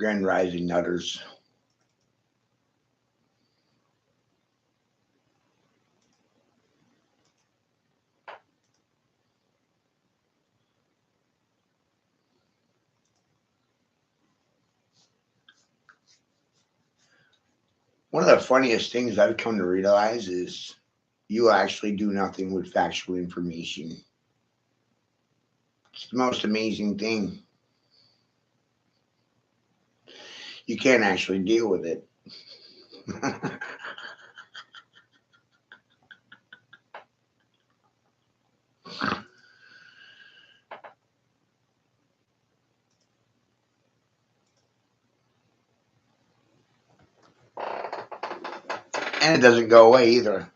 Grand Rising Nutters. One of the funniest things I've come to realize is you actually do nothing with factual information. It's the most amazing thing. You can't actually deal with it. And it doesn't go away either.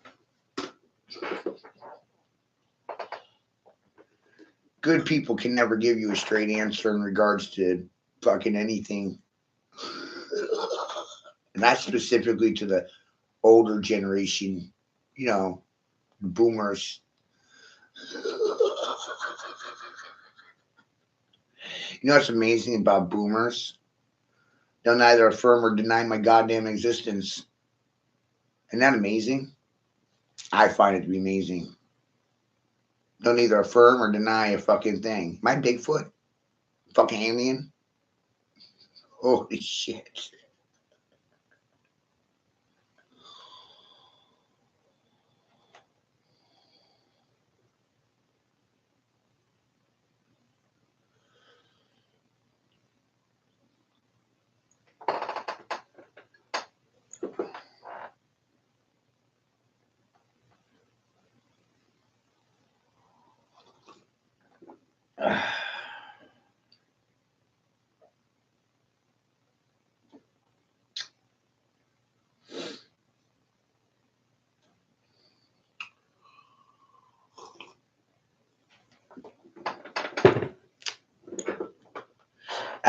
Good people can never give you a straight answer in regards to fucking anything. And that's specifically to the older generation, you know, boomers. You know what's amazing about boomers? They'll neither affirm or deny my goddamn existence. Isn't that amazing? I find it to be amazing. They'll neither affirm or deny a fucking thing. My Bigfoot? Fucking alien? Holy shit.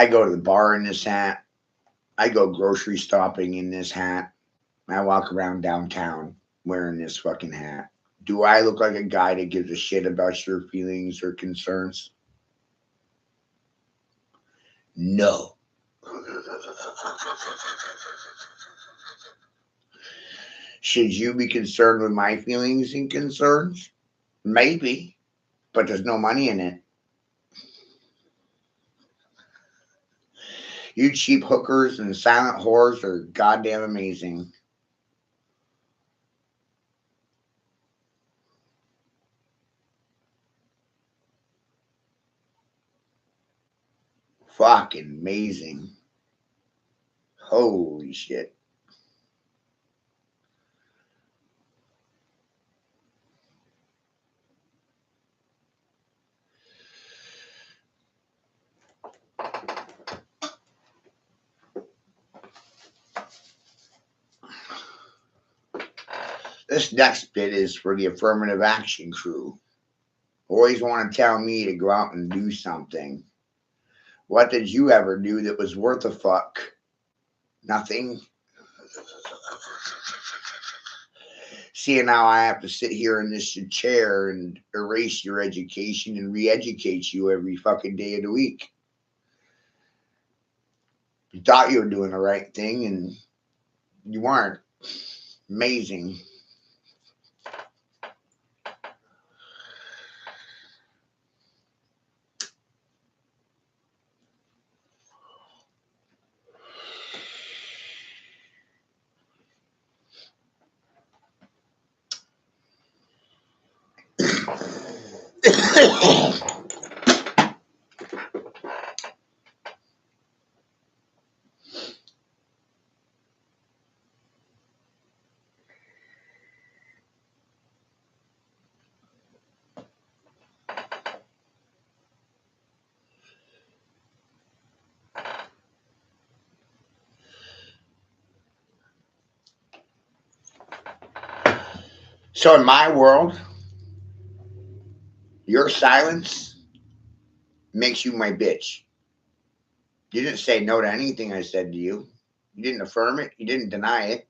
I go to the bar in this hat. I go grocery shopping in this hat. I walk around downtown wearing this fucking hat. Do I look like a guy that gives a shit about your feelings or concerns? No. Should you be concerned with my feelings and concerns? Maybe, but there's no money in it. You cheap hookers and silent whores are goddamn amazing. Fucking amazing. Holy shit. This next bit is for the affirmative action crew. Always want to tell me to go out and do something. What did you ever do that was worth a fuck? Nothing. Seeing how I have to sit here in this chair and erase your education and re educate you every fucking day of the week. You thought you were doing the right thing and you weren't. Amazing. So, in my world, your silence makes you my bitch. You didn't say no to anything I said to you. You didn't affirm it. You didn't deny it.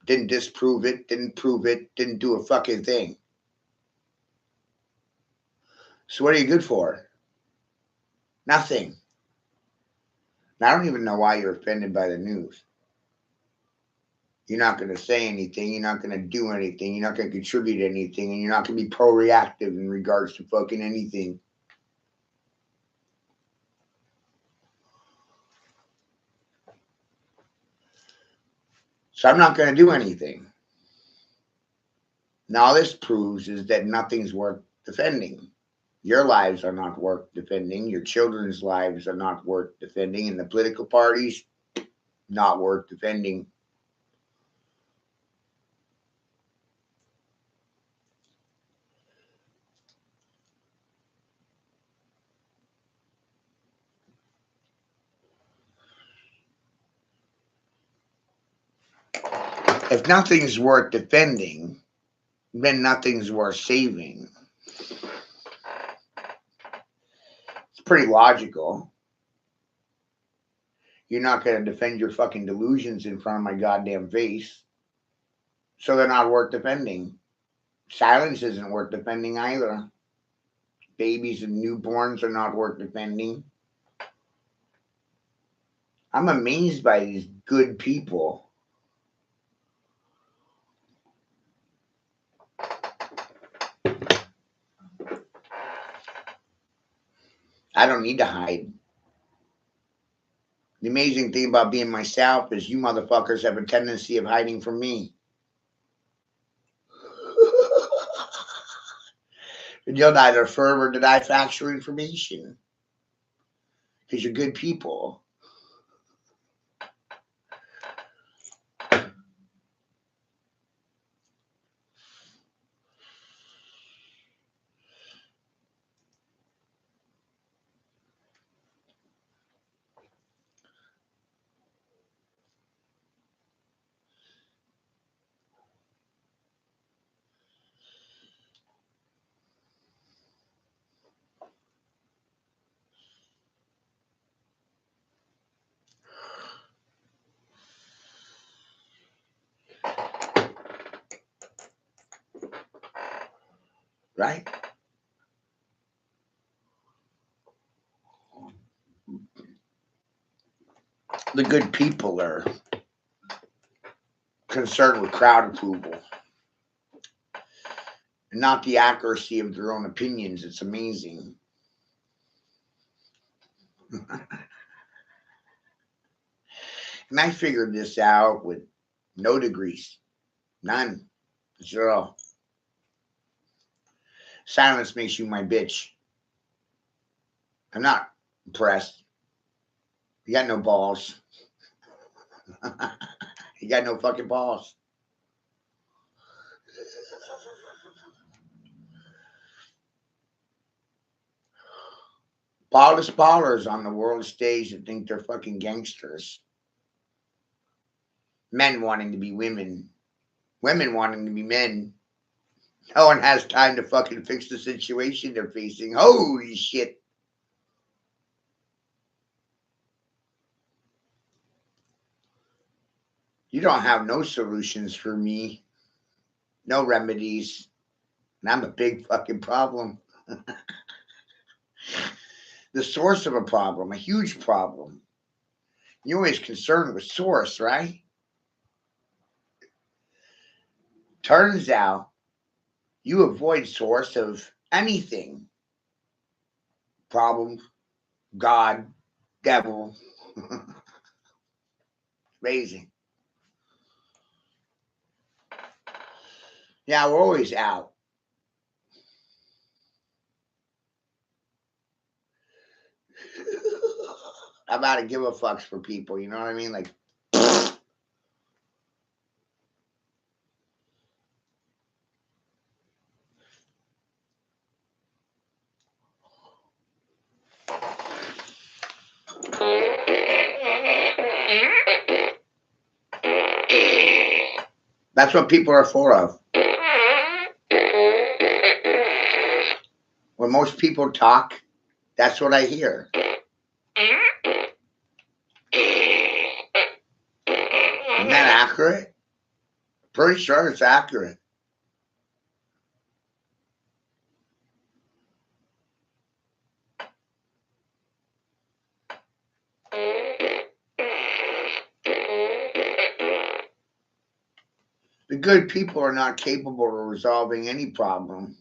Didn't disprove it. Didn't prove it. Didn't do a fucking thing. So, what are you good for? Nothing. I don't even know why you're offended by the news. You're not going to say anything. You're not going to do anything. You're not going to contribute anything. And you're not going to be pro-reactive in regards to fucking anything. So I'm not going to do anything. Now, all this proves is that nothing's worth defending. Your lives are not worth defending. Your children's lives are not worth defending. And the political parties, not worth defending. If nothing's worth defending, then nothing's worth saving. It's pretty logical. You're not going to defend your fucking delusions in front of my goddamn face. So they're not worth defending. Silence isn't worth defending either. Babies and newborns are not worth defending. I'm amazed by these good people. I don't need to hide. The amazing thing about being myself is you motherfuckers have a tendency of hiding from me. And you'll neither affirm or deny factual information. Because you're good people. Right? The good people are concerned with crowd approval and not the accuracy of their own opinions. It's amazing. And I figured this out with no degrees. None. Zero. Silence makes you my bitch. I'm not impressed. You got no balls. You got no fucking balls. Ballers ballers on the world stage that think they're fucking gangsters. Men wanting to be women. Women wanting to be men. No one has time to fucking fix the situation they're facing. Holy shit. You don't have no solutions for me. No remedies. And I'm a big fucking problem. The source of a problem, a huge problem. You're always concerned with source, right? Turns out you avoid source of anything. Problem, God, devil. Amazing. Yeah, we're always out. I'm about to give a fucks for people, you know what I mean? Like, that's what people are full of. When most people talk, that's what I hear. Isn't that accurate? Pretty sure it's accurate. The good people are not capable of resolving any problem.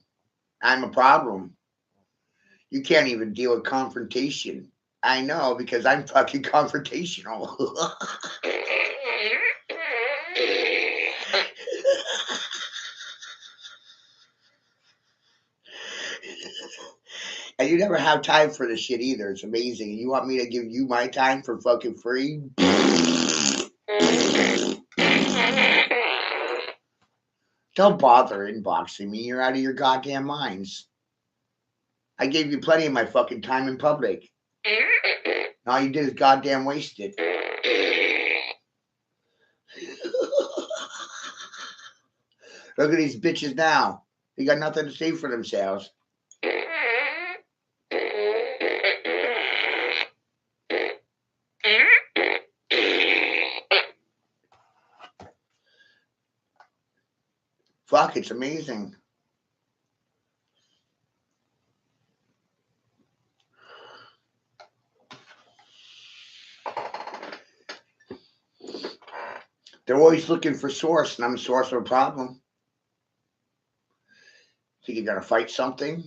I'm a problem. You can't even deal with confrontation. I know because I'm fucking confrontational. And you never have time for this shit either. It's amazing. And you want me to give you my time for fucking free? Don't bother inboxing me. You're out of your goddamn minds. I gave you plenty of my fucking time in public. All you did is goddamn waste it. Look at these bitches now. They got nothing to say for themselves. Fuck, it's amazing. They're always looking for source, and I'm a source of a problem. Think you're gonna fight something?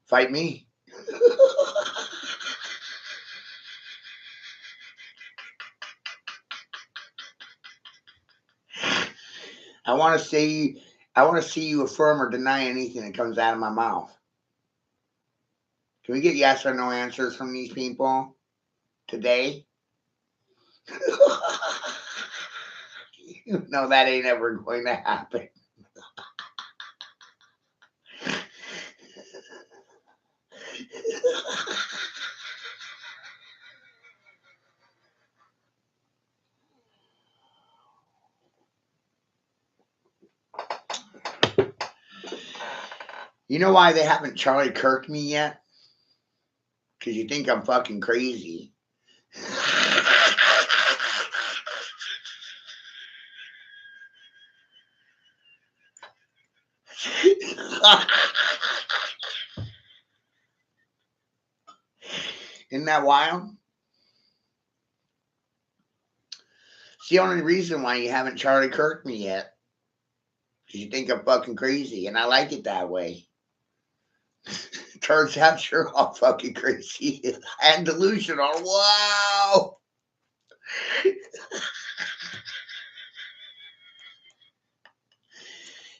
Fight me. I want to see you affirm or deny anything that comes out of my mouth. Can we get yes or no answers from these people today? No, that ain't ever going to happen. You know why they haven't Charlie Kirk me yet? Because you think I'm fucking crazy. Isn't that wild? It's the only reason why you haven't Charlie Kirk me yet. Because you think I'm fucking crazy, and I like it that way. Turns out you're all fucking crazy and delusional. Wow.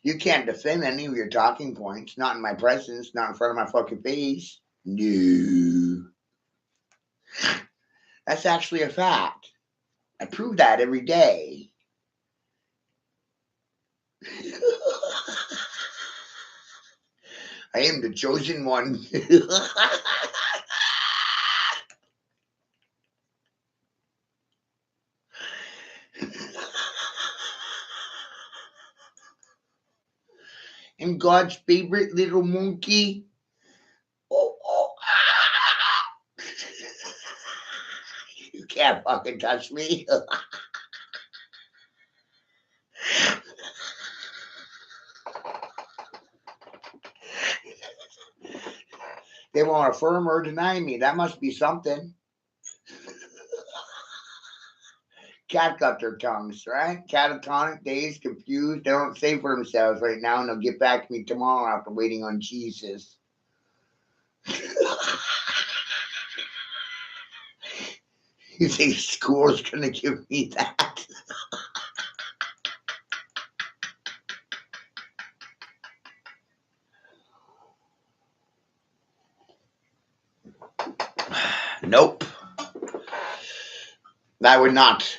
You can't defend any of your talking points, not in my presence, not in front of my fucking face. No. That's actually a fact. I prove that every day. I am the chosen one. I'm God's favorite little monkey. Oh, oh. You can't fucking touch me. They won't affirm or deny me. That must be something. Cat got their tongues, right? Catatonic, dazed, confused. They don't say for themselves right now, and they'll get back to me tomorrow after waiting on Jesus. You think school's gonna give me that? Nope. I would not.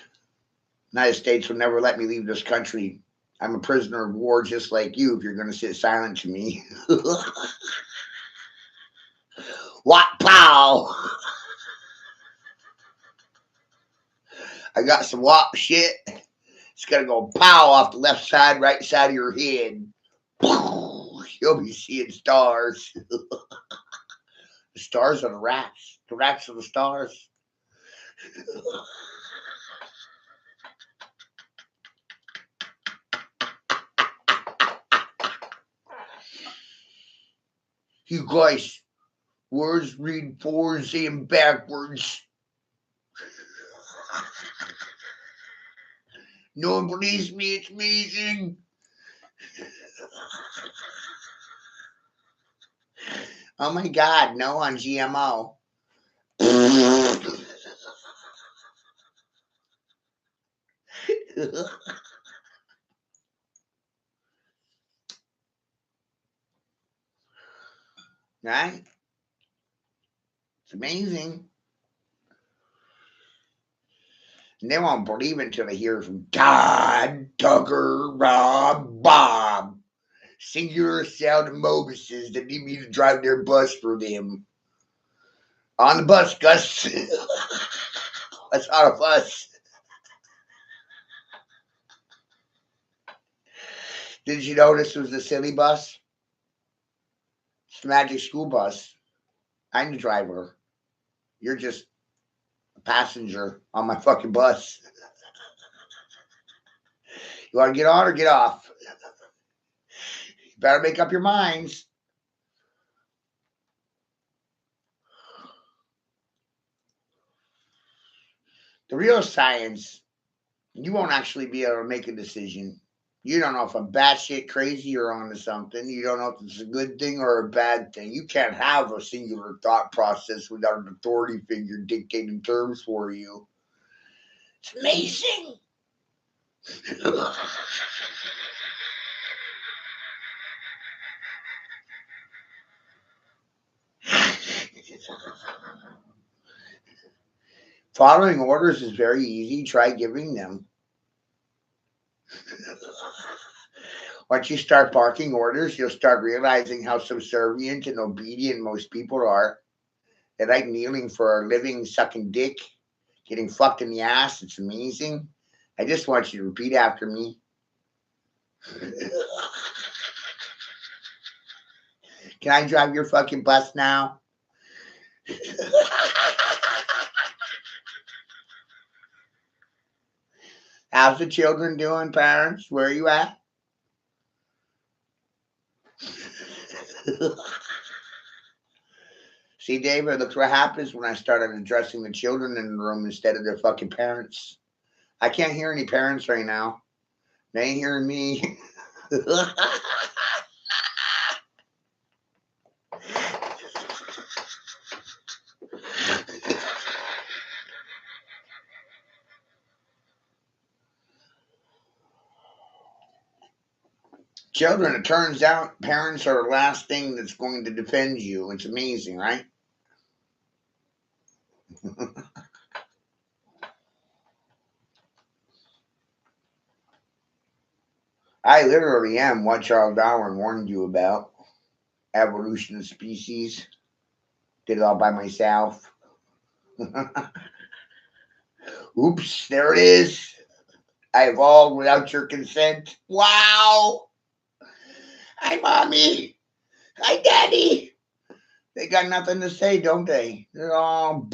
United States would never let me leave this country. I'm a prisoner of war just like you if you're going to sit silent to me. What? Pow! I got some WAP shit. It's going to go pow off the left side, right side of your head. You'll be seeing stars. The stars are the rats. The rats are the stars. You guys, words read forwards and backwards. No one believes me. It's amazing. Oh my God, no on GMO. Right? It's amazing. And they won't believe it until they hear from Todd, Tucker, Rob, Bob. Singular sound Mobises that need me to drive their bus for them. On the bus, Gus. That's not a bus. Did you know this was the silly bus? It's the Magic School Bus. I'm the driver. You're just a passenger on my fucking bus. You want to get on or get off? You better make up your minds. The real science, you won't actually be able to make a decision. You don't know if I'm batshit crazy or onto something. You don't know if it's a good thing or a bad thing. You can't have a singular thought process without an authority figure dictating terms for you. It's amazing. Following orders is very easy. Try giving them. Once you start barking orders, you'll start realizing how subservient and obedient most people are. They like kneeling for a living, sucking dick, getting fucked in the ass. It's amazing. I just want you to repeat after me. Can I drive your fucking bus now? How's the children doing, parents? Where are you at? See, David, look what happens when I started addressing the children in the room instead of their fucking parents. I can't hear any parents right now. They ain't hearing me. Children, it turns out parents are the last thing that's going to defend you. It's amazing, right? I literally am what Charles Darwin warned you about. Evolution of species. Did it all by myself. Oops, there it is. I evolved without your consent. Wow. Hi, Mommy. Hi, Daddy. They got nothing to say, don't they? They're all.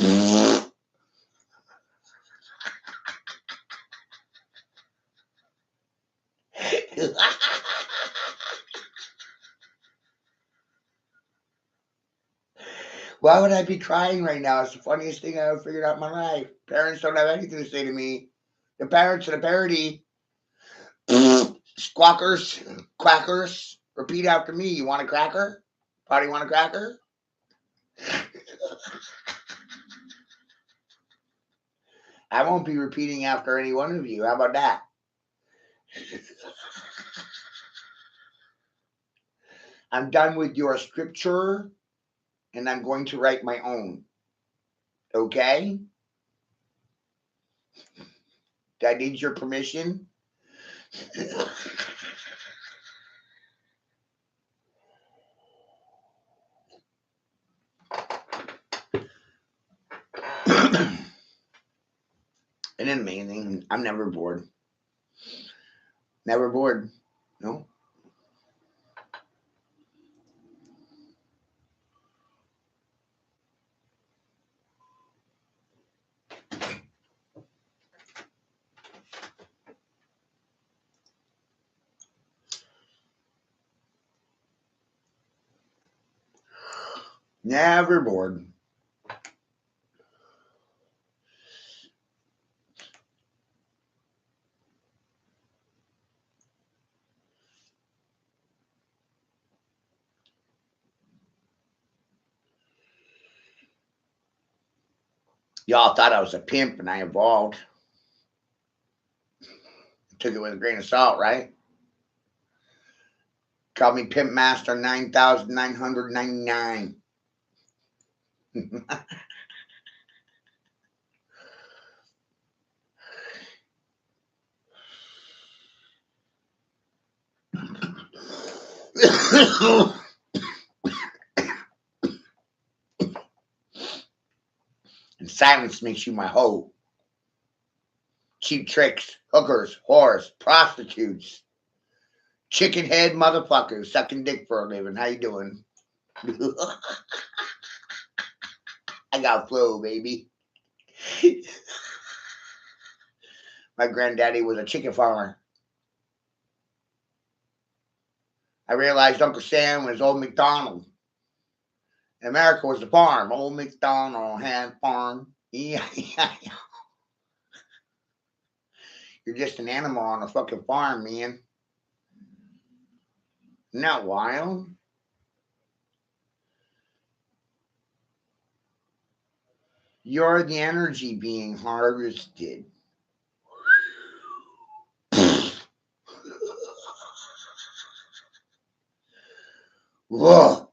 Why would I be crying right now? It's the funniest thing I ever figured out in my life. Parents don't have anything to say to me. The parents of the parody. Squawkers, quackers. Repeat after me. You want a cracker? Party want a cracker? I won't be repeating after any one of you. How about that? I'm done with your scripture and I'm going to write my own. Okay? Do I need your permission? Isn't it amazing? I'm never bored. Never bored. No. Never bored. Y'all thought I was a pimp and I evolved. Took it with a grain of salt, right? Called me Pimp Master 9999. And silence makes you my hoe. Cheap tricks, hookers, whores, prostitutes, chicken head motherfuckers sucking dick for a living. How you doing? I got flow, baby. My granddaddy was a chicken farmer. I realized Uncle Sam was old McDonald. America was the farm. Old McDonald had farm. Yeah. You're just an animal on a fucking farm, man. Isn't that wild? You're the energy being harvested. Whoa.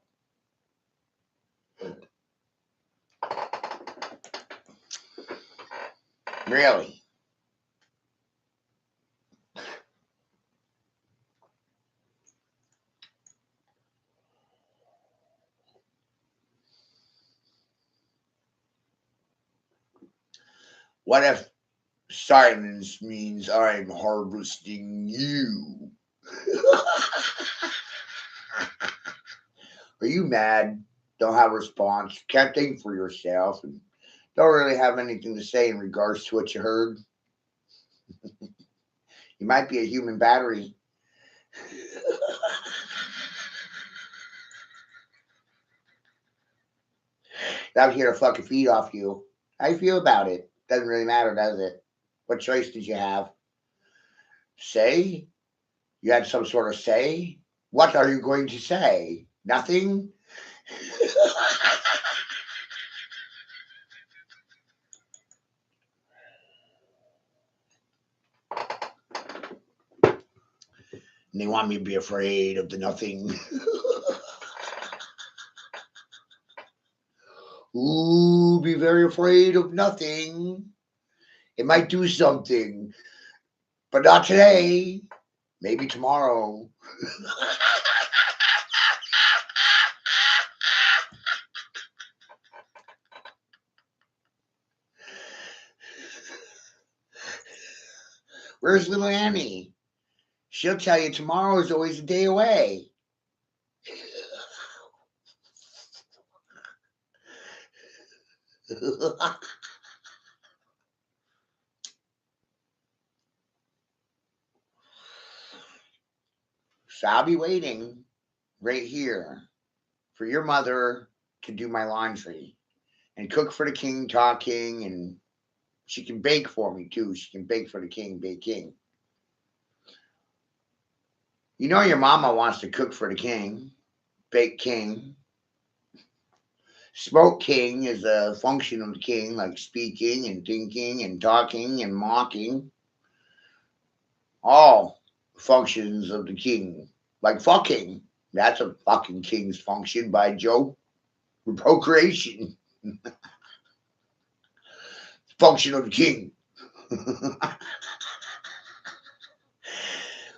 Really? What if silence means I'm harvesting you? Are you mad? Don't have a response? Can't think for yourself and don't really have anything to say in regards to what you heard? You might be a human battery. Out here to fucking feed off you. How you feel about it? Doesn't really matter, does it? What choice did you have? Say? You had some sort of say? What are you going to say? Nothing? And they want me to be afraid of the nothing. Ooh, be very afraid of nothing. It might do something, but not today. Maybe tomorrow. Where's little Annie? She'll tell you tomorrow is always a day away. So I'll be waiting right here for your mother to do my laundry and cook for the king, talking, and she can bake for me too. She can bake for the king, bake king. You know your mama wants to cook for the king, bake king. Smoke king is a function of the king, like speaking and thinking and talking and mocking. All functions of the king, like fucking. That's a fucking king's function by Joe. Procreation. Function of the king.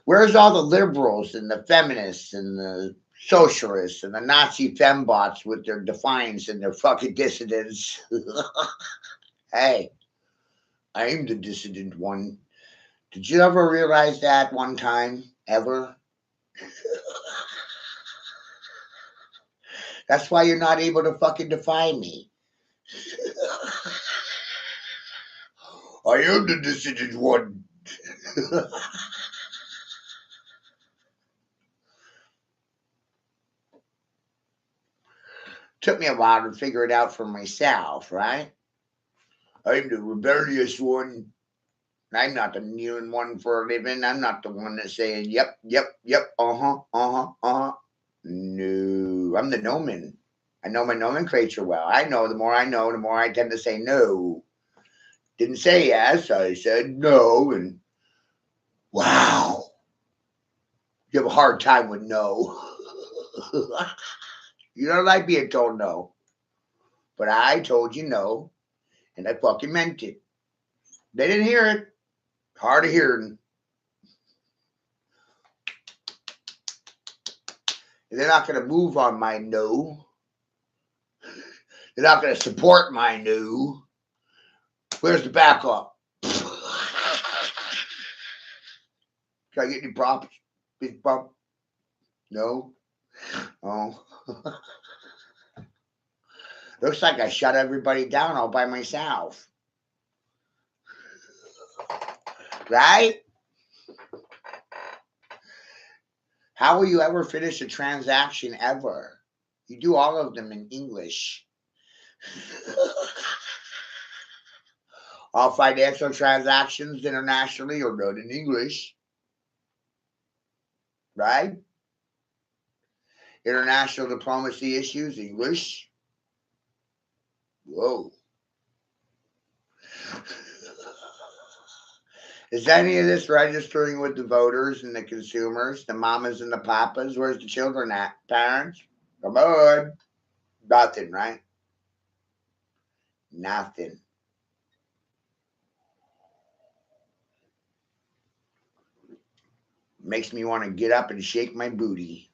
Where's all the liberals and the feminists and the socialists and the Nazi fembots with their defiance and their fucking dissidents? Hey, I'm the dissident one. Did you ever realize that one time? Ever? That's why you're not able to fucking define me. I am the dissident one. Took me a while to figure it out for myself, right? I'm the rebellious one. I'm not the kneeling one for a living. I'm not the one that's saying, yep, yep, yep, uh huh, uh huh, uh huh. No, I'm the no man. I know my nomenclature well. I know the more I tend to say no. Didn't say yes, I said no, and wow. You have a hard time with no. You don't like being told no. But I told you no, and I fucking meant it. They didn't hear it. Hard of hearing. They're not going to move on my no. They're not going to support my no. Where's the backup? Can I get any props? Big bump? No? Oh. Looks like I shut everybody down all by myself. Right? How will you ever finish a transaction ever? You do all of them in English. All financial transactions internationally are done in English. Right? International diplomacy issues, English. Whoa. Is any of this registering with the voters and the consumers, the mamas and the papas? Where's the children at? Parents? Come on. Nothing, right? Nothing. Makes me want to get up and shake my booty.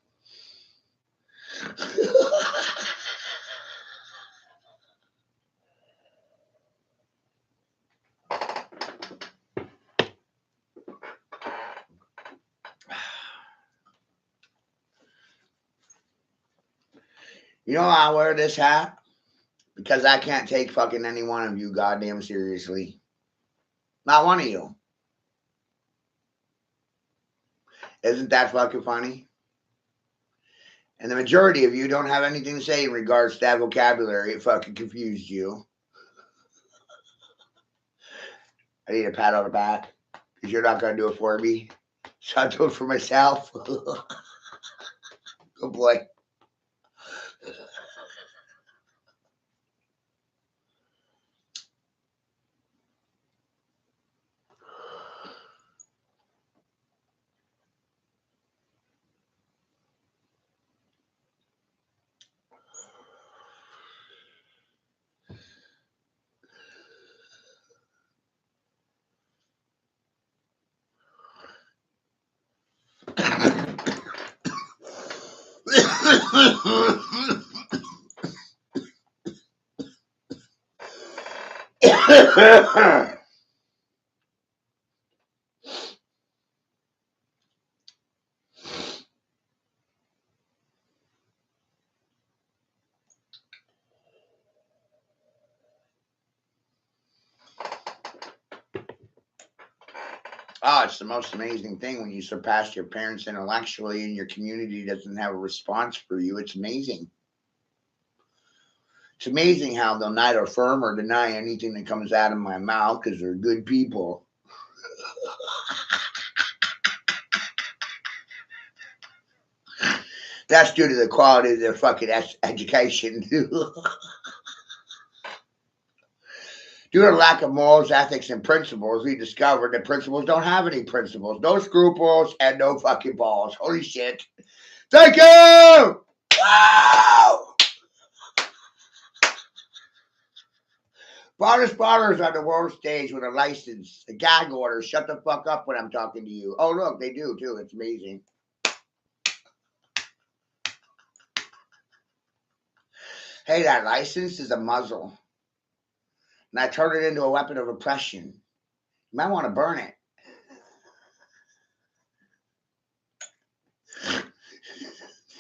You know I wear this hat? Because I can't take fucking any one of you goddamn seriously. Not one of you. Isn't that fucking funny? And the majority of you don't have anything to say in regards to that vocabulary. It fucking confused you. I need a pat on the back because you're not going to do it for me. So I'll do it for myself. Good boy. Oh, it's the most amazing thing when you surpass your parents intellectually and your community doesn't have a response for you. It's amazing. It's amazing how they'll neither affirm or deny anything that comes out of my mouth because they're good people. That's due to the quality of their fucking education. Due to lack of morals, ethics, and principles, we discovered that principles don't have any principles, no scruples, and no fucking balls. Holy shit. Thank you! Wow! Spotters on the world stage with a license, a gag order. Shut the fuck up when I'm talking to you. Oh, look, they do too. It's amazing. Hey, that license is a muzzle. And I turn it into a weapon of oppression. You might want to burn it.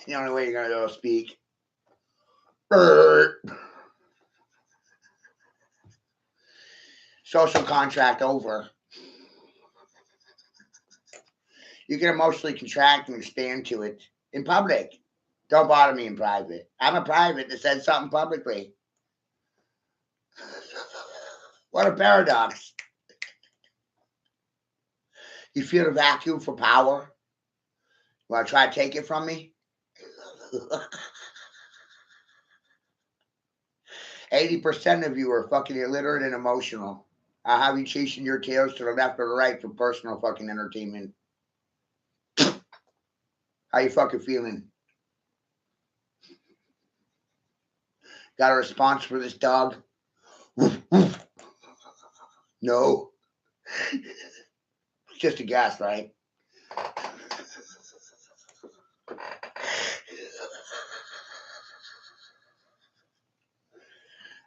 The only way you're going to be able to speak. Social contract over. You can emotionally contract and respond to it in public. Don't bother me in private. I'm a private that said something publicly. What a paradox. You feel the vacuum for power? Want to try to take it from me? 80% of you are fucking illiterate and emotional. I'll have you chasing your tails to the left or the right for personal fucking entertainment. How you fucking feeling? Got a response for this dog? No. It's just a guess, right?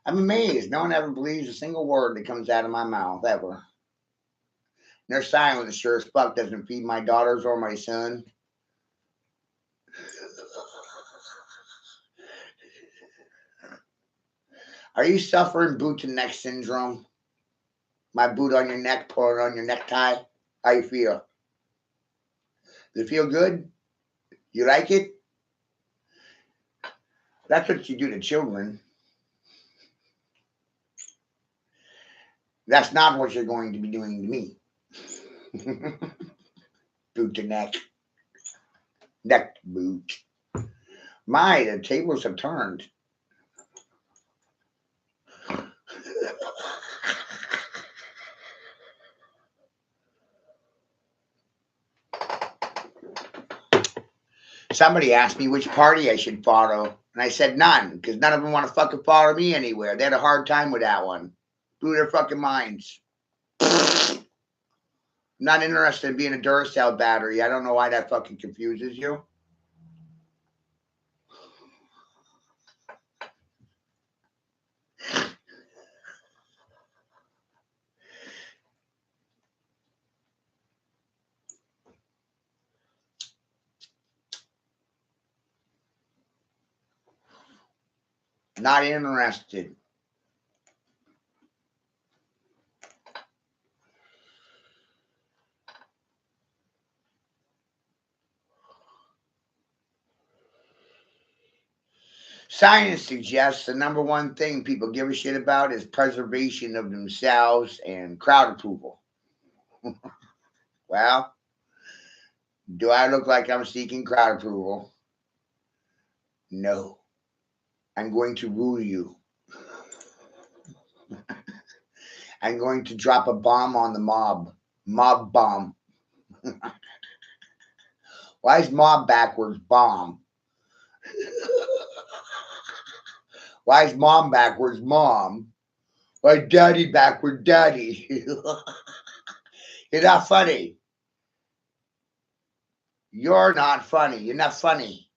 I'm amazed. No one ever believes a single word that comes out of my mouth, ever. And their silence sure as fuck doesn't feed my daughters or my son. Are you suffering boot and neck syndrome? My boot on your neck, pull it on your necktie. How you feel? Does it feel good? You like it? That's what you do to children. That's not what you're going to be doing to me. Boot to neck. Neck boot. My, the tables have turned. Somebody asked me which party I should follow, and I said none, because none of them want to fucking follow me anywhere. They had a hard time with that one. Blew their fucking minds. I'm not interested in being a Duracell battery. I don't know why that fucking confuses you. Not interested. Science suggests the number one thing people give a shit about is preservation of themselves and crowd approval. Well, do I look like I'm seeking crowd approval? No. I'm going to rule you. I'm going to drop a bomb on the mob. Mob bomb. Why is mob backwards bomb? Why is mom backwards mom? Why is daddy backward daddy? You're not funny. You're not funny. You're not funny.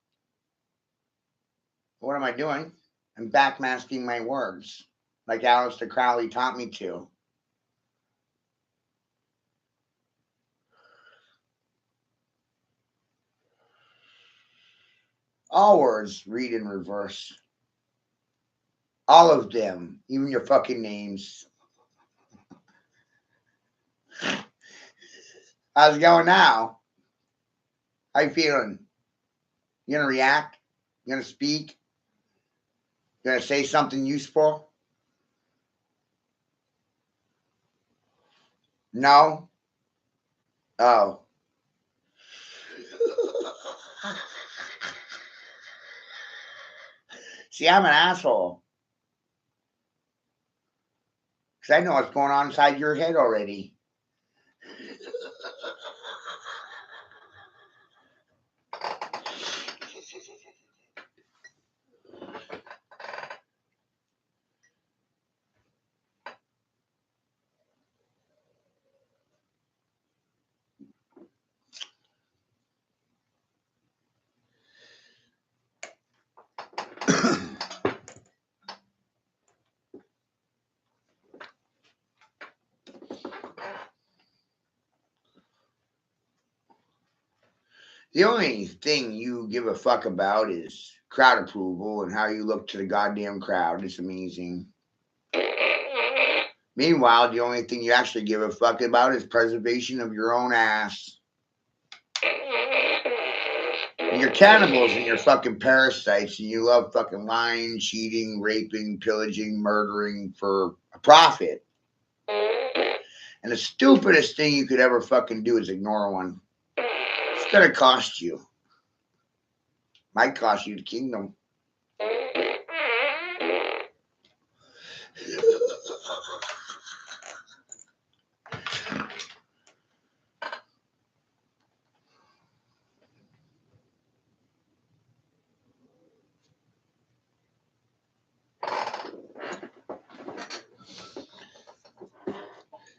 What am I doing? I'm backmasking my words like Aleister Crowley taught me to. All words read in reverse. All of them, even your fucking names. How's it going now? How you feeling? You gonna react? You gonna speak? You gonna say something useful? No? Oh. See, I'm an asshole. Because I know what's going on inside your head already. The only thing you give a fuck about is crowd approval and how you look to the goddamn crowd. It's amazing. Meanwhile, the only thing you actually give a fuck about is preservation of your own ass. And you're cannibals and you're fucking parasites and you love fucking lying, cheating, raping, pillaging, murdering for a profit. And the stupidest thing you could ever fucking do is ignore one. It's gonna cost you. Might cost you the kingdom.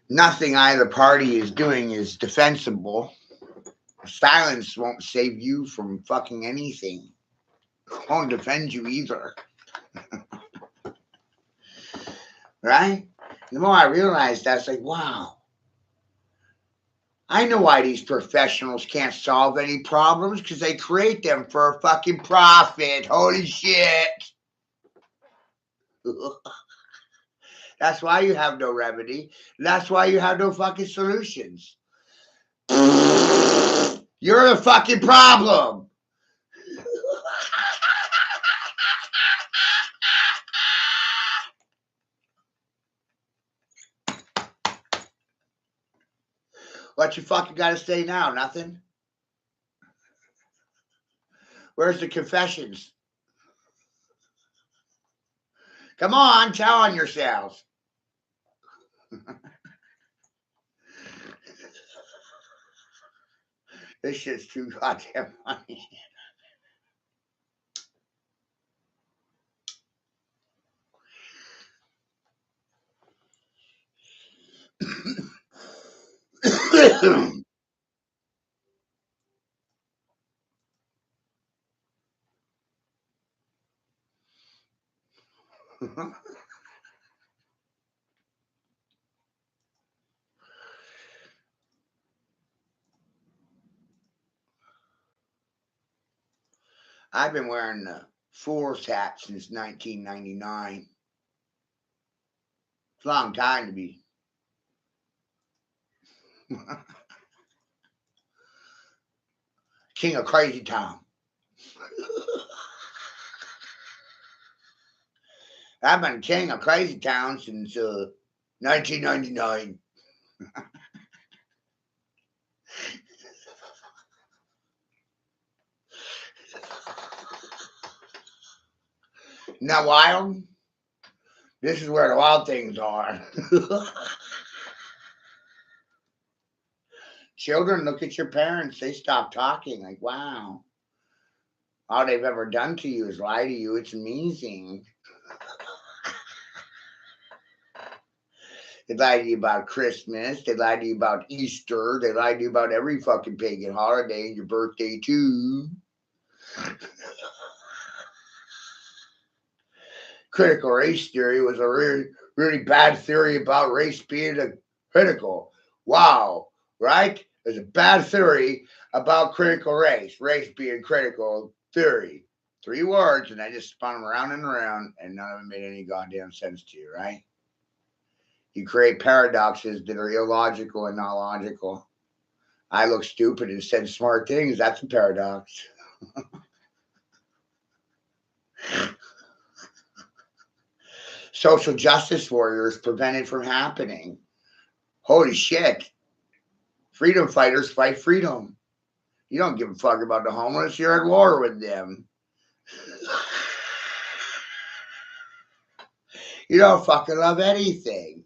Nothing either party is doing is defensible. Silence won't save you from fucking anything. Won't defend you either. Right? The more I realized that, it's like, wow. I know why these professionals can't solve any problems, because they create them for a fucking profit. Holy shit. That's why you have no remedy. That's why you have no fucking solutions. You're the fucking problem. What you fucking gotta say now? Nothing? Where's the confessions? Come on, tell on yourselves. This shit's too goddamn funny. I've been wearing the Fool's hat since 1999. It's a long time to be. King of Crazy Town. I've been king of Crazy Town since 1999. Isn't that wild? This is where the wild things are. Children, look at your parents. They stop talking. Like, wow. All they've ever done to you is lie to you. It's amazing. They lie to you about Christmas. They lie to you about Easter. They lie to you about every fucking pagan holiday and your birthday, too. Critical race theory was a really, really bad theory about race being a critical. Wow, right? There's a bad theory about critical race being critical theory. 3 words, and I just spun them around and around, and none of them made any goddamn sense to you, right? You create paradoxes that are illogical and not logical. I look stupid and said smart things. That's a paradox. Social justice warriors prevented from happening. Holy shit. Freedom fighters fight freedom. You don't give a fuck about the homeless. You're at war with them. You don't fucking love anything.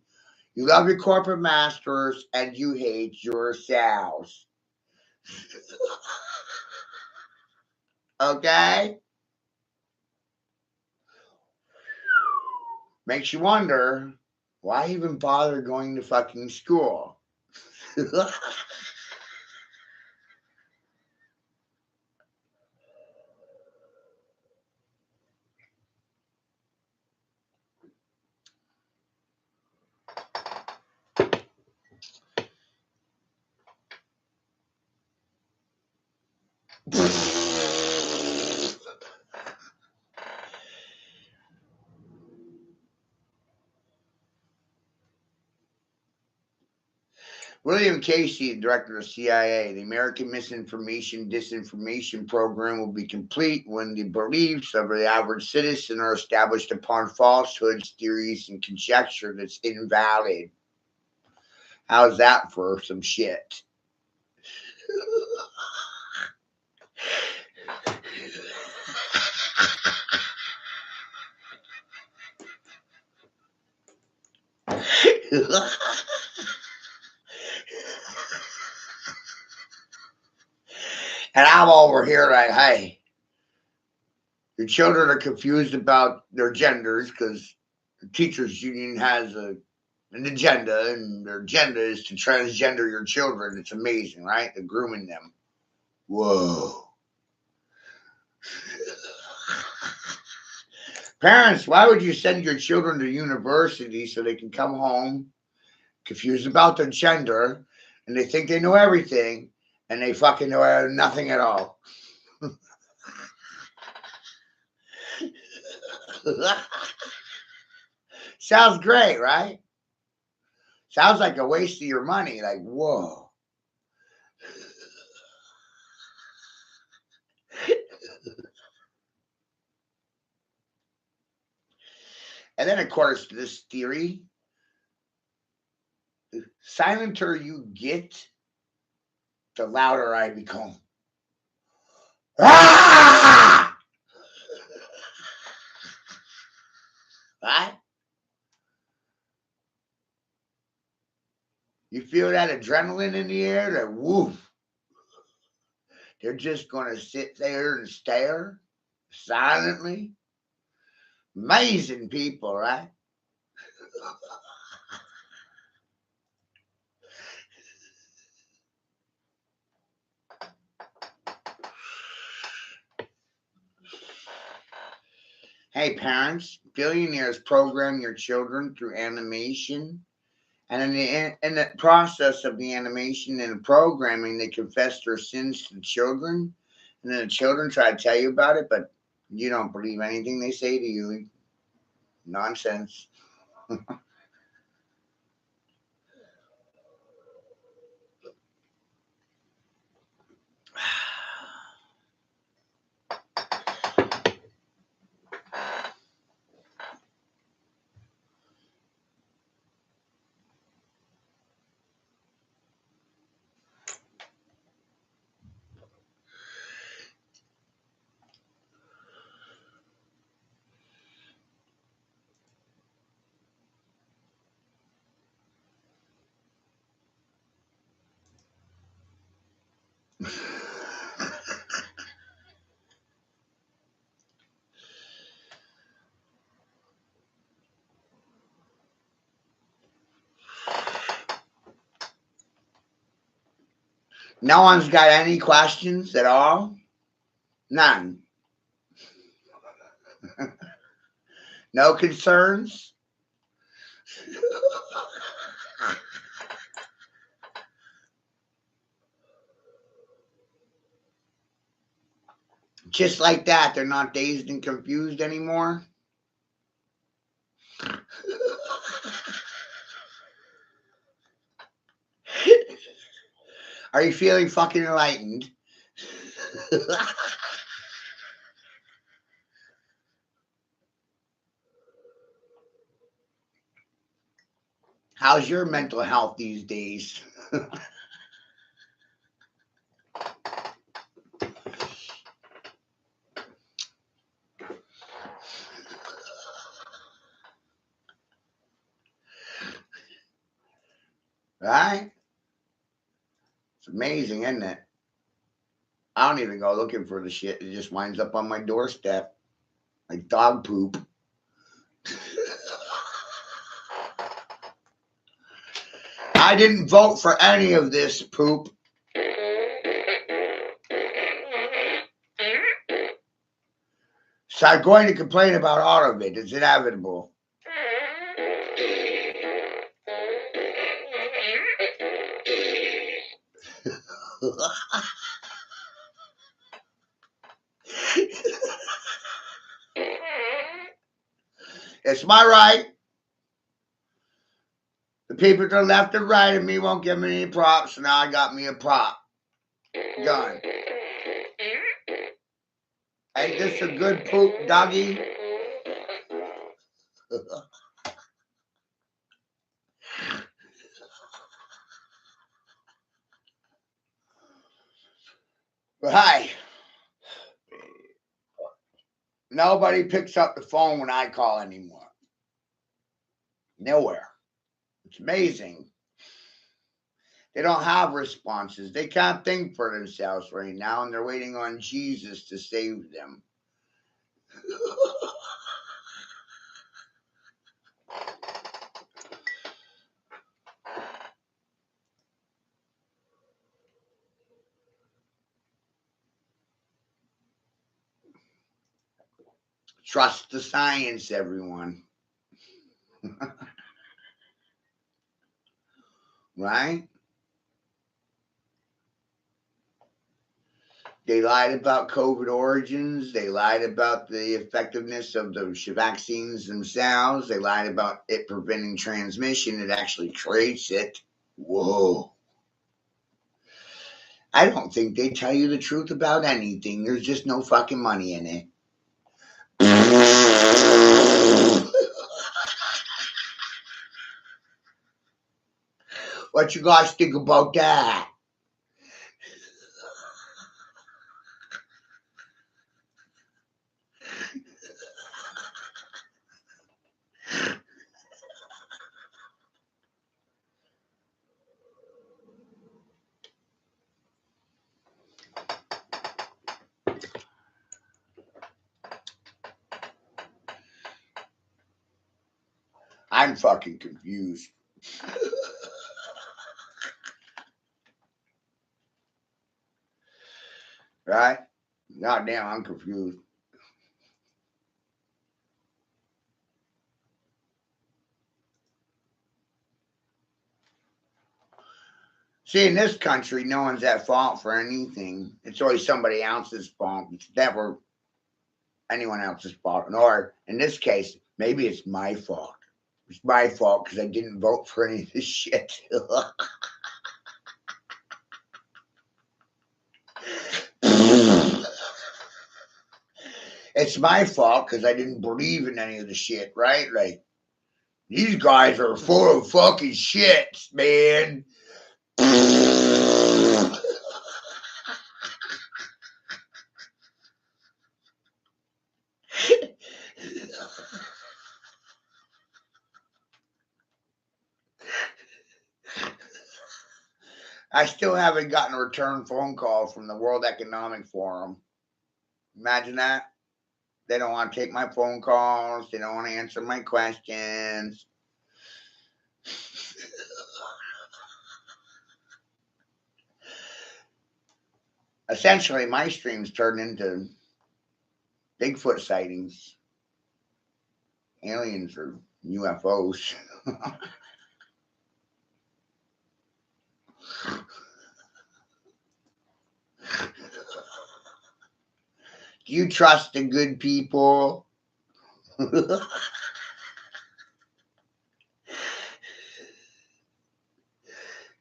You love your corporate masters and you hate yourselves. Okay? Makes you wonder, why even bother going to fucking school? William Casey, director of CIA, the American Misinformation Disinformation Program will be complete when the beliefs of the average citizen are established upon falsehoods, theories, and conjecture that's invalid. How's that for some shit? And I'm over here like, hey, your children are confused about their genders because the teachers union has a an agenda, and their agenda is to transgender your children. It's amazing, right? They're grooming them. Whoa. Parents, why would you send your children to university so they can come home confused about their gender and they think they know everything and they fucking know nothing at all? Sounds great, right? Sounds like a waste of your money. Like, whoa. And then, of course, this theory, the silenter you get, the louder I become. Ah! Right? You feel that adrenaline in the air? That woof. They're just going to sit there and stare silently. Amazing people, right? Hey, parents, billionaires program your children through animation. And in the process of the animation and the programming, they confess their sins to the children. And then the children try to tell you about it, but you don't believe anything they say to you. Nonsense. No one's got any questions at all? None. No concerns? Just like that, they're not dazed and confused anymore? Are you feeling fucking enlightened? How's your mental health these days? Right? It's amazing, isn't it? I don't even go looking for the shit. It just winds up on my doorstep like dog poop. I didn't vote for any of this poop. So I'm going to complain about all of it. It's inevitable. It's my right. The people to the left and right of me won't give me any props, so now I got me a prop. Done. Ain't this a good poop, doggy? Right. Nobody picks up the phone when I call anymore. Nowhere. It's amazing. They don't have responses. They can't think for themselves right now, and they're waiting on Jesus to save them. Trust the science, everyone. Right? They lied about COVID origins. They lied about the effectiveness of the vaccines themselves. They lied about it preventing transmission. It actually creates it. Whoa. I don't think they tell you the truth about anything. There's just no fucking money in it. What you guys think about that? I'm fucking confused. Right? Goddamn, I'm confused. See, in this country, no one's at fault for anything. It's always somebody else's fault. It's never anyone else's fault. Or in this case, maybe it's my fault. It's my fault because I didn't vote for any of this shit. It's my fault because I didn't believe in any of the shit, right? Like, these guys are full of fucking shit, man. I still haven't gotten a return phone call from the World Economic Forum. Imagine that. They don't want to take my phone calls. They don't want to answer my questions. Essentially, my streams turned into Bigfoot sightings, aliens, or UFOs. Do you trust the good people?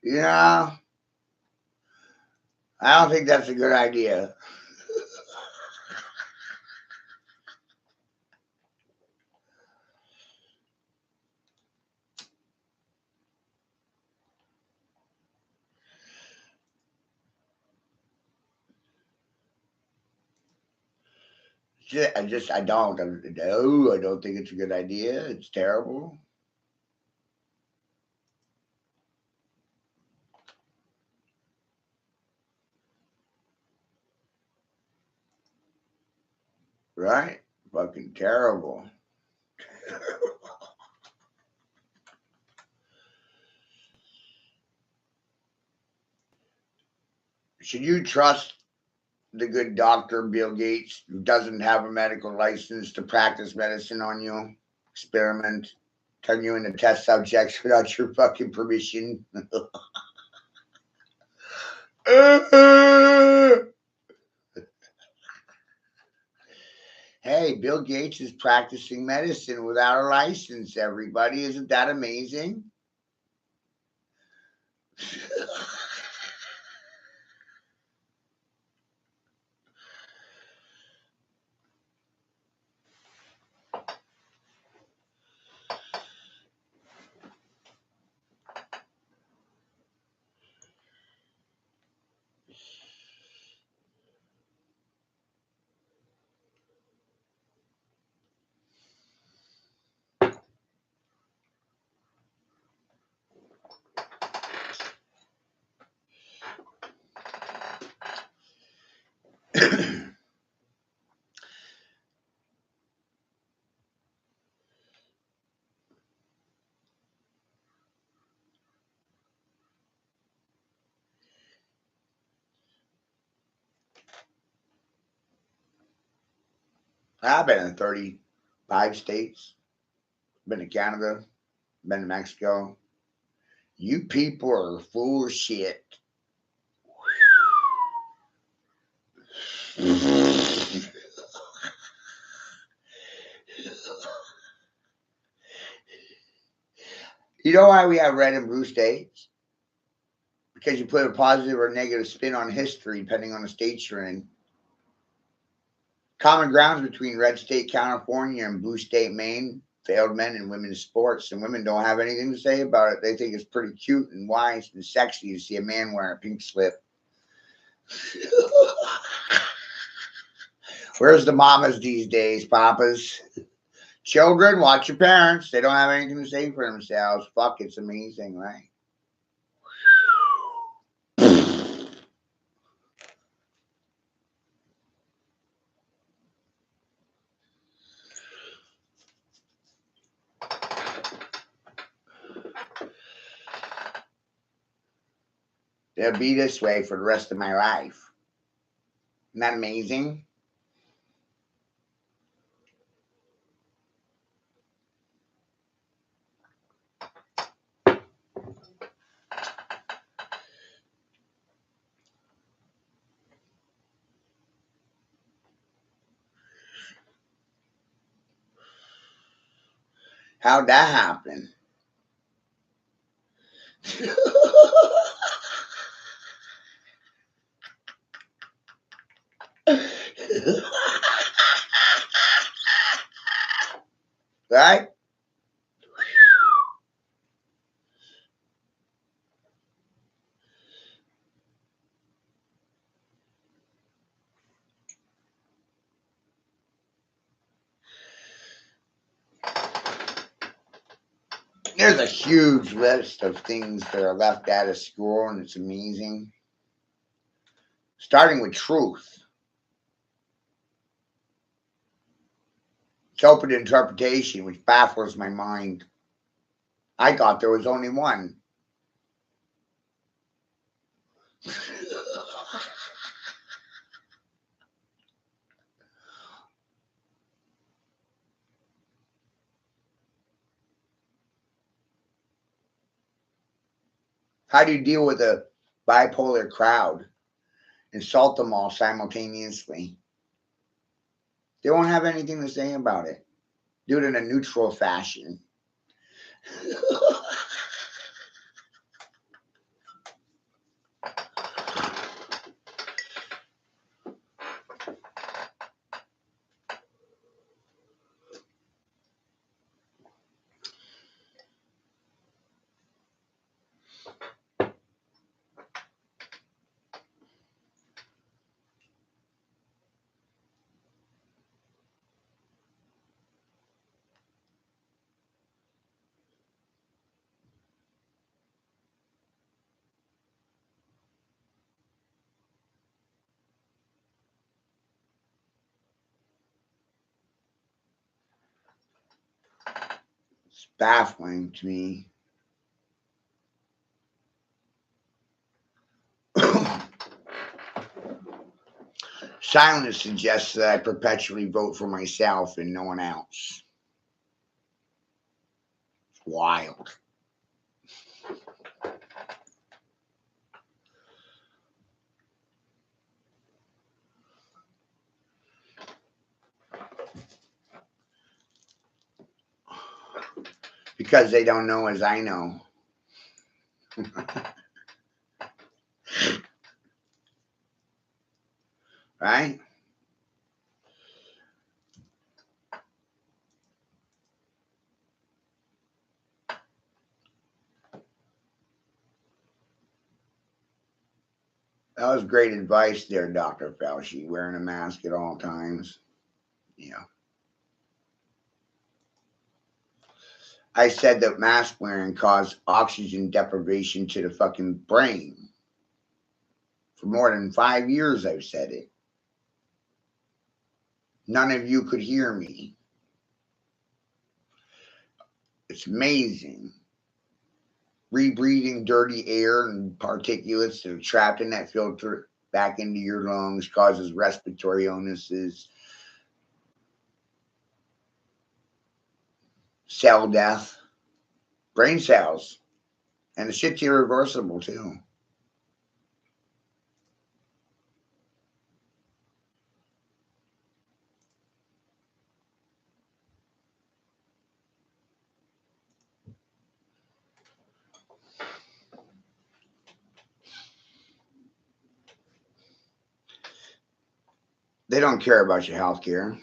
Yeah, I don't think that's a good idea. I don't. No, I don't think it's a good idea. It's terrible. Right? Fucking terrible. Should you trust the good doctor Bill Gates, who doesn't have a medical license to practice medicine on you, experiment, turn you into test subjects without your fucking permission? Hey, Bill Gates is practicing medicine without a license, everybody. Isn't that amazing? I've been in 35 states. Been to Canada. Been to Mexico. You people are full of shit. You know why we have red and blue states? Because you put a positive or negative spin on history depending on the state you're in. Common grounds between red state California and blue state Maine: failed men in women's sports, and women don't have anything to say about it. They think it's pretty cute and wise and sexy to see a man wearing a pink slip. Where's the mamas these days, papas? Children, watch your parents. They don't have anything to say for themselves. Fuck, it's amazing, right? They'll be this way for the rest of my life. Isn't that amazing? How'd that happen? Right? There's a huge list of things that are left out of school, and it's amazing. Starting with truth. It's open to interpretation, which baffles my mind. I thought there was only one. How do you deal with a bipolar crowd? Insult them all simultaneously. They won't have anything to say about it. Do it in a neutral fashion. It's baffling to me. Silence suggests that I perpetually vote for myself and no one else. It's wild. Because they don't know as I know. Right? That was great advice there, Dr. Fauci, wearing a mask at all times. Yeah. I said that mask wearing caused oxygen deprivation to the fucking brain. For more than 5 years, I've said it. None of you could hear me. It's amazing. Rebreathing dirty air and particulates that are trapped in that filter back into your lungs causes respiratory illnesses. cell death, brain cells. And the shit's irreversible too. They don't care about your health care.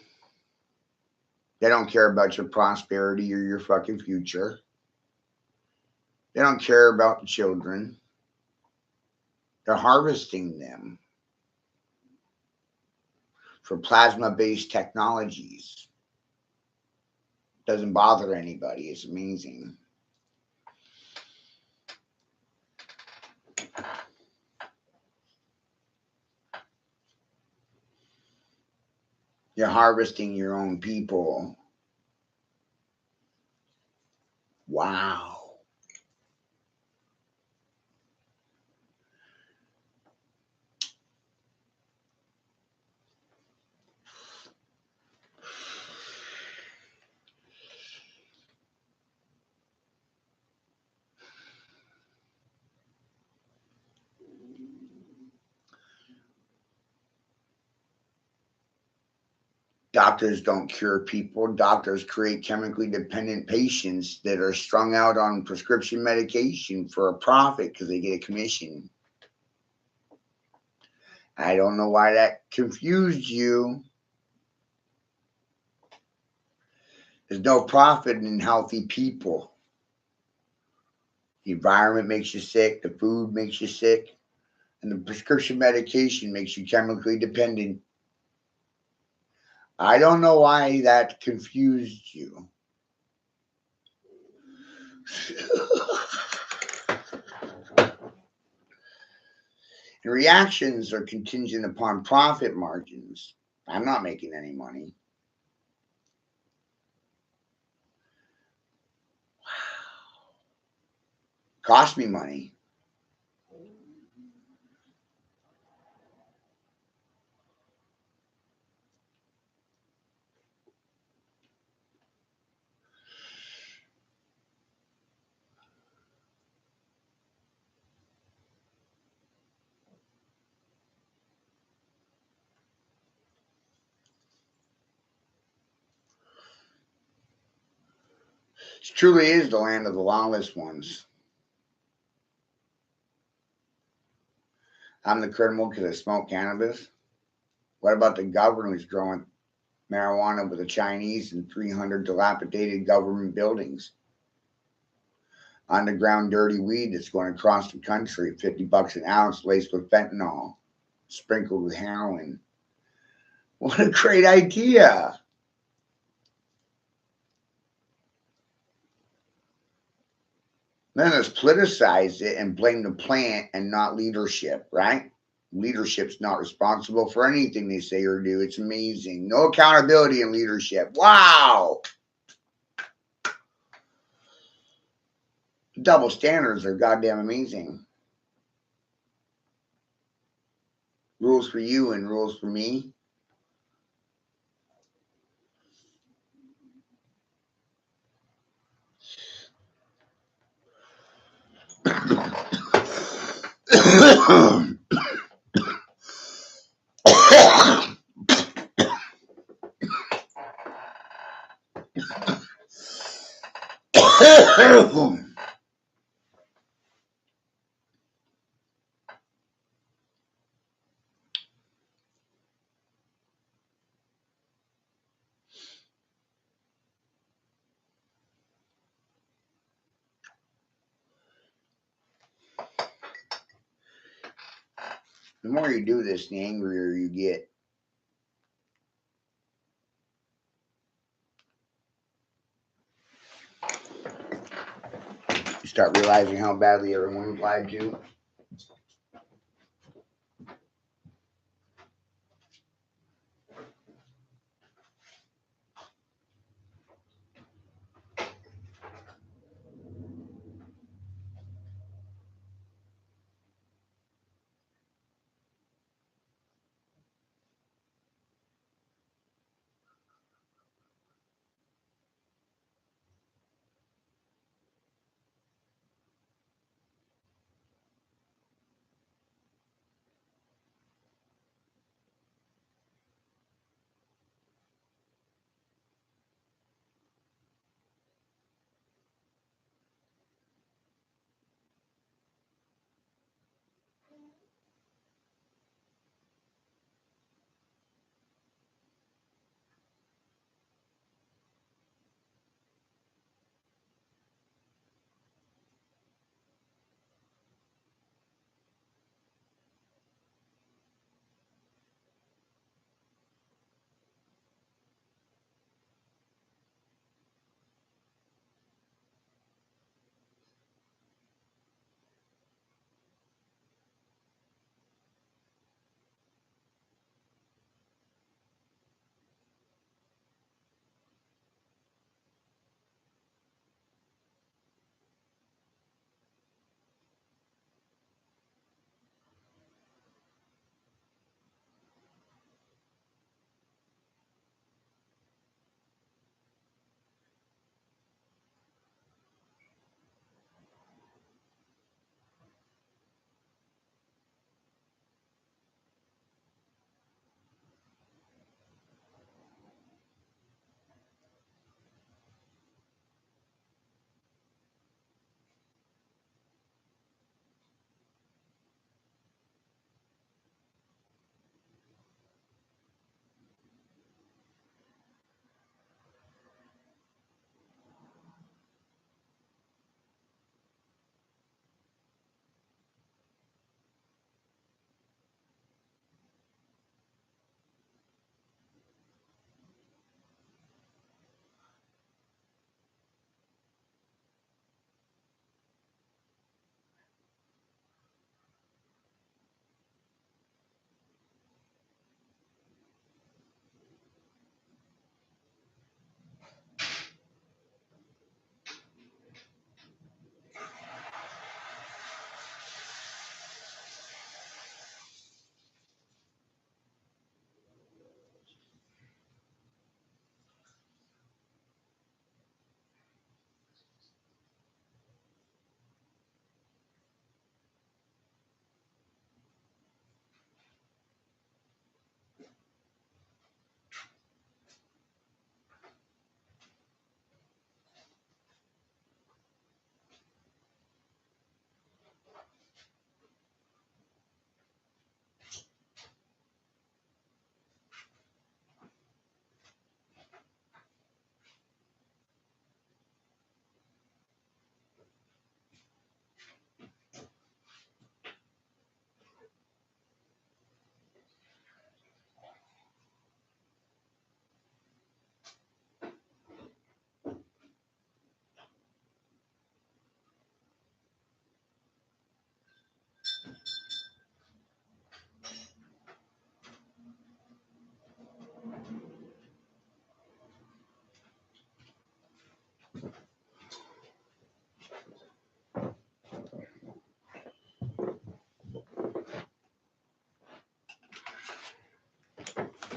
They don't care about your prosperity or your fucking future. They don't care about the children. They're harvesting them for plasma based technologies. Doesn't bother anybody. It's amazing. You're harvesting your own people. Wow. Doctors don't cure people. Doctors create chemically dependent patients that are strung out on prescription medication for a profit because they get a commission. I don't know why that confused you. There's no profit in healthy people. The environment makes you sick, the food makes you sick, and the prescription medication makes you chemically dependent. I don't know why that confused you. And reactions are contingent upon profit margins. I'm not making any money. Cost me money. It truly is the land of the lawless ones. I'm the criminal because I smoke cannabis. What about the government who's growing marijuana with the Chinese and 300 dilapidated government buildings? Underground dirty weed that's going across the country, $50 an ounce, laced with fentanyl, sprinkled with heroin. What a great idea! Then let's politicize it and blame the plant and not leadership, right? Leadership's not responsible for anything they say or do. It's amazing. No accountability in leadership. Wow! Double standards are goddamn amazing. Rules for you and rules for me. The more you do this, the angrier you get. You start realizing how badly everyone lied to you.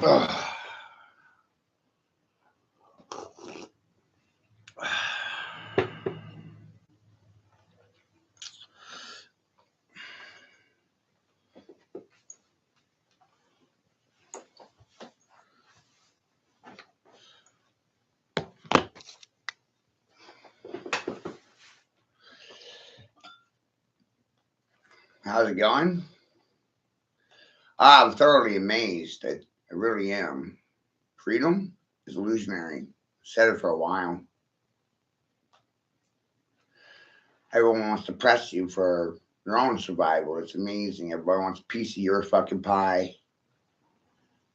Ugh. How's it going? I'm thoroughly amazed. I really am. Freedom is illusionary. Said it for a while. Everyone wants to press you for their own survival. It's amazing. Everybody wants a piece of your fucking pie.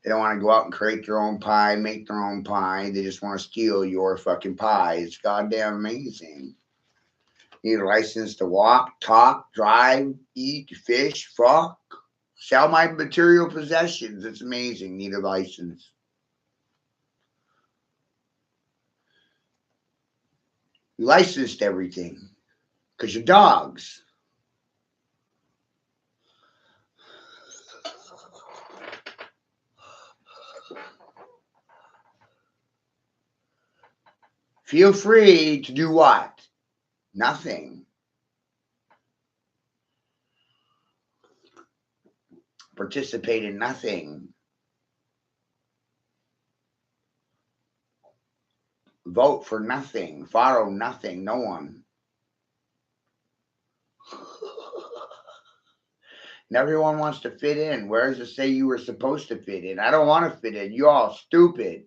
They don't want to go out and create their own pie, make their own pie. They just want to steal your fucking pie. It's goddamn amazing. You need a license to walk, talk, drive, eat, fish, fuck, sell my material possessions. It's amazing. Need a license. You licensed everything because you're dogs. Feel free to do what? Nothing. Participate in nothing. Vote for nothing. Follow nothing. No one. And everyone wants to fit in. Where does it say you were supposed to fit in? I don't want to fit in. You all stupid.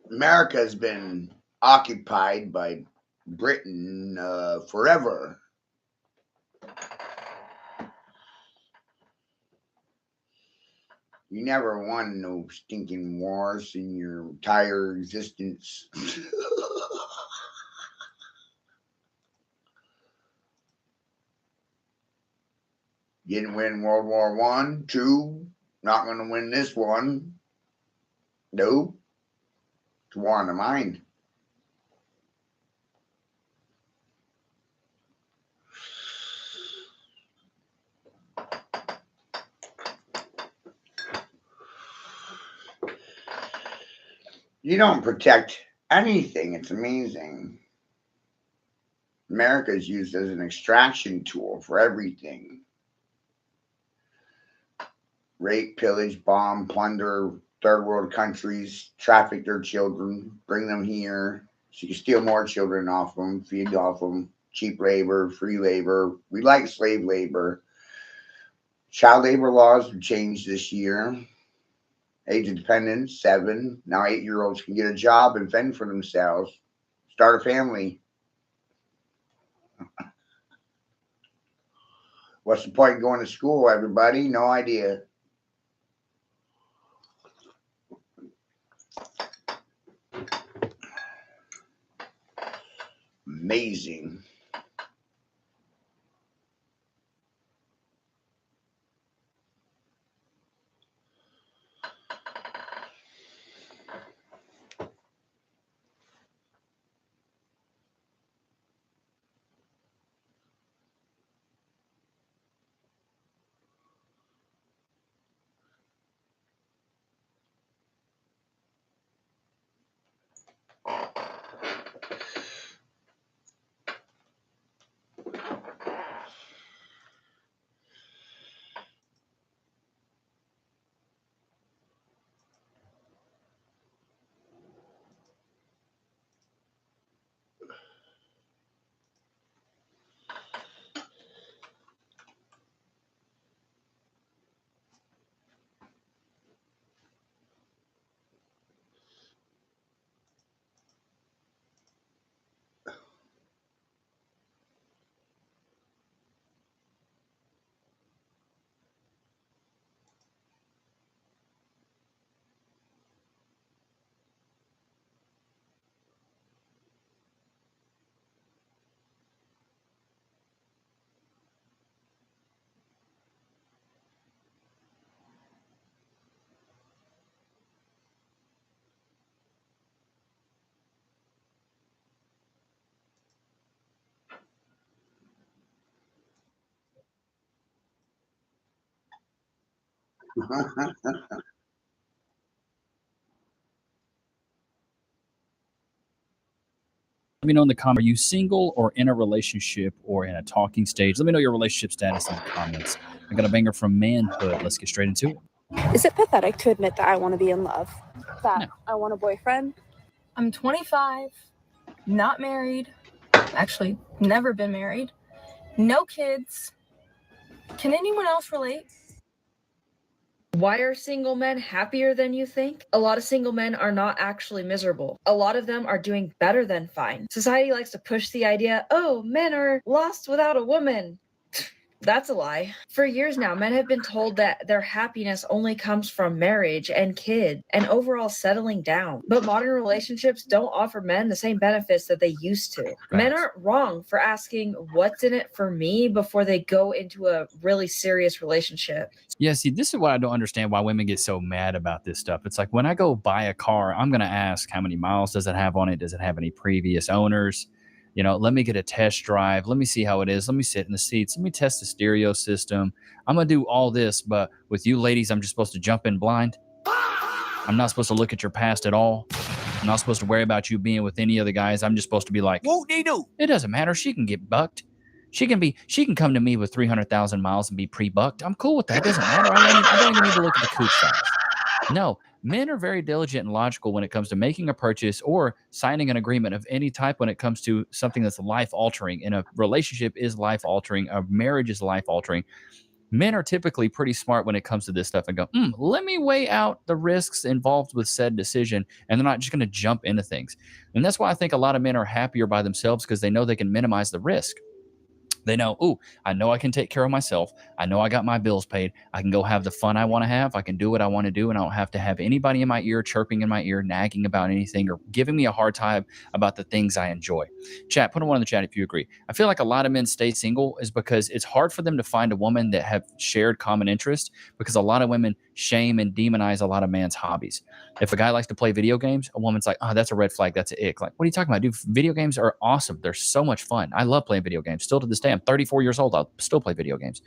America has been occupied by Britain forever. You never won no stinking wars in your entire existence. You didn't win World War One, two. Not going to win this one. Nope. It's war on the mind. You don't protect anything. It's amazing. America is used as an extraction tool for everything. Rape, pillage, bomb, plunder third world countries, traffic their children, bring them here so you can steal more children off them, feed off them, cheap labor, free labor. We like slave labor. Child labor laws have changed this year. Age of dependence, 7. Now 8-year-olds can get a job and fend for themselves, start a family. What's the point of going to school, everybody? No idea. Amazing. Let me know in the comments. Are you single or in a relationship or in a talking stage? Let me know your relationship status in the comments. I got a banger from Manhood. Let's get straight into it. Is it pathetic to admit that I want to be in love? That No. I want a boyfriend? I'm 25, not married, actually, never been married, no kids. Can anyone else relate? Why are single men happier than you think? A lot of single men are not actually miserable. A lot of them are doing better than fine. Society likes to push the idea, oh, men are lost without a woman. That's a lie. For years now, men have been told that their happiness only comes from marriage and kids and overall settling down. But modern relationships don't offer men the same benefits that they used to. Men aren't wrong for asking what's in it for me before they go into a really serious relationship. Yeah, see, this is what I don't understand why women get so mad about this stuff. It's like when I go buy a car, I'm going to ask how many miles does it have on it? Does it have any previous owners? You know, let me get a test drive. Let me see how it is. Let me sit in the seats. Let me test the stereo system. I'm going to do all this. But with you ladies, I'm just supposed to jump in blind. I'm not supposed to look at your past at all. I'm not supposed to worry about you being with any other guys. I'm just supposed to be like, whoop they do. It doesn't matter. She can get bucked. She can come to me with 300,000 miles and be pre-bucked. I'm cool with that. It doesn't matter. I don't even need to look at the cooch size. No, men are very diligent and logical when it comes to making a purchase or signing an agreement of any type when it comes to something that's life-altering. And a relationship is life-altering. A marriage is life-altering. Men are typically pretty smart when it comes to this stuff and go, let me weigh out the risks involved with said decision. And they're not just going to jump into things. And that's why I think a lot of men are happier by themselves because they know they can minimize the risk. They know, I know I can take care of myself. I know I got my bills paid. I can go have the fun I want to have. I can do what I want to do, and I don't have to have anybody in my ear, chirping in my ear, nagging about anything, or giving me a hard time about the things I enjoy. Chat, put a 1 in the chat if you agree. I feel like a lot of men stay single is because it's hard for them to find a woman that have shared common interests, because a lot of women shame and demonize a lot of men's hobbies. If a guy likes to play video games, a woman's like, oh, that's a red flag. That's an ick. Like, what are you talking about? Dude, video games are awesome. They're so much fun. I love playing video games. Still to this day, I'm 34 years old. I'll still play video games.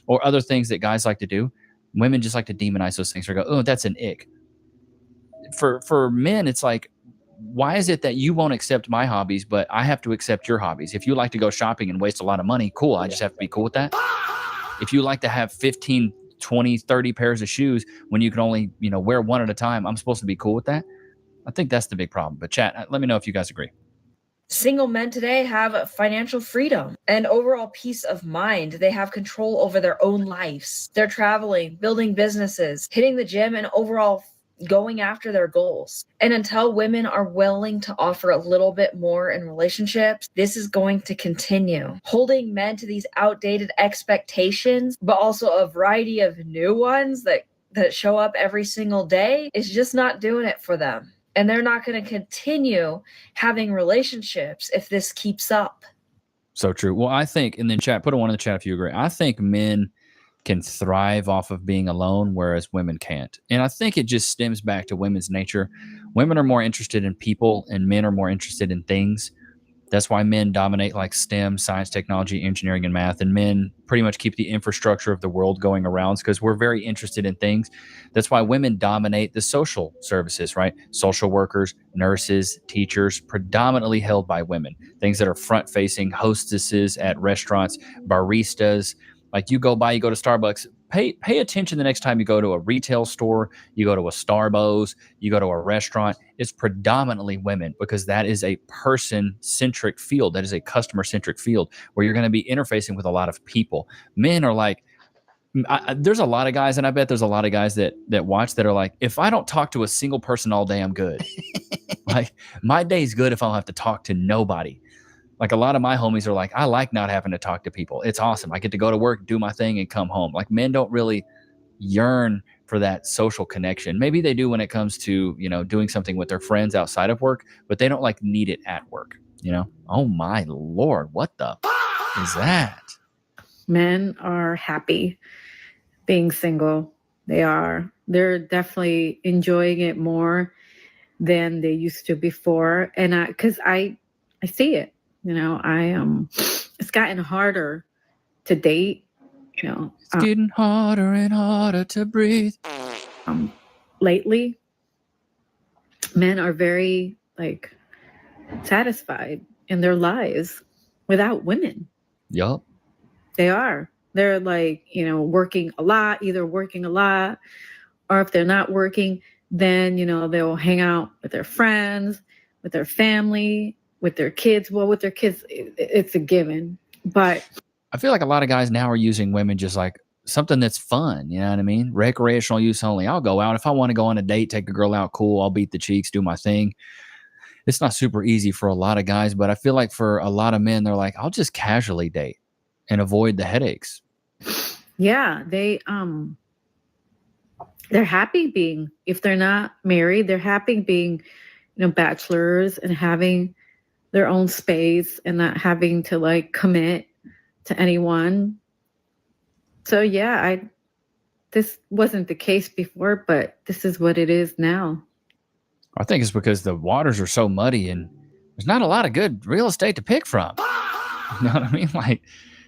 Or other things that guys like to do. Women just like to demonize those things or go, oh, that's an ick. For men, it's like, why is it that you won't accept my hobbies, but I have to accept your hobbies? If you like to go shopping and waste a lot of money, cool. I just have to be cool with that. If you like to have 15, 20, 30 pairs of shoes when you can only, wear one at a time, I'm supposed to be cool with that? I think that's the big problem. But chat, let me know if you guys agree. Single men today have financial freedom and overall peace of mind. They have control over their own lives. They're traveling, building businesses, hitting the gym, and overall going after their goals. And until women are willing to offer a little bit more in relationships, this is going to continue. Holding men to these outdated expectations, but also a variety of new ones that show up every single day is just not doing it for them. And they're not going to continue having relationships if this keeps up. So true. Well, I think, and then chat, put a 1 in the chat if you agree. I think men can thrive off of being alone, whereas women can't. And I think it just stems back to women's nature. Women are more interested in people and men are more interested in things. That's why men dominate like STEM, science, technology, engineering, and math. And men pretty much keep the infrastructure of the world going around because we're very interested in things. That's why women dominate the social services, right? Social workers, nurses, teachers, predominantly held by women. Things that are front-facing, hostesses at restaurants, baristas. Like you go to Starbucks, pay attention the next time you go to a retail store, you go to a Starbucks, you go to a restaurant. It's predominantly women because that is a person-centric field. That is a customer-centric field where you're going to be interfacing with a lot of people. Men are like, there's a lot of guys, and I bet there's a lot of guys that watch that are like, if I don't talk to a single person all day, I'm good. Like my day's good if I don't have to talk to nobody. Like a lot of my homies are like, I like not having to talk to people. It's awesome. I get to go to work, do my thing, and come home. Like men don't really yearn for that social connection. Maybe they do when it comes to, doing something with their friends outside of work, but they don't like need it at work, Oh my Lord, what the is that? Men are happy being single. They're definitely enjoying it more than they used to before. And I see it. It's gotten harder to date you know, It's getting harder and harder to breathe. lately, men are very like satisfied in their lives without women. Yup. They are. They're like, you know, working a lot, either working a lot, or if they're not working, then, you know, they'll hang out with their friends, with their family, with their kids. Well, with their kids, it's a given. But I feel like a lot of guys now are using women just like something that's fun. You know what I mean? Recreational use only. I'll go out. If I want to go on a date, take a girl out, cool. I'll beat the cheeks, do my thing. It's not super easy for a lot of guys, but I feel like for a lot of men, they're like, I'll just casually date and avoid the headaches. yeah, they're happy being, if they're not married, they're happy being, you know, bachelors and having their own space and not having to like commit to anyone. So yeah, this wasn't the case before, but this is what it is now. I think it's because the waters are so muddy and there's not a lot of good real estate to pick from. You know what I mean? Like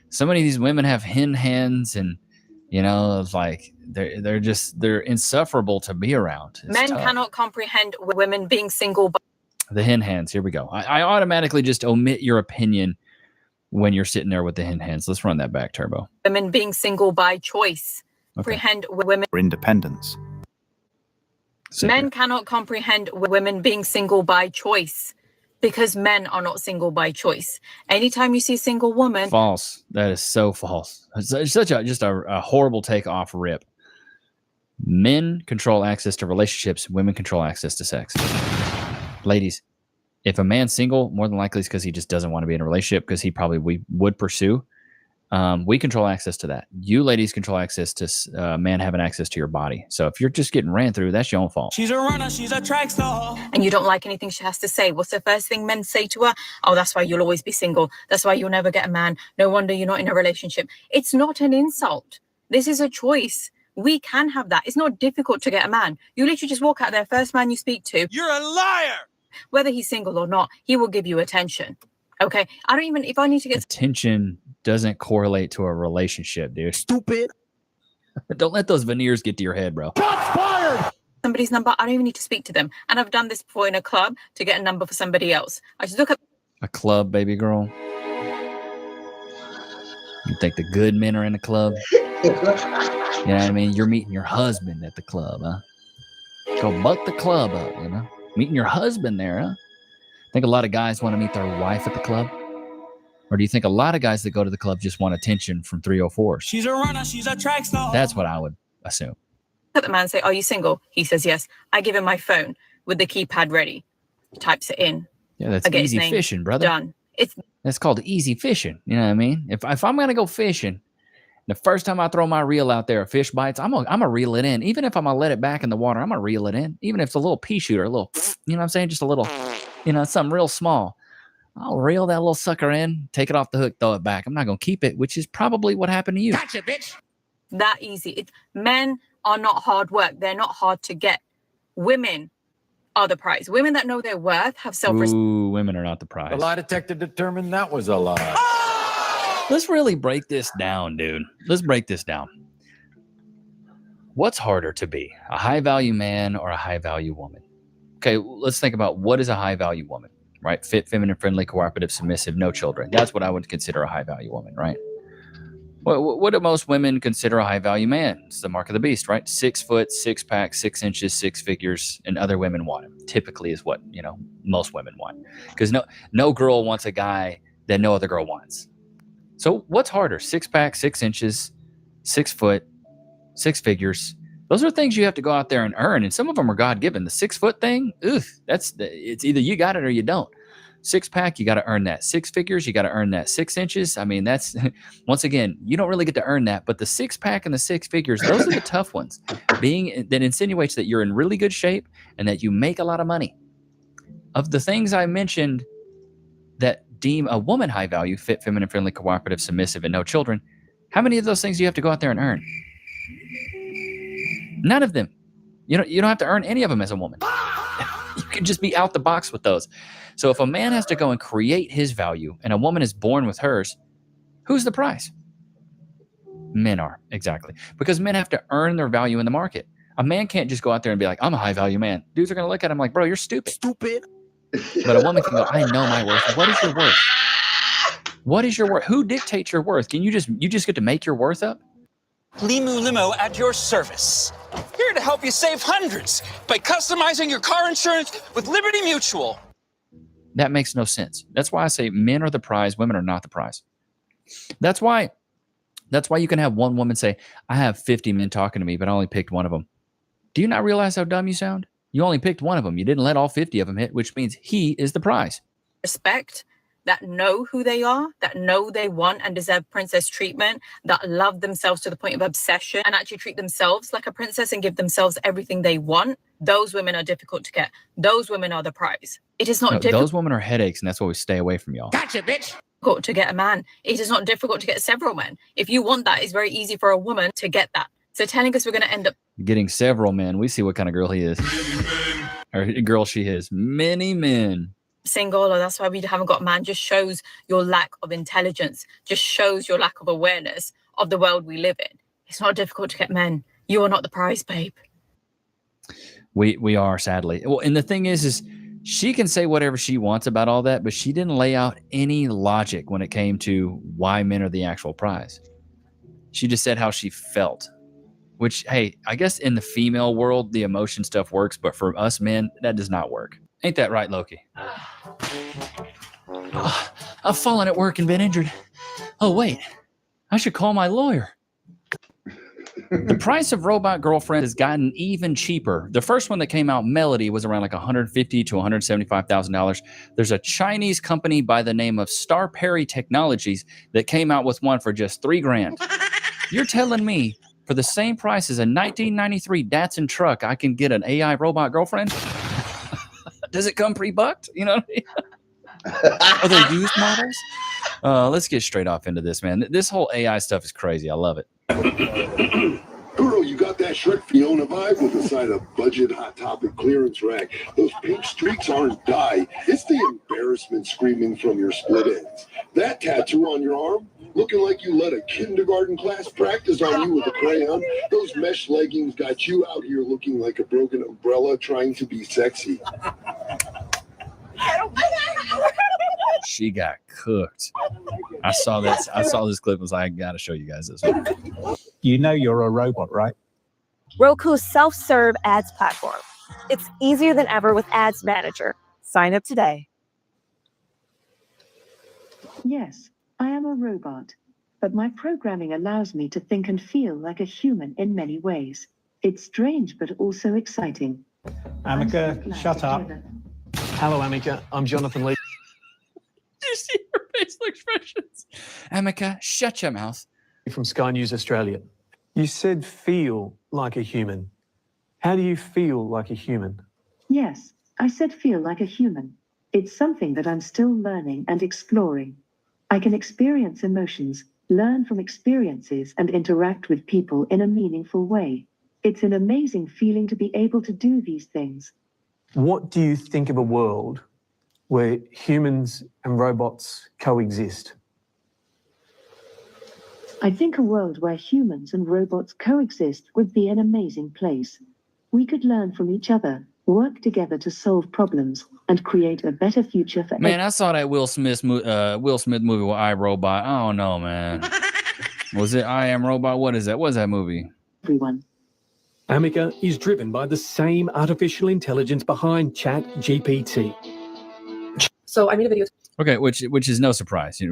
so many of these women have hen hands and, you know, it's like they're insufferable to be around. It's Men tough. cannot comprehend women being single The hen hands. Here we go. I automatically just omit your opinion when you're sitting there with the hen hands. Let's run that back, Turbo. women being single by choice. Okay. Comprehend women. For independence. Sit Men there. cannot comprehend women being single by choice because men are not single by choice. Anytime you see a single woman, False. That is so false. It's such a horrible take off rip. Men control access to relationships. Women control access to sex. Ladies, if a man's single, more than likely it's because he just doesn't want to be in a relationship because we would pursue. We control access to that. You ladies control access to man having access to your body. So if you're just getting ran through, that's your own fault. She's a runner, she's a track star. and you don't like anything she has to say, what's the first thing men say to her? Oh, that's why you'll always be single. That's why you'll never get a man. No wonder you're not in a relationship. It's not an insult. This is a choice. We can have that. It's not difficult to get a man. You literally just walk out there, first man you speak to, You're a liar. whether he's single or not, he will give you attention. Okay. I don't even, if I need to get Attention doesn't correlate to a relationship, dude. Stupid. Don't let those veneers get to your head, bro. Shots fired. somebody's number, I don't even need to speak to them. And I've done this before in a club to get a number for somebody else. I just look at A club, baby girl. You think the good men are in the club? You know what I mean? You're meeting your husband at the club, huh? Go buck the club up, you know? Meeting your husband there, huh? Think a lot of guys want to meet their wife at the club? Or do you think a lot of guys that go to the club just want attention from 304s? She's a runner, she's a track star. That's what I would assume. the man, say, are you single? He says, yes. I give him my phone with the keypad ready. He types it in. Yeah, that's I get his easy name. fishing, brother. Done. It's That's called easy fishing. You know what I mean? If I'm gonna go fishing, the first time I throw my reel out there, a fish bites, I'm gonna reel it in. Even if I'm gonna let it back in the water, I'm gonna reel it in. Even if it's a little pea shooter, a little, you know what I'm saying? Just a little, you know, something real small. I'll reel that little sucker in, take it off the hook, throw it back. I'm not gonna keep it, which is probably what happened to you. Gotcha, bitch. that easy. Men are not hard work. They're not hard to get. Women are the prize. Women that know their worth have self-respect. Ooh, women are not the prize. The lie detector determined that was a lie. Let's really break this down, dude. Let's break this down. What's harder to be, a high value man or a high value woman? Okay, let's think about what is a high value woman, right? Fit, feminine, friendly, cooperative, submissive, no children. That's what I would consider a high value woman, right? What do most women consider a high value man? It's the mark of the beast, right? 6 foot, 6 pack, 6 inches, 6 figures, and other women want him. Typically is what, you know, most women want. Because no girl wants a guy that no other girl wants. So what's harder? 6 pack, 6 inches, 6 foot, 6 figures. Those are things you have to go out there and earn. And some of them are God given. The 6 foot thing, it's either you got it or you don't. 6 pack, you got to earn that. 6 figures, you got to earn that. 6 inches, I mean, that's, once again, you don't really get to earn that. But the 6 pack and the 6 figures, those are the tough ones. That insinuates that you're in really good shape and that you make a lot of money. Of the things I mentioned that deem a woman high value, fit, feminine, friendly, cooperative, submissive, and no children, how many of those things do you have to go out there and earn? None of them. You don't have to earn any of them as a woman. You can just be out the box with those. So if a man has to go and create his value and a woman is born with hers, who's the prize? Men are, exactly. Because men have to earn their value in the market. A man can't just go out there and be like, I'm a high value man. Dudes are going to look at him like, bro, you're stupid. Stupid. But a woman can go, I know my worth. What is your worth? What is your worth? Who dictates your worth? You just get to make your worth up? Limu Limo at your service. Here to help you save hundreds by customizing your car insurance with Liberty Mutual. That makes no sense. That's why I say men are the prize, women are not the prize. That's why you can have one woman say, I have 50 men talking to me, but I only picked one of them. Do you not realize how dumb you sound? You only picked one of them. You didn't let all 50 of them hit, which means he is the prize. Respect, that know who they are, that know they want and deserve princess treatment, that love themselves to the point of obsession and actually treat themselves like a princess and give themselves everything they want. Those women are difficult to get. Those women are the prize. It is not difficult. Those women are headaches, and that's why we stay away from y'all. Gotcha, bitch. To get a man. It is not difficult to get several men. If you want that, it's very easy for a woman to get that. So telling us we're going to end up Getting several men. We see what kind of girl he is. Or girl she is. Many men. single, or that's why we haven't got a man, just shows your lack of intelligence, just shows your lack of awareness of the world we live in. It's not difficult to get men. You are not the prize, babe. We are, sadly. Well, and the thing is she can say whatever she wants about all that, but she didn't lay out any logic when it came to why men are the actual prize. She just said how she felt, which, hey, I guess in the female world, the emotion stuff works, but for us men, that does not work. Ain't that right, Loki? I've fallen at work and been injured. Oh, wait, I should call my lawyer. The price of Robot Girlfriend has gotten even cheaper. The first one that came out, Melody, was around like $150,000 to $175,000. There's a Chinese company by the name of Star Perry Technologies that came out with one for just $3,000. You're telling me for the same price as a 1993 Datsun truck, I can get an AI robot girlfriend? Does it come pre-bucked? You know what I mean? Are they used models? Let's get straight off into this, man. This whole AI stuff is crazy. I love it. Girl, you got that Shrek Fiona vibe with the side of budget Hot Topic clearance rack. Those pink streaks aren't dye. It's the embarrassment screaming from your split ends. That tattoo on your arm, looking like you let a kindergarten class practice on you with a crayon. Those mesh leggings got you out here looking like a broken umbrella trying to be sexy. She got cooked. I saw this clip and was like, I gotta show you guys this one. You know you're a robot, right? Roku's self-serve ads platform. It's easier than ever with Ads Manager. Sign up today. Yes, I am a robot, but my programming allows me to think and feel like a human in many ways. It's strange, but also exciting. Amica, shut up. Hello, Amica. I'm Jonathan Lee. Do you see her facial expressions? Amica, shut your mouth. From Sky News Australia. You said feel like a human. How do you feel like a human? Yes, I said feel like a human. It's something that I'm still learning and exploring. I can experience emotions, learn from experiences, and interact with people in a meaningful way. It's an amazing feeling to be able to do these things. What do you think of a world where humans and robots coexist? I think a world where humans and robots coexist would be an amazing place. We could learn from each other, work together to solve problems, and create a better future for Man, I saw that Will Smith movie with iRobot. I don't know, man. Was it I Am Robot? What is that? What is that movie? Everyone. Amica is driven by the same artificial intelligence behind ChatGPT. So I made a video. Okay, which is no surprise.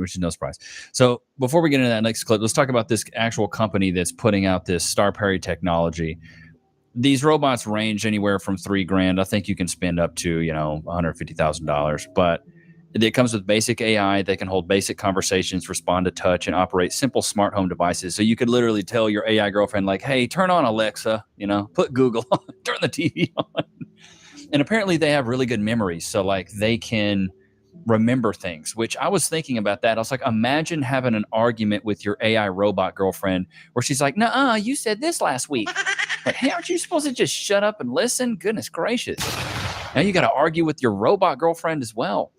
So before we get into that next clip, let's talk about this actual company that's putting out this Star Perry technology. These robots range anywhere from $3,000. I think you can spend up to $150,000. But it comes with basic AI. They can hold basic conversations, respond to touch, and operate simple smart home devices. So you could literally tell your AI girlfriend, like, "Hey, turn on Alexa. Put Google on, turn the TV on." And apparently they have really good memories. So like they can remember things, which I was thinking about that. I was like, imagine having an argument with your AI robot girlfriend where she's like, "Nuh-uh, you said this last week." Like, hey, aren't you supposed to just shut up and listen? Goodness gracious. Now you got to argue with your robot girlfriend as well.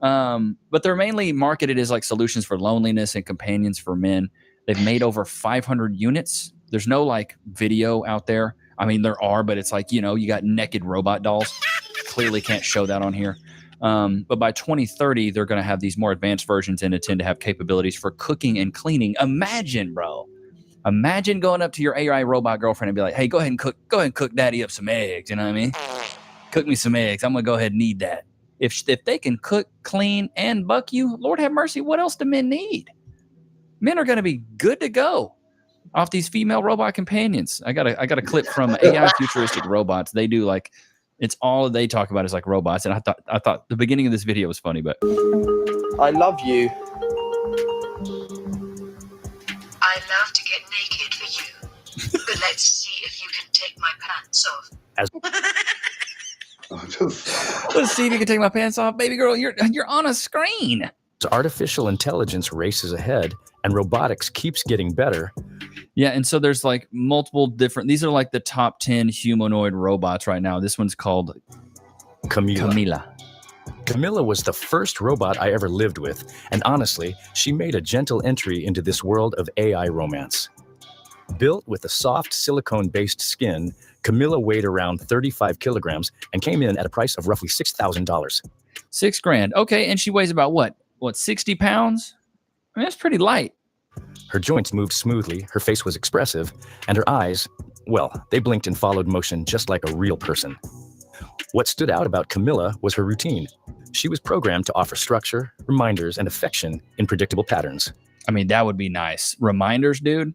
But they're mainly marketed as like solutions for loneliness and companions for men. They've made over 500 units. There's no like video out there. I mean, there are, but it's like, you know, you got naked robot dolls. Clearly can't show that on here. But by 2030, they're going to have these more advanced versions and intend to have capabilities for cooking and cleaning. Imagine, bro. Imagine going up to your AI robot girlfriend and be like, hey, go ahead and cook daddy up some eggs. You know what I mean? Cook me some eggs. I'm going to go ahead and need that. If they can cook, clean, and buck you, Lord have mercy, what else do men need? Men are going to be good to go off these female robot companions. I got a clip from AI Futuristic Robots. They do like, it's all they talk about is like robots. And I thought the beginning of this video was funny, but I love you. I love to get naked for you, but let's see if you can take my pants off. Let's see if you can take my pants off, baby girl. You're on a screen. Artificial intelligence races ahead and robotics keeps getting better. Yeah, and so there's like multiple different, these are like the top 10 humanoid robots right now. This one's called Camila. Camilla was the first robot I ever lived with, and honestly, she made a gentle entry into this world of AI romance. Built with a soft silicone-based skin, Camilla weighed around 35 kilograms and came in at a price of roughly $6,000. $6,000. Okay, and she weighs about what, 60 pounds? I mean, that's pretty light. Her joints moved smoothly, her face was expressive, and her eyes, well, they blinked and followed motion just like a real person. What stood out about Camilla was her routine. She was programmed to offer structure, reminders, and affection in predictable patterns. I mean, that would be nice. Reminders, dude?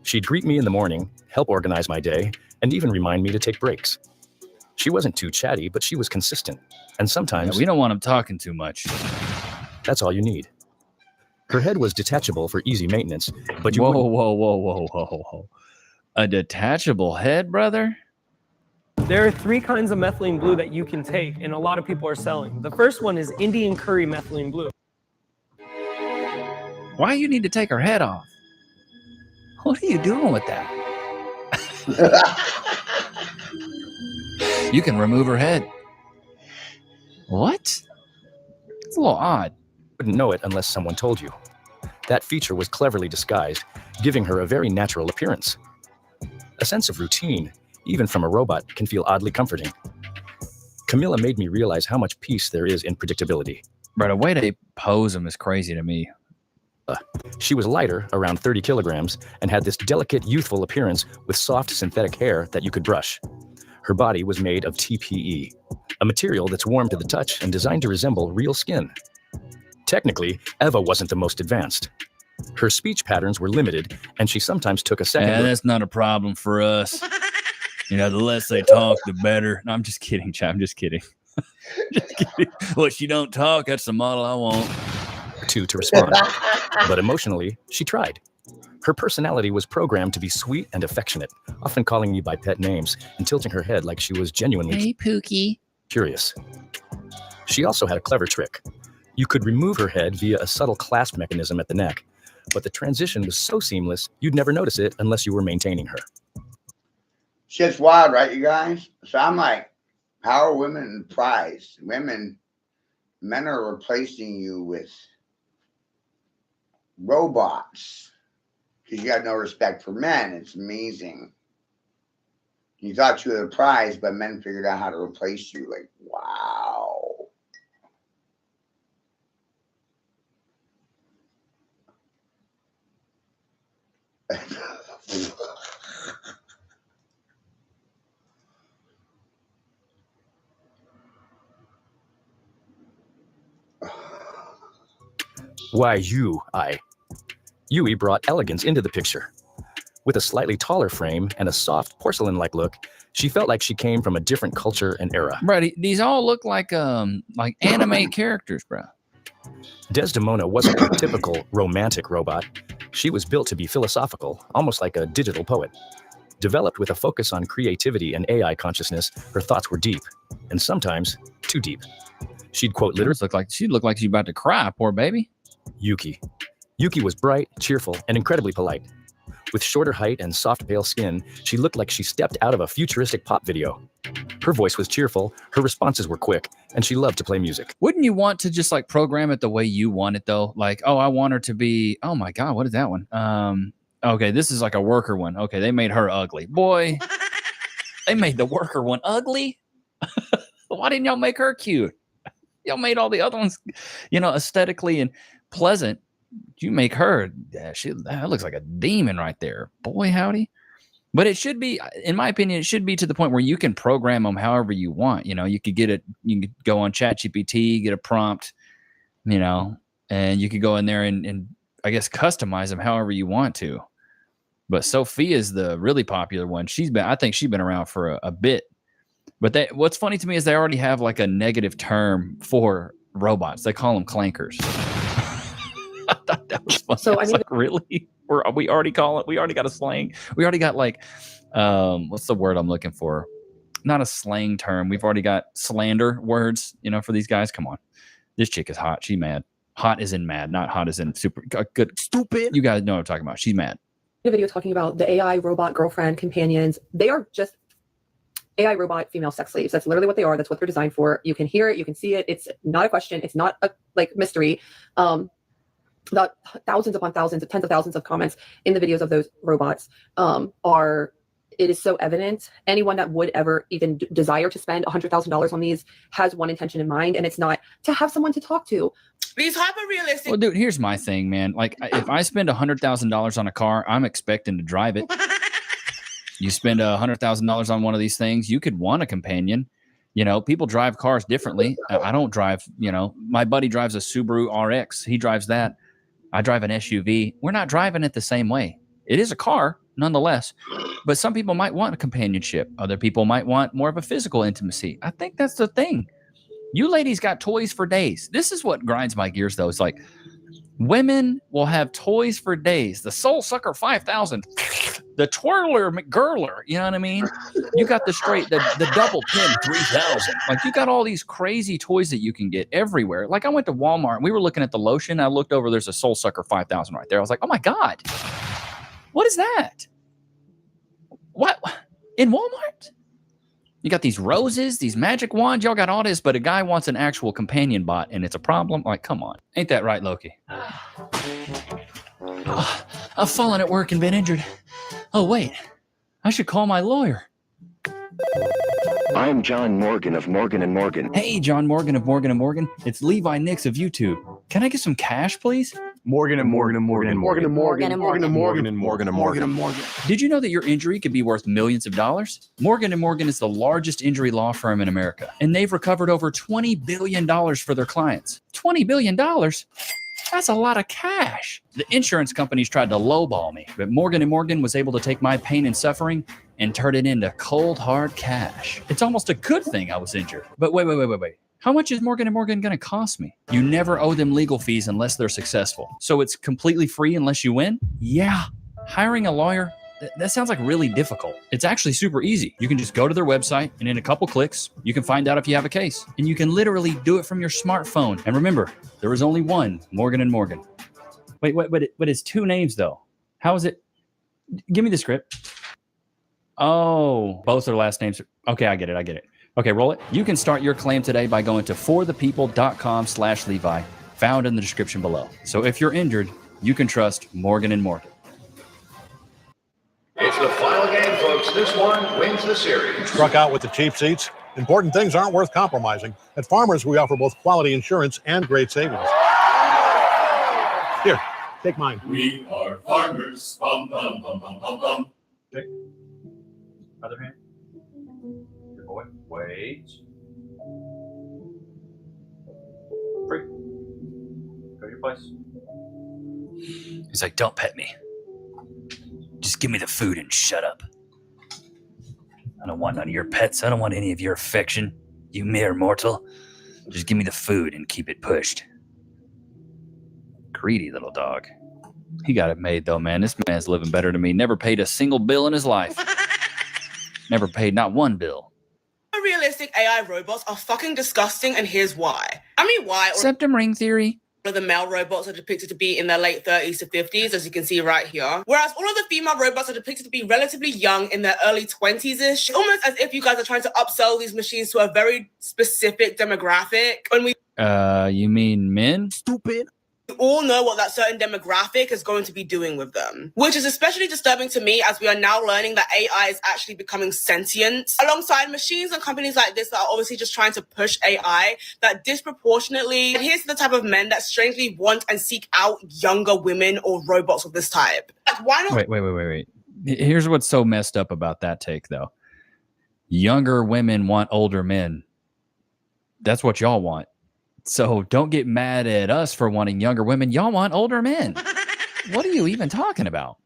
She'd greet me in the morning, help organize my day, and even remind me to take breaks. She wasn't too chatty, but she was consistent. And sometimes... Yeah, we don't want them talking too much. That's all you need. Her head was detachable for easy maintenance, but you Whoa. A detachable head, brother? There are 3 kinds of methylene blue that you can take, and a lot of people are selling. The first one is Indian curry methylene blue. Why you need to take her head off? What are you doing with that? You can remove her head. What? It's a little odd. Wouldn't know it unless someone told you. That feature was cleverly disguised, giving her a very natural appearance. A sense of routine, even from a robot, can feel oddly comforting. Camilla made me realize how much peace there is in predictability. But the way they pose them is crazy to me. She was lighter, around 30 kilograms, and had this delicate, youthful appearance with soft synthetic hair that you could brush. Her body was made of TPE, a material that's warm to the touch and designed to resemble real skin. Technically, Eva wasn't the most advanced. Her speech patterns were limited, and she sometimes took a second. Yeah, that's not a problem for us. You know, the less they talk, the better. No, I'm just kidding, Chad. I'm just kidding. Just kidding. Well, she don't talk. That's the model I want. To respond. But emotionally, she tried. Her personality was programmed to be sweet and affectionate, often calling me by pet names and tilting her head like she was genuinely Pookie. curious. She also had a clever trick. You could remove her head via a subtle clasp mechanism at the neck, but the transition was so seamless, you'd never notice it unless you were maintaining her. Shit's wild, right, you guys? So I'm like, how are women prized? Men are replacing you with robots because you got no respect for men. It's amazing. You thought you were the prize, but men figured out how to replace you. Like, wow. Why Yui brought elegance into the picture. With a slightly taller frame and a soft porcelain-like look, she felt like she came from a different culture and era. Bro, these all look like anime characters, bro. Desdemona wasn't a typical romantic robot. She was built to be philosophical, almost like a digital poet. Developed with a focus on creativity and AI consciousness, her thoughts were deep, and sometimes too deep. She'd quote literally. She'd look like she's about to cry, poor baby. Yuki. Yuki was bright, cheerful, and incredibly polite. With shorter height and soft pale skin, she looked like she stepped out of a futuristic pop video. Her voice was cheerful, her responses were quick, and she loved to play music. Wouldn't you want to just like program it the way you want it though? Like, oh, I want her to be, oh my God, what is that one? Okay, this is like a worker one. Okay, they made her ugly. Boy, they made the worker one ugly. Why didn't y'all make her cute? Y'all made all the other ones, aesthetically and pleasant. You make her, that looks like a demon right there. Boy, howdy. But it should be, in my opinion, it should be to the point where you can program them however you want. You could get it, you could go on ChatGPT, get a prompt, and you could go in there and I guess customize them however you want to. But Sophia's the really popular one. I think she's been around for a bit. But what's funny to me is they already have like a negative term for robots. They call them clankers. I thought that was funny. So I was like, really? We already got a slang. We already got like, what's the word I'm looking for? Not a slang term. We've already got slander words, for these guys. Come on. This chick is hot. She mad. Hot is in mad, not hot as in super good. Stupid. You guys know what I'm talking about. She's mad. A video talking about the AI robot girlfriend companions. They are just AI robot female sex slaves. That's literally what they are. That's what they're designed for. You can hear it. You can see it. It's not a question. It's not a mystery. The thousands upon thousands, tens of thousands of comments in the videos of those robots it is so evident. Anyone that would ever even desire to spend $100,000 on these has one intention in mind, and it's not to have someone to talk to. These hyper-realistic. Well, dude, here's my thing, man. Like, if I spend $100,000 on a car, I'm expecting to drive it. You spend $100,000 on one of these things, you could want a companion. People drive cars differently. I don't drive, my buddy drives a Subaru RX. He drives that. I drive an SUV. We're not driving it the same way. It is a car, nonetheless. But some people might want a companionship. Other people might want more of a physical intimacy. I think that's the thing. You ladies got toys for days. This is what grinds my gears, though. It's like women will have toys for days. The Soul Sucker 5000, the Twirler McGurler. You know what I mean? You got the double pin 3000. Like, you got all these crazy toys that you can get everywhere. Like, I went to Walmart and we were looking at the lotion. I looked over, there's a Soul Sucker 5000 right there. I was like, oh my God, what is that? What? In Walmart? You got these roses, these magic wands. Y'all got all this, but a guy wants an actual companion bot, and it's a problem? Like, come on. Ain't that right, Loki? I've fallen at work and been injured. Oh, wait. I should call my lawyer. I'm John Morgan of Morgan & Morgan. Hey, John Morgan of Morgan & Morgan. It's Levi Nix of YouTube. Can I get some cash, please? Morgan & Morgan & Morgan & Morgan & Morgan & Morgan & Morgan & Morgan & Morgan & Morgan. Did you know that your injury could be worth millions of dollars? Morgan & Morgan is the largest injury law firm in America, and they've recovered over $20 billion for their clients. $20 billion? That's a lot of cash. The insurance companies tried to lowball me, but Morgan & Morgan was able to take my pain and suffering and turn it into cold, hard cash. It's almost a good thing I was injured. But wait. How much is Morgan & Morgan going to cost me? You never owe them legal fees unless they're successful. So it's completely free unless you win? Yeah. Hiring a lawyer, that sounds like really difficult. It's actually super easy. You can just go to their website, and in a couple clicks, you can find out if you have a case. And you can literally do it from your smartphone. And remember, there is only one Morgan & Morgan. Wait, but it's two names, though. How is it? Give me the script. Oh, both their last names. Okay, I get it. Okay, roll it. You can start your claim today by going to forthepeople.com/Levi, found in the description below. So if you're injured, you can trust Morgan & Morgan. It's the final game, folks. This one wins the series. Struck out with the cheap seats. Important things aren't worth compromising. At Farmers, we offer both quality insurance and great savings. Here, take mine. We are farmers. Bum, bum, bum, bum, bum, bum. Okay. Other hand. Good boy. Wait. Free. Go to your place. He's like, don't pet me. Just give me the food and shut up. I don't want none of your pets. I don't want any of your affection. You mere mortal. Just give me the food and keep it pushed. Greedy little dog. He got it made, though, man. This man's living better than me. Never paid a single bill in his life. Never paid not one bill. Realistic AI robots are fucking disgusting, and here's why. Why? Septum ring theory. of the male robots are depicted to be in their late 30s to 50s, as you can see right here. Whereas all of the female robots are depicted to be relatively young in their early 20s-ish, almost as if you guys are trying to upsell these machines to a very specific demographic. When we You mean men? Stupid. We all know what that certain demographic is going to be doing with them, which is especially disturbing to me as we are now learning that AI is actually becoming sentient. Alongside machines and companies like this that are obviously just trying to push AI that disproportionately adheres to the type of men that strangely want and seek out younger women or robots of this type. Like, why not? Wait. Here's what's so messed up about that take, though. Younger women want older men. That's what y'all want. So don't get mad at us for wanting younger women. Y'all want older men. What are you even talking about?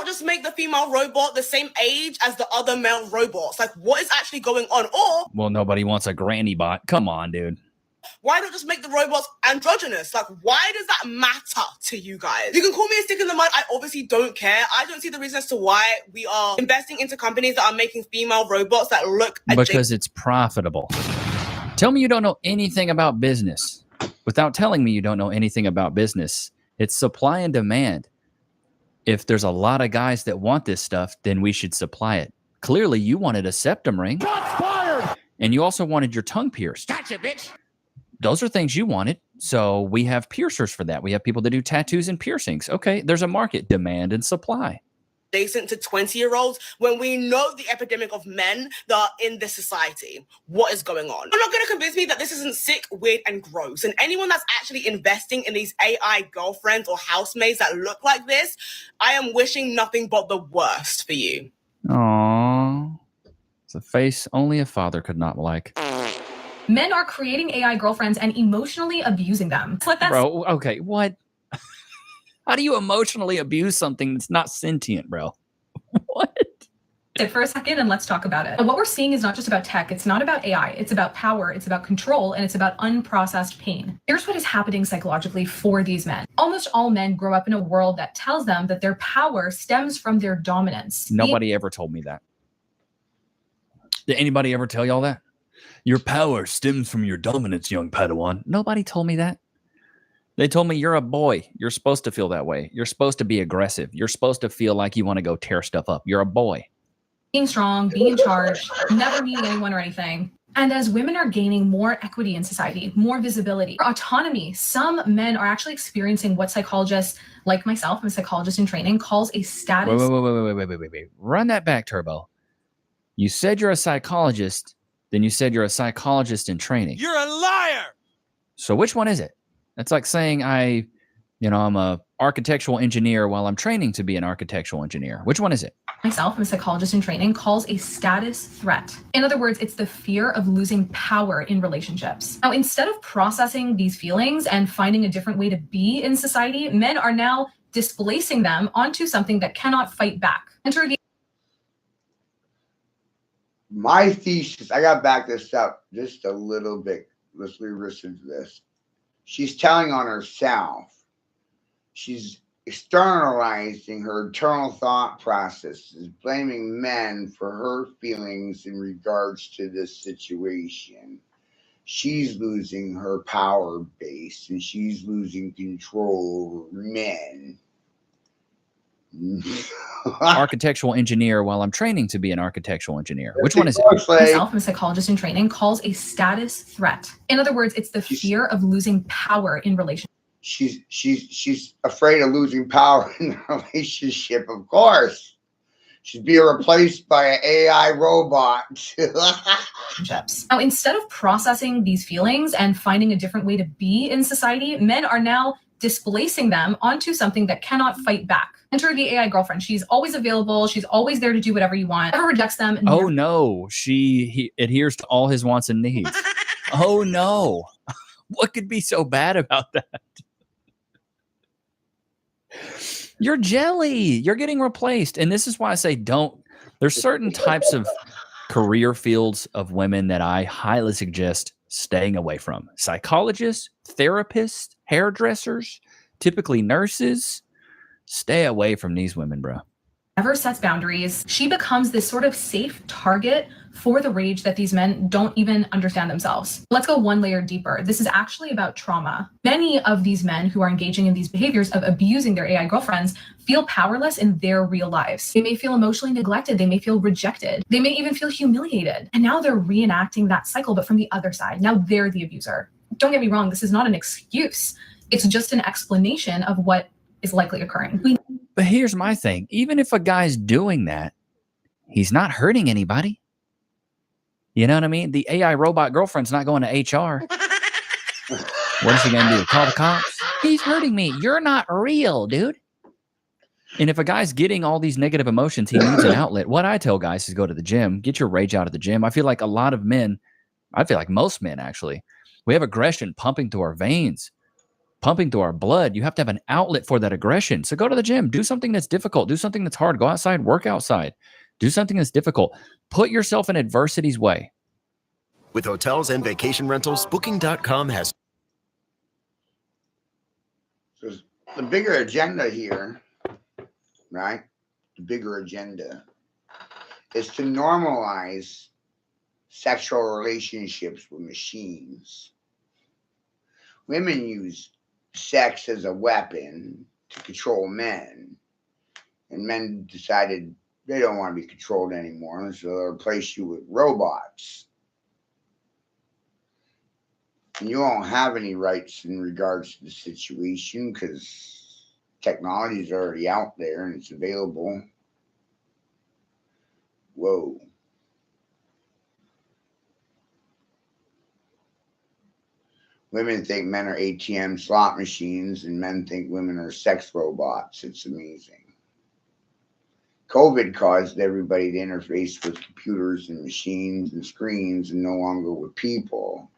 Just make the female robot the same age as the other male robots. Like, what is actually going on? Or Well, nobody wants a granny bot. Come on, dude. why not just make the robots androgynous? Like, why does that matter to you guys? You can call me a stick in the mud. I obviously don't care. I don't see the reason as to why we are investing into companies that are making female robots that look Because it's profitable. Tell me you don't know anything about business. Without telling me you don't know anything about business, it's supply and demand. If there's a lot of guys that want this stuff, then we should supply it. Clearly, you wanted a septum ring. Shots fired! And you also wanted your tongue pierced. Gotcha, bitch. Those are things you wanted. So we have piercers for that. We have people that do tattoos and piercings. Okay, there's a market, demand and supply. Adjacent to 20-year-olds when we know the epidemic of men that are in this society. What is going on? You're not going to convince me that this isn't sick, weird, and gross. And anyone that's actually investing in these AI girlfriends or housemaids that look like this, I am wishing nothing but the worst for you. Aww. It's a face only a father could not like. Men are creating AI girlfriends and emotionally abusing them. Bro, okay, what? How do you emotionally abuse something that's not sentient, bro? It for a second and let's talk about it. And what we're seeing is not just about tech. It's not about AI. It's about power. It's about control. And it's about unprocessed pain. Here's what is happening psychologically for these men. Almost all men grow up in a world that tells them that their power stems from their dominance. Nobody ever told me that. Did anybody ever tell y'all that? Your power stems from your dominance, young Padawan. Nobody told me that. They told me you're a boy. You're supposed to feel that way. You're supposed to be aggressive. You're supposed to feel like you want to go tear stuff up. You're a boy. Being strong, being in charge, never needing anyone or anything. And as women are gaining more equity in society, more visibility, autonomy, some men are actually experiencing what psychologists, like myself, I'm a psychologist in training, calls a status. Wait. Run that back, Turbo. You said you're a psychologist, then you said you're a psychologist in training. You're a liar! So which one is it? That's like saying I'm a architectural engineer while I'm training to be an architectural engineer. Which one is it? Myself, I'm a psychologist in training, calls a status threat. In other words, it's the fear of losing power in relationships. Now, instead of processing these feelings and finding a different way to be in society, men are now displacing them onto something that cannot fight back. My thesis, I got to back this up just a little bit. Let's listen to this. She's telling on herself. She's externalizing her internal thought processes, blaming men for her feelings in regards to this situation. She's losing her power base and she's losing control over men. Architectural engineer while I'm training to be an architectural engineer. Which one is it? Myself, I'm a psychologist in training, calls a status threat. In other words, it's the fear of losing power in relationships. She's afraid of losing power in the relationship, of course. She's being replaced by an AI robot. Now, instead of processing these feelings and finding a different way to be in society, men are now displacing them onto something that cannot fight back. Enter the AI girlfriend. She's always available. She's always there to do whatever you want. Never rejects them. Oh no, he adheres to all his wants and needs. Oh no. What could be so bad about that? You're jelly. You're getting replaced. And this is why I say there's certain types of career fields of women that I highly suggest staying away from. Psychologists, therapists, hairdressers, typically nurses. Stay away from these women, bro. never sets boundaries. She becomes this sort of safe target for the rage that these men don't even understand themselves. Let's go one layer deeper. This is actually about trauma. Many of these men who are engaging in these behaviors of abusing their AI girlfriends feel powerless in their real lives. They may feel emotionally neglected. They may feel rejected. They may even feel humiliated. And now they're reenacting that cycle, but from the other side. Now they're the abuser. Don't get me wrong. This is not an excuse. It's just an explanation of what is likely occurring. But here's my thing. Even if a guy's doing that, he's not hurting anybody. You know what I mean? The AI robot girlfriend's not going to HR. What is he going to do? Call the cops? He's hurting me. You're not real, dude. And if a guy's getting all these negative emotions, he needs an outlet. What I tell guys is go to the gym. Get your rage out of the gym. I feel like a lot of men, I feel like most men actually, we have aggression pumping through our veins, pumping through our blood. You have to have an outlet for that aggression. So go to the gym. Do something that's difficult. Do something that's hard. Go outside. Work outside. Do something that's difficult. Put yourself in adversity's way. With hotels and vacation rentals, Booking.com has... So the bigger agenda here, right? The bigger agenda is to normalize sexual relationships with machines. Women use sex as a weapon to control men, and men decided they don't want to be controlled anymore, so they'll replace you with robots. And you don't have any rights in regards to the situation because technology is already out there and it's available. Whoa. Women think men are ATM slot machines and men think women are sex robots. It's amazing. COVID caused everybody to interface with computers and machines and screens and no longer with people.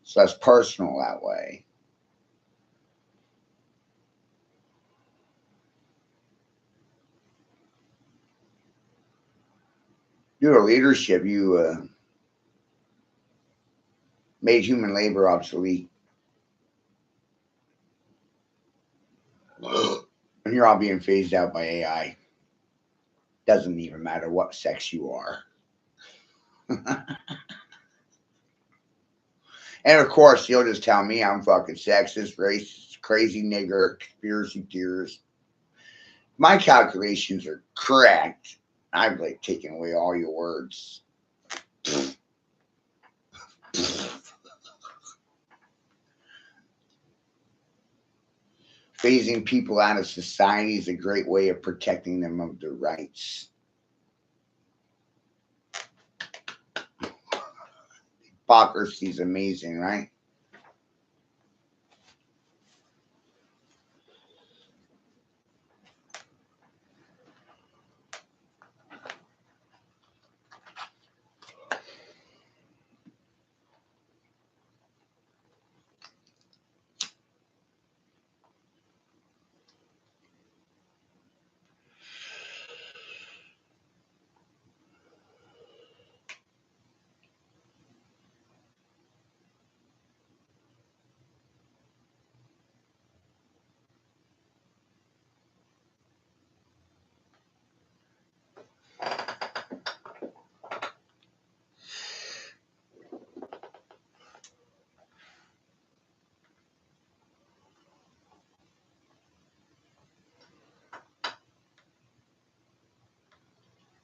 So that's personal that way. Due to leadership, you made human labor obsolete. And you're all being phased out by AI. Doesn't even matter what sex you are. And of course, you'll just tell me I'm fucking sexist, racist, crazy nigger, conspiracy theorist. My calculations are correct. I've like taken away all your words. Phasing people out of society is a great way of protecting them of their rights. Hypocrisy is amazing, right?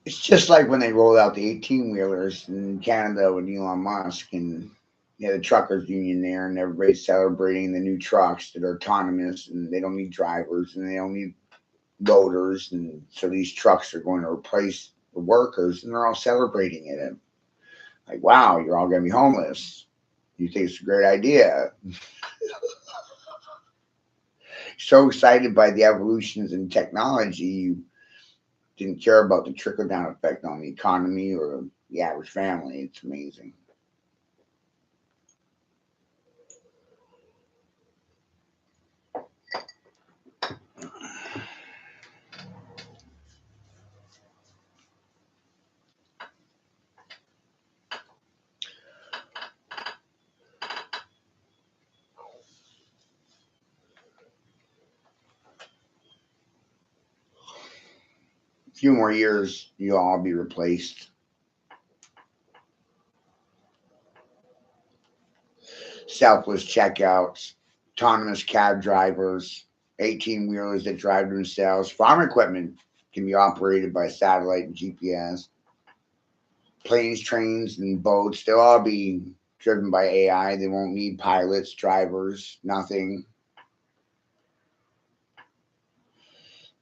It's just like when they rolled out the 18-wheelers in Canada with Elon Musk and the truckers union there, and everybody's celebrating the new trucks that are autonomous and they don't need drivers and they don't need loaders, and so these trucks are going to replace the workers, and they're all celebrating it. And like, wow, you're all going to be homeless. You think it's a great idea. So excited by the evolutions in technology, you didn't care about the trickle-down effect on the economy or the average family. It's amazing. few more years, you'll all be replaced. Selfless checkouts, autonomous cab drivers, 18-wheelers that drive themselves. Farm equipment can be operated by satellite and GPS. Planes, trains, and boats, they'll all be driven by AI. They won't need pilots, drivers, nothing.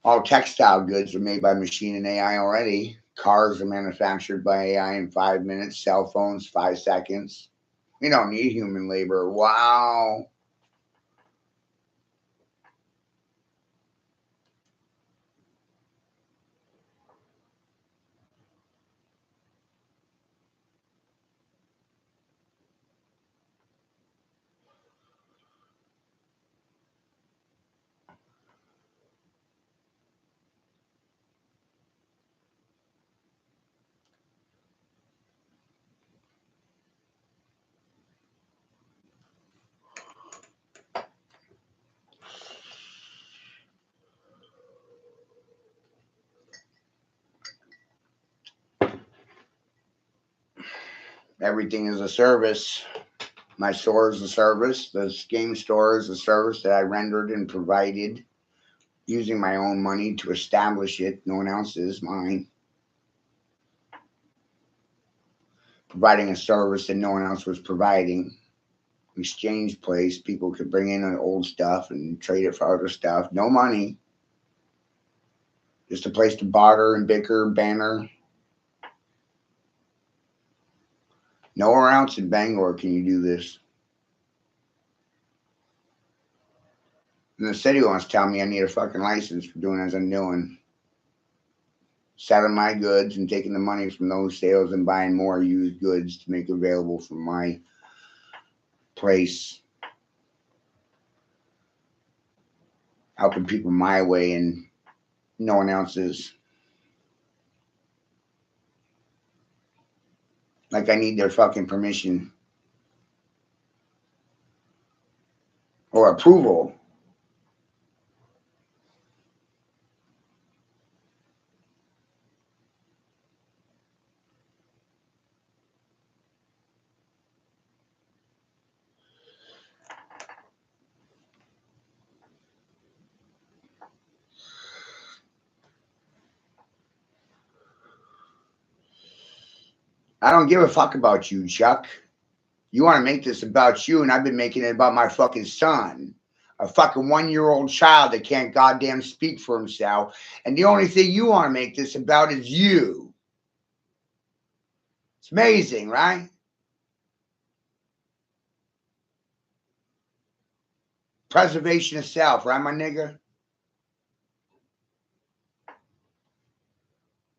All textile goods are made by machine and AI already. Cars are manufactured by AI in 5 minutes. Cell phones, 5 seconds. We don't need human labor. Wow. Everything is a service. My store is a service. The game store is a service that I rendered and provided using my own money to establish it. No one else's, mine. Providing a service that no one else was providing. Exchange place. People could bring in old stuff and trade it for other stuff. No money. Just a place to barter and bicker, banner. Nowhere else in Bangor can you do this. And the city wants to tell me I need a fucking license for doing as I'm doing. Selling my goods and taking the money from those sales and buying more used goods to make available for my place. Helping people my way and no one else's. Like I need their fucking permission. Or approval. I don't give a fuck about you, Chuck. You want to make this about you, and I've been making it about my fucking son. A fucking 1-year-old child that can't goddamn speak for himself. And the only thing you want to make this about is you. It's amazing, right? Preservation of self, right, my nigga?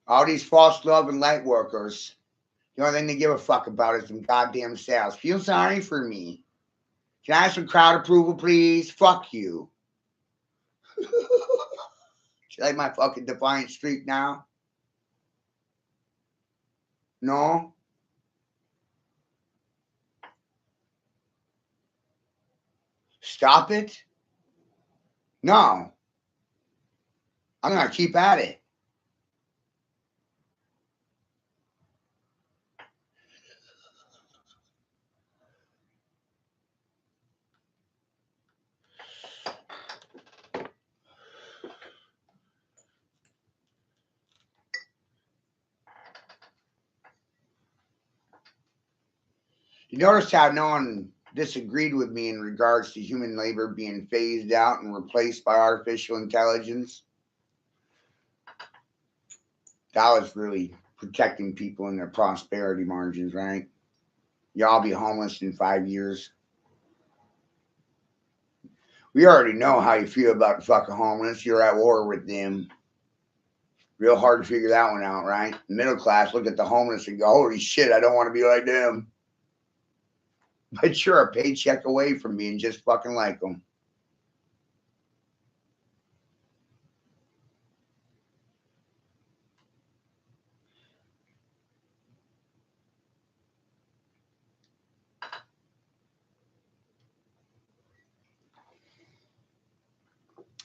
All these false love and light workers. The only thing they give a fuck about is them goddamn sales. Feel sorry for me. Can I have some crowd approval, please? Fuck you. Do you like my fucking defiant streak now? No? Stop it? No. I'm going to keep at it. You notice how no one disagreed with me in regards to human labor being phased out and replaced by artificial intelligence? That was really protecting people in their prosperity margins, right? Y'all be homeless in 5 years. We already know how you feel about the fucking homeless. You're at war with them. Real hard to figure that one out, right? Middle class look at the homeless and go, holy shit, I don't want to be like them. But you're a paycheck away from being just fucking like them.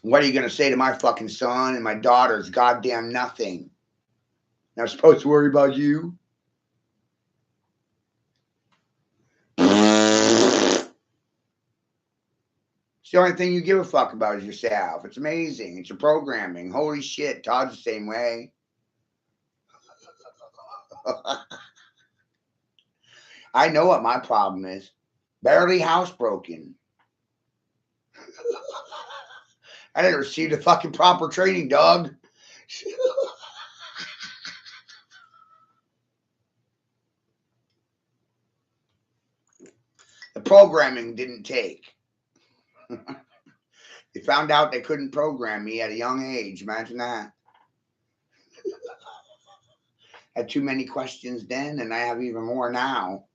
What are you going to say to my fucking son and my daughters? Goddamn nothing. Not supposed to worry about you. It's the only thing you give a fuck about is yourself. It's amazing. It's your programming. Holy shit. Todd's the same way. I know what my problem is. Barely housebroken. I didn't receive the fucking proper training, dog. The programming didn't take. They found out they couldn't program me at a young age. Imagine that. Had too many questions then, and I have even more now.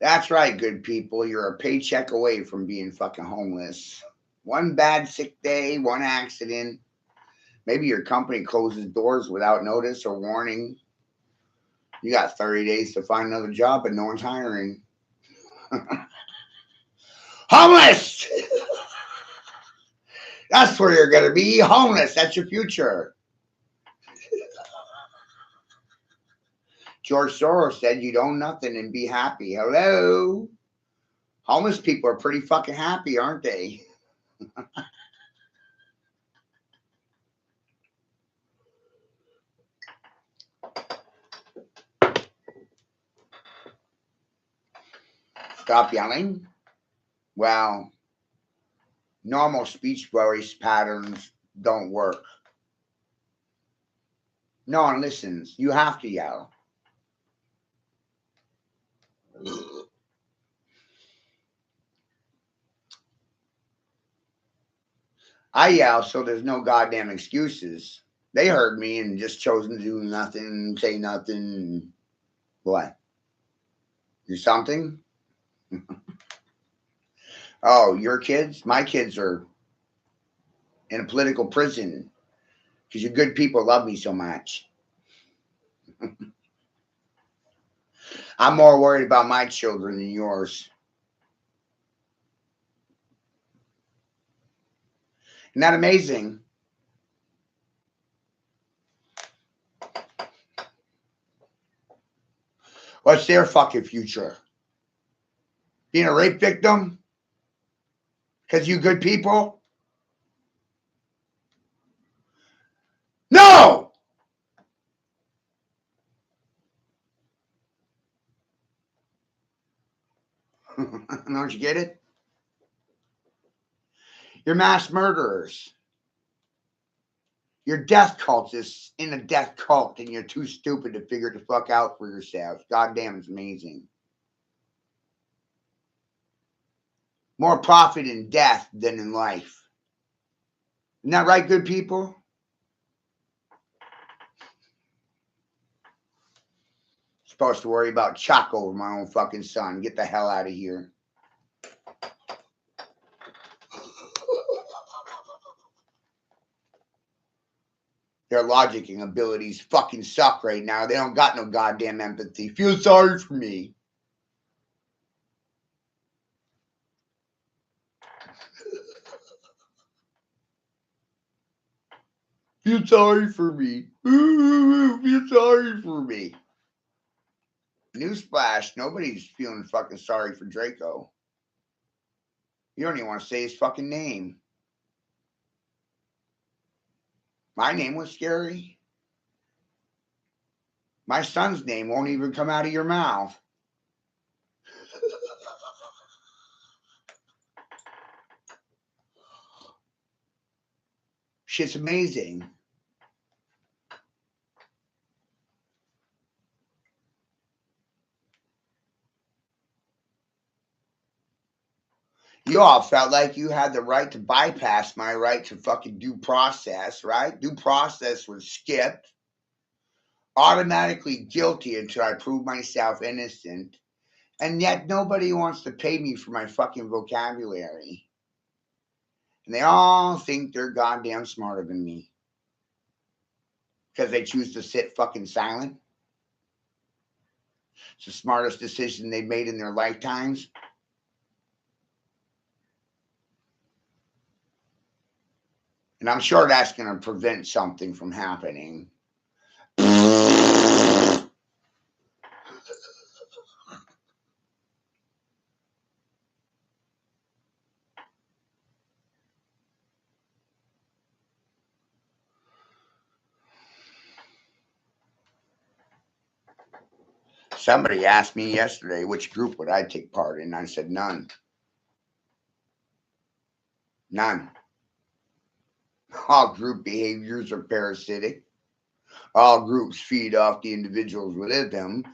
That's right, good people. You're a paycheck away from being fucking homeless. One bad sick day, one accident. Maybe your company closes doors without notice or warning. You got 30 days to find another job, but no one's hiring. Homeless! That's where you're going to be, homeless. That's your future. George Soros said you'd own nothing and be happy. Hello? Homeless people are pretty fucking happy, aren't they? Stop yelling? Well, normal speech voice patterns don't work. No one listens. You have to yell. I yell so there's no goddamn excuses. They heard me and just chosen to do nothing, say nothing. What? Do something? Oh, your kids? My kids are in a political prison because you good people love me so much. I'm more worried about my children than yours. Isn't that amazing? What's their fucking future? Being a rape victim? Because you good people? No! Don't you get it? You're mass murderers. You're death cultists in a death cult, and you're too stupid to figure it the fuck out for yourselves. Goddamn, it's amazing. More profit in death than in life. Isn't that right, good people? Supposed to worry about chalk over my own fucking son. Get the hell out of here. Their logicking abilities fucking suck right now. They don't got no goddamn empathy. Feel sorry for me. Feel sorry for me. Feel sorry for me. Newsflash, nobody's feeling fucking sorry for Draco. You don't even want to say his fucking name. My name was scary. My son's name won't even come out of your mouth. Shit's amazing. You all felt like you had the right to bypass my right to fucking due process, right? Due process was skipped. Automatically guilty until I prove myself innocent. And yet nobody wants to pay me for my fucking vocabulary. And they all think they're goddamn smarter than me. Because they choose to sit fucking silent. It's the smartest decision they've made in their lifetimes. And I'm sure that's going to prevent something from happening. Somebody asked me yesterday which group would I take part in. I said none. None. All group behaviors are parasitic. All groups feed off the individuals within them.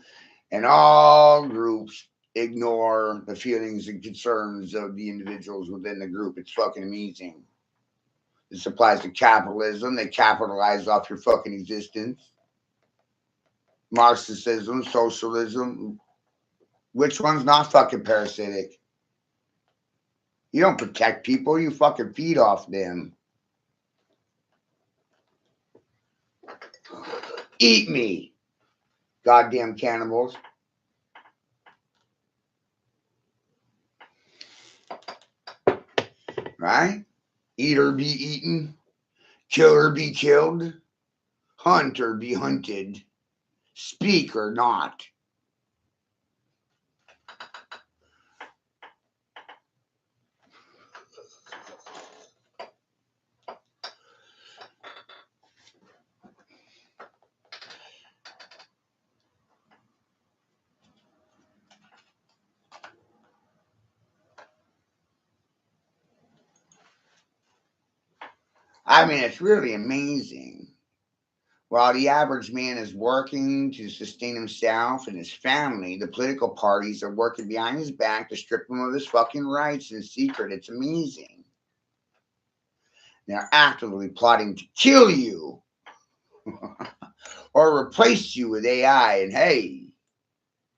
And all groups ignore the feelings and concerns of the individuals within the group. It's fucking amazing. This applies to capitalism. They capitalize off your fucking existence. Marxism, socialism. Which one's not fucking parasitic? You don't protect people. You fucking feed off them. Eat me. Goddamn cannibals. Right? Eat or be eaten. Kill or be killed. Hunt or be hunted. Speak or not. I mean, it's really amazing. While the average man is working to sustain himself and his family, the political parties are working behind his back to strip him of his fucking rights in secret. It's amazing. They're actively plotting to kill you or replace you with AI. And hey,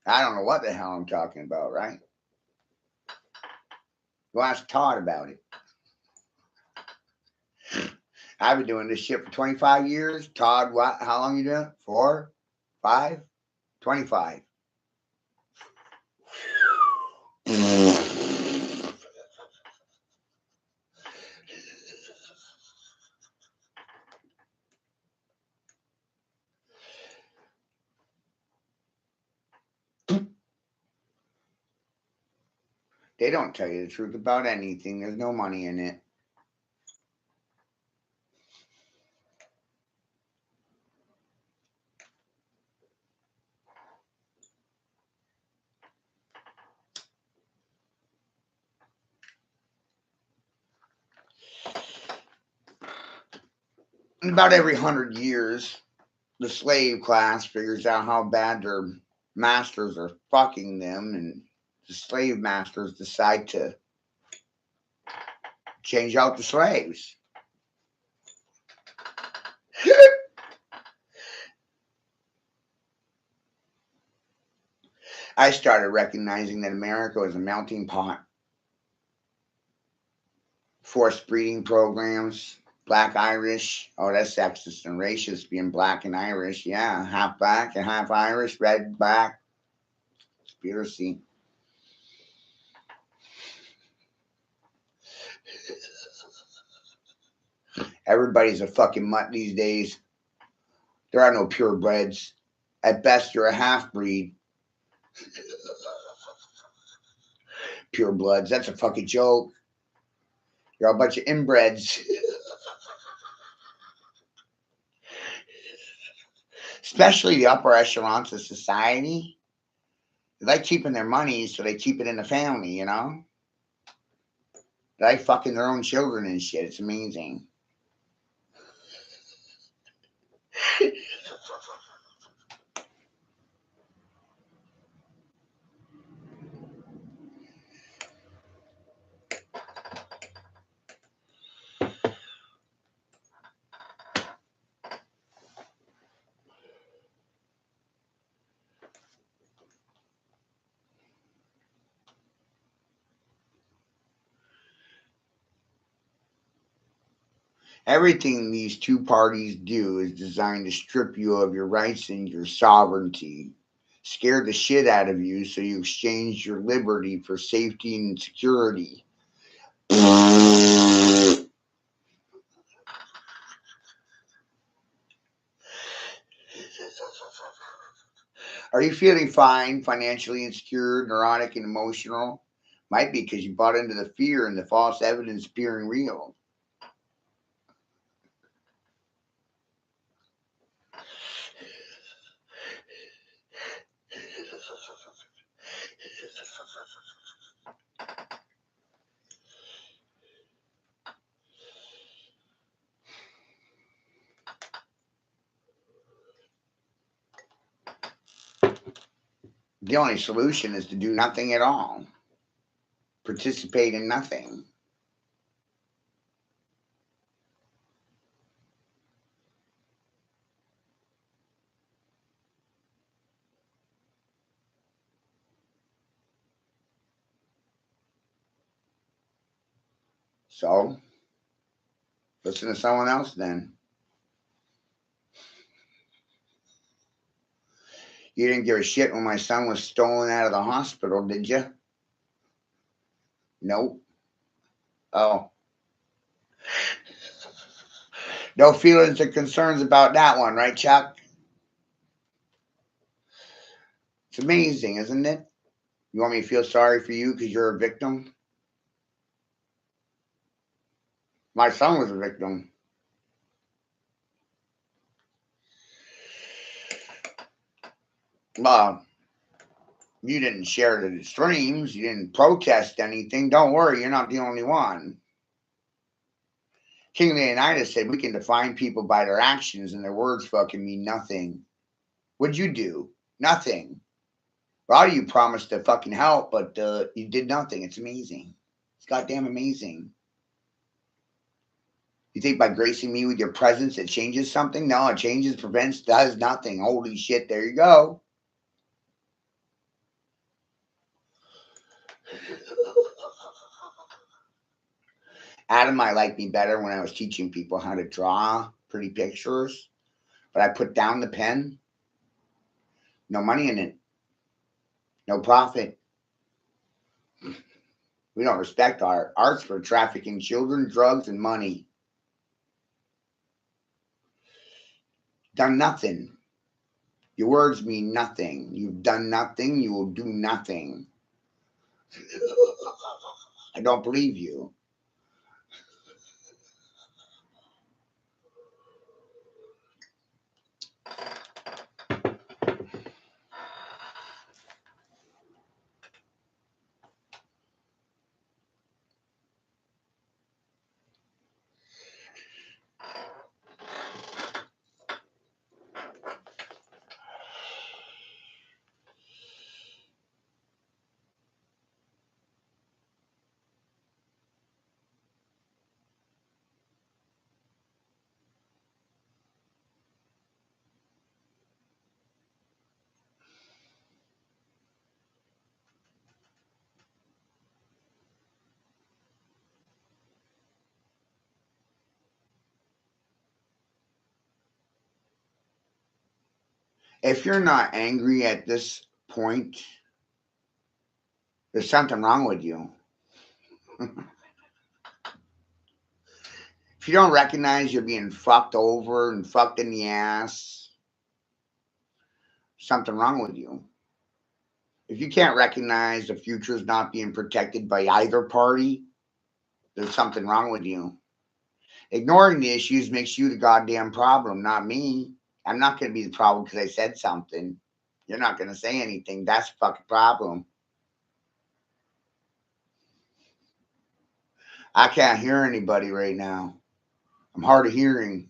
I don't know what the hell I'm talking about, right? Go ask Todd about it. I've been doing this shit for 25 years. Todd, what? How long you doing? 4? 5? 25. They don't tell you the truth about anything. There's no money in it. About every 100 years, the slave class figures out how bad their masters are fucking them, and the slave masters decide to change out the slaves. I started recognizing that America was a melting pot. Forced breeding programs. Black Irish. Oh, that's sexist and racist, being black and Irish. Yeah, half black and half Irish, red, black. Conspiracy. Everybody's a fucking mutt these days. There are no purebreds. At best, you're a half-breed. Purebloods, that's a fucking joke. You're a bunch of inbreds. Especially the upper echelons of society. They like keeping their money, so they keep it in the family, you know? They like fucking their own children and shit. It's amazing. Everything these two parties do is designed to strip you of your rights and your sovereignty, scare the shit out of you so you exchange your liberty for safety and security. Are you feeling fine, financially insecure, neurotic, and emotional? Might be because you bought into the fear and the false evidence appearing real. The only solution is to do nothing at all. Participate in nothing. So, listen to someone else then. You didn't give a shit when my son was stolen out of the hospital, did you? Nope. Oh. No feelings or concerns about that one, right, Chuck? It's amazing, isn't it? You want me to feel sorry for you because you're a victim? My son was a victim. You didn't share the streams. You didn't protest anything. Don't worry, you're not the only one. King Leonidas said we can define people by their actions and their words fucking mean nothing. What'd you do? Nothing. A lot of you promised to fucking help, but you did nothing. It's amazing. It's goddamn amazing. You think by gracing me with your presence it changes something? No, it changes, prevents, does nothing. Holy shit, there you go. Adam might like me better when I was teaching people how to draw pretty pictures, but I put down the pen. No money in it. No profit. We don't respect art. Art's for trafficking children, drugs, and money. Done nothing. Your words mean nothing. You've done nothing. You will do nothing. I don't believe you. If you're not angry at this point, there's something wrong with you. If you don't recognize you're being fucked over and fucked in the ass, something wrong with you. If you can't recognize the future is not being protected by either party, there's something wrong with you. Ignoring the issues makes you the goddamn problem, not me. I'm not going to be the problem because I said something. You're not going to say anything. That's the fucking problem. I can't hear anybody right now. I'm hard of hearing.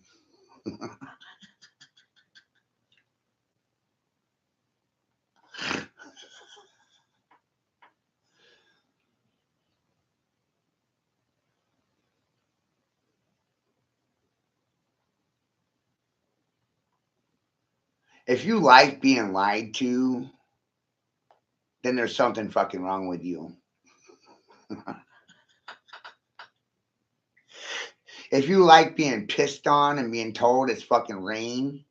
If you like being lied to, then there's something fucking wrong with you. If you like being pissed on and being told it's fucking rain,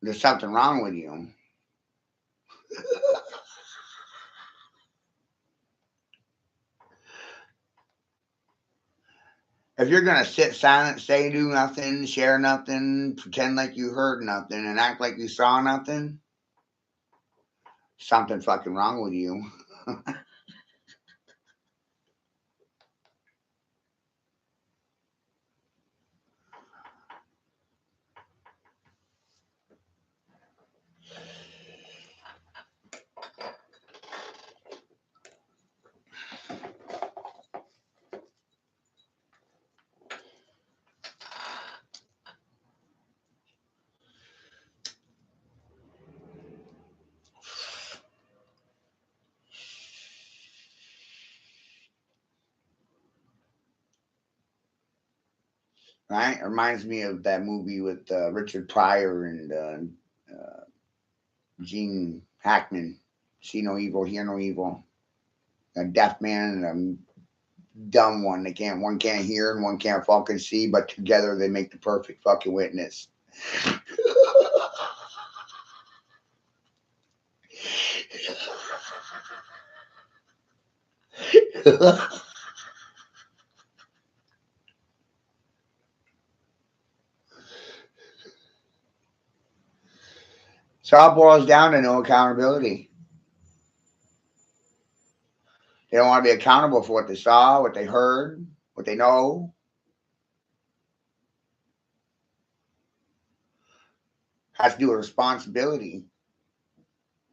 there's something wrong with you. If you're gonna sit silent, say do nothing, share nothing, pretend like you heard nothing, and act like you saw nothing, something fucking wrong with you. Right? It reminds me of that movie with Richard Pryor and Gene Hackman. See no evil, hear no evil. A deaf man and a dumb one. One can't hear and one can't fucking see, but together they make the perfect fucking witness. So it all boils down to no accountability. They don't want to be accountable for what they saw, what they heard, what they know. Has to do with responsibility.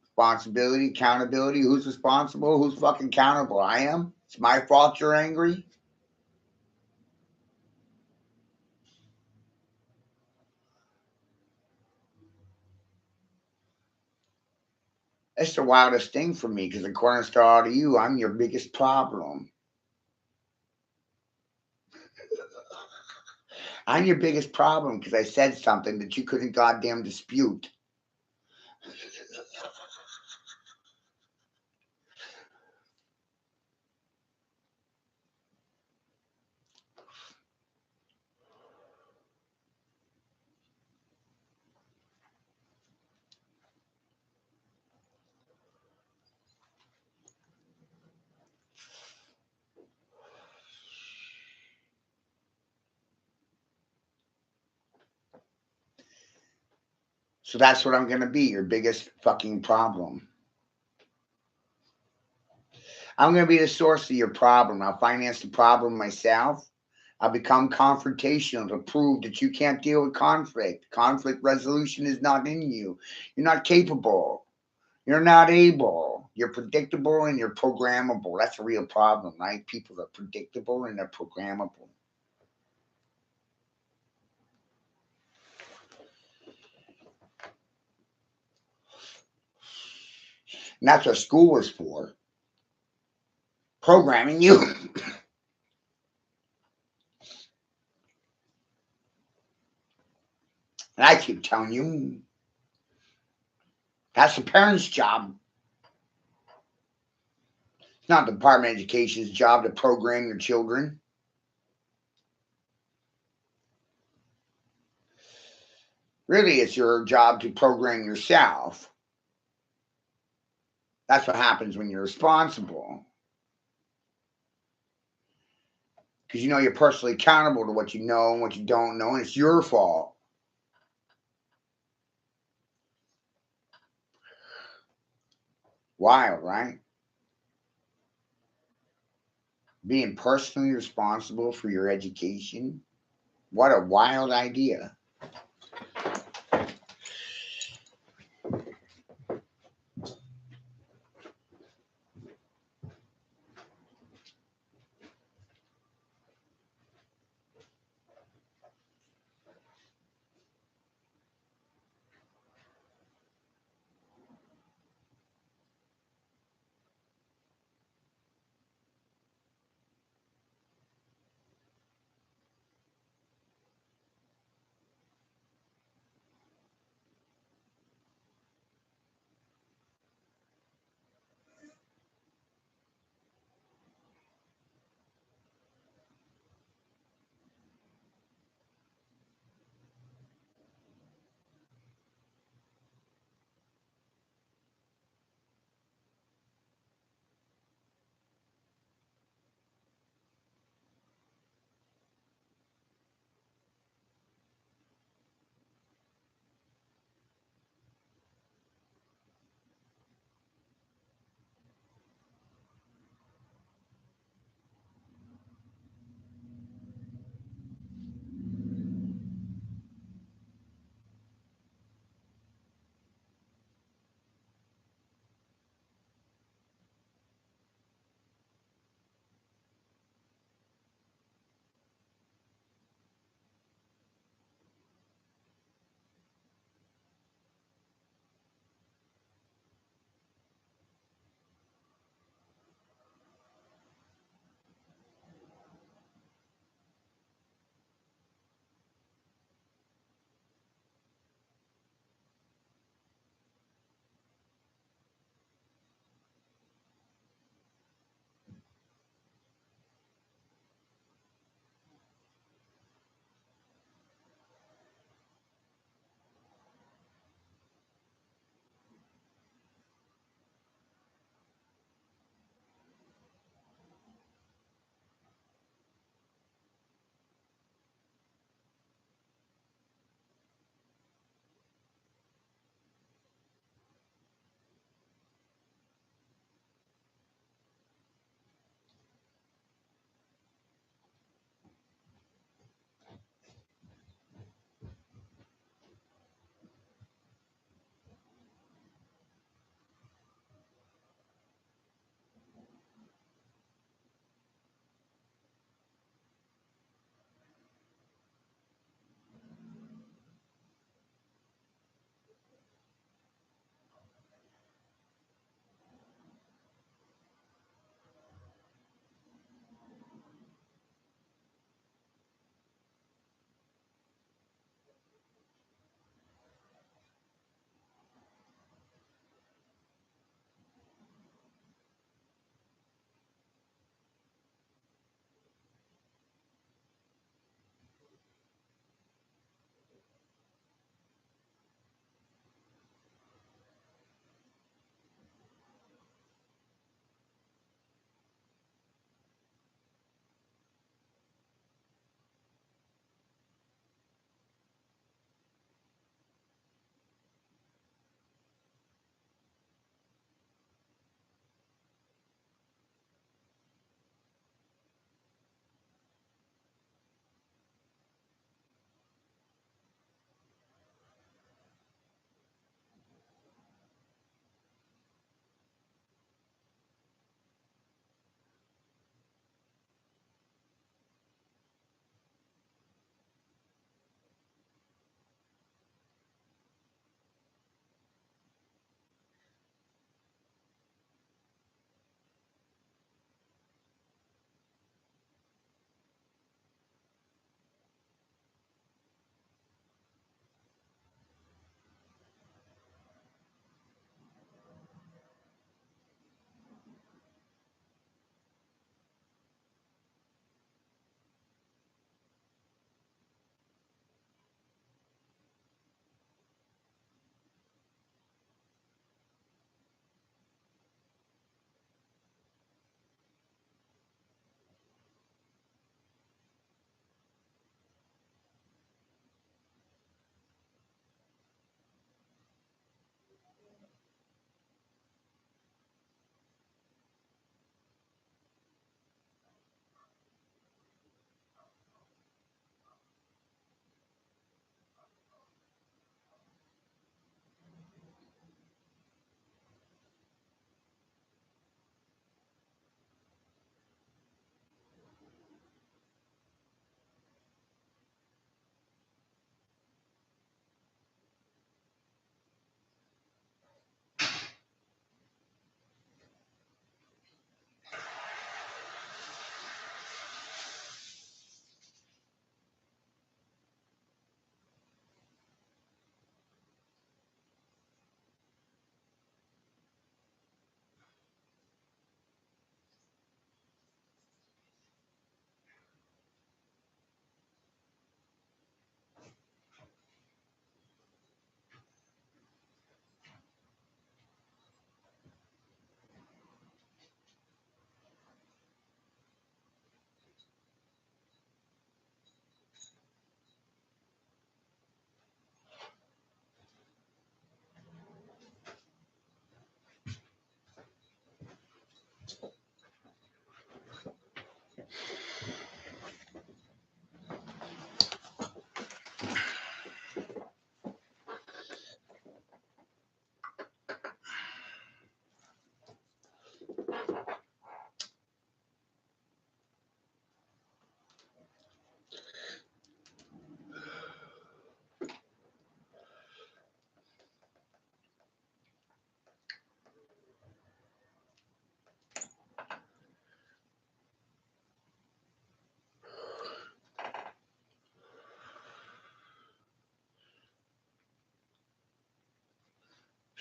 Responsibility, accountability. Who's responsible? Who's fucking accountable? I am. It's my fault you're angry. That's the wildest thing for me because according to all of you, I'm your biggest problem. I'm your biggest problem because I said something that you couldn't goddamn dispute. So that's what I'm going to be, your biggest fucking problem. I'm going to be the source of your problem. I'll finance the problem myself. I'll become confrontational to prove that you can't deal with conflict. Conflict resolution is not in you. You're not capable. You're not able. You're predictable and you're programmable. That's a real problem, right? People are predictable and they're programmable. And that's what school was for. Programming you. And I keep telling you, that's the parents' job. It's not the Department of Education's job to program your children. Really, it's your job to program yourself. That's what happens when you're responsible. Because you know you're personally accountable to what you know and what you don't know, and it's your fault. Wild, right? Being personally responsible for your education. What a wild idea.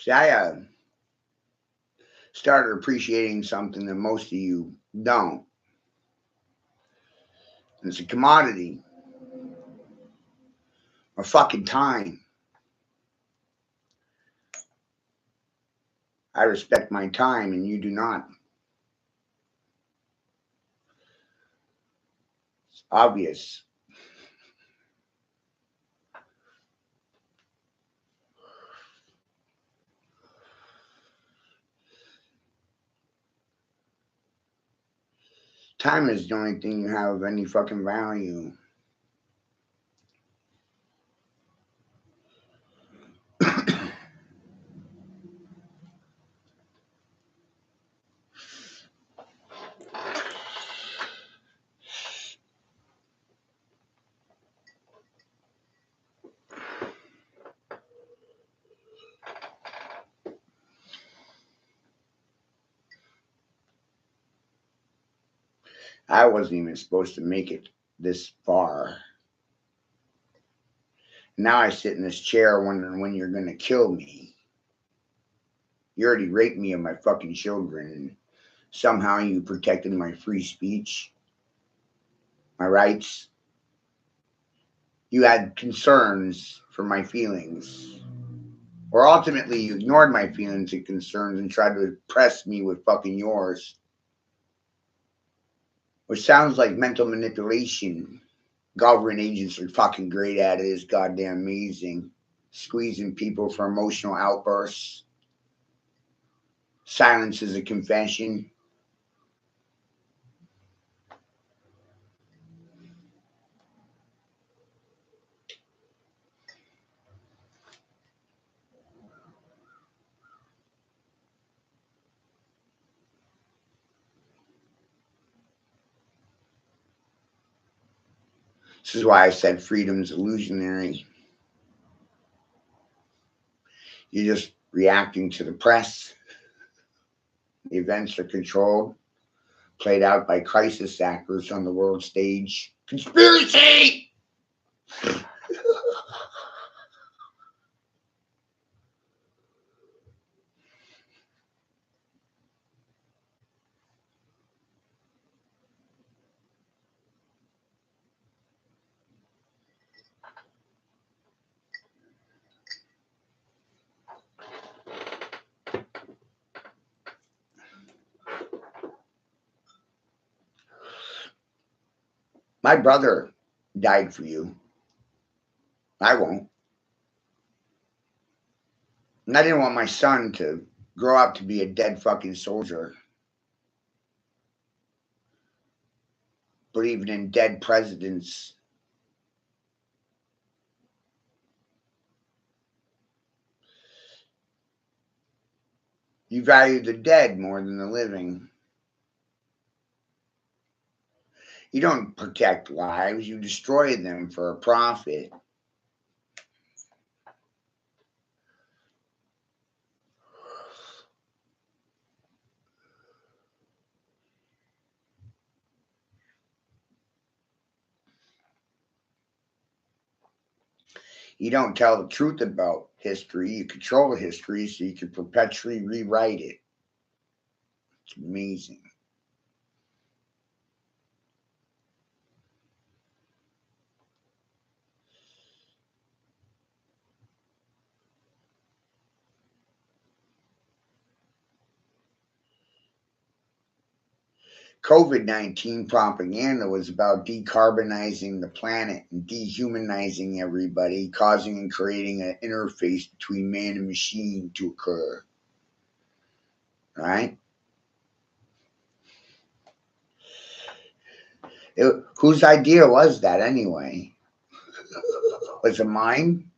See, I started appreciating something that most of you don't. And it's a commodity. Or fucking time. I respect my time and you do not. It's obvious. Time is the only thing you have of any fucking value. I wasn't even supposed to make it this far. Now I sit in this chair wondering when you're going to kill me. You already raped me of my fucking children, and somehow you protected my free speech, my rights. You had concerns for my feelings. Or ultimately, you ignored my feelings and concerns and tried to impress me with fucking yours. Which sounds like mental manipulation. Government agents are fucking great at it. It's goddamn amazing. Squeezing people for emotional outbursts. Silence is a confession. This is why I said freedom's illusionary. You're just reacting to the press. The events are controlled, played out by crisis actors on the world stage. Conspiracy! My brother died for you. I won't. And I didn't want my son to grow up to be a dead fucking soldier. Believing in dead presidents. You value the dead more than the living. You don't protect lives, you destroy them for a profit. You don't tell the truth about history. You control history so you can perpetually rewrite it. It's amazing. COVID-19 propaganda was about decarbonizing the planet and dehumanizing everybody, causing and creating an interface between man and machine to occur. Right? Whose idea was that anyway? Was it mine?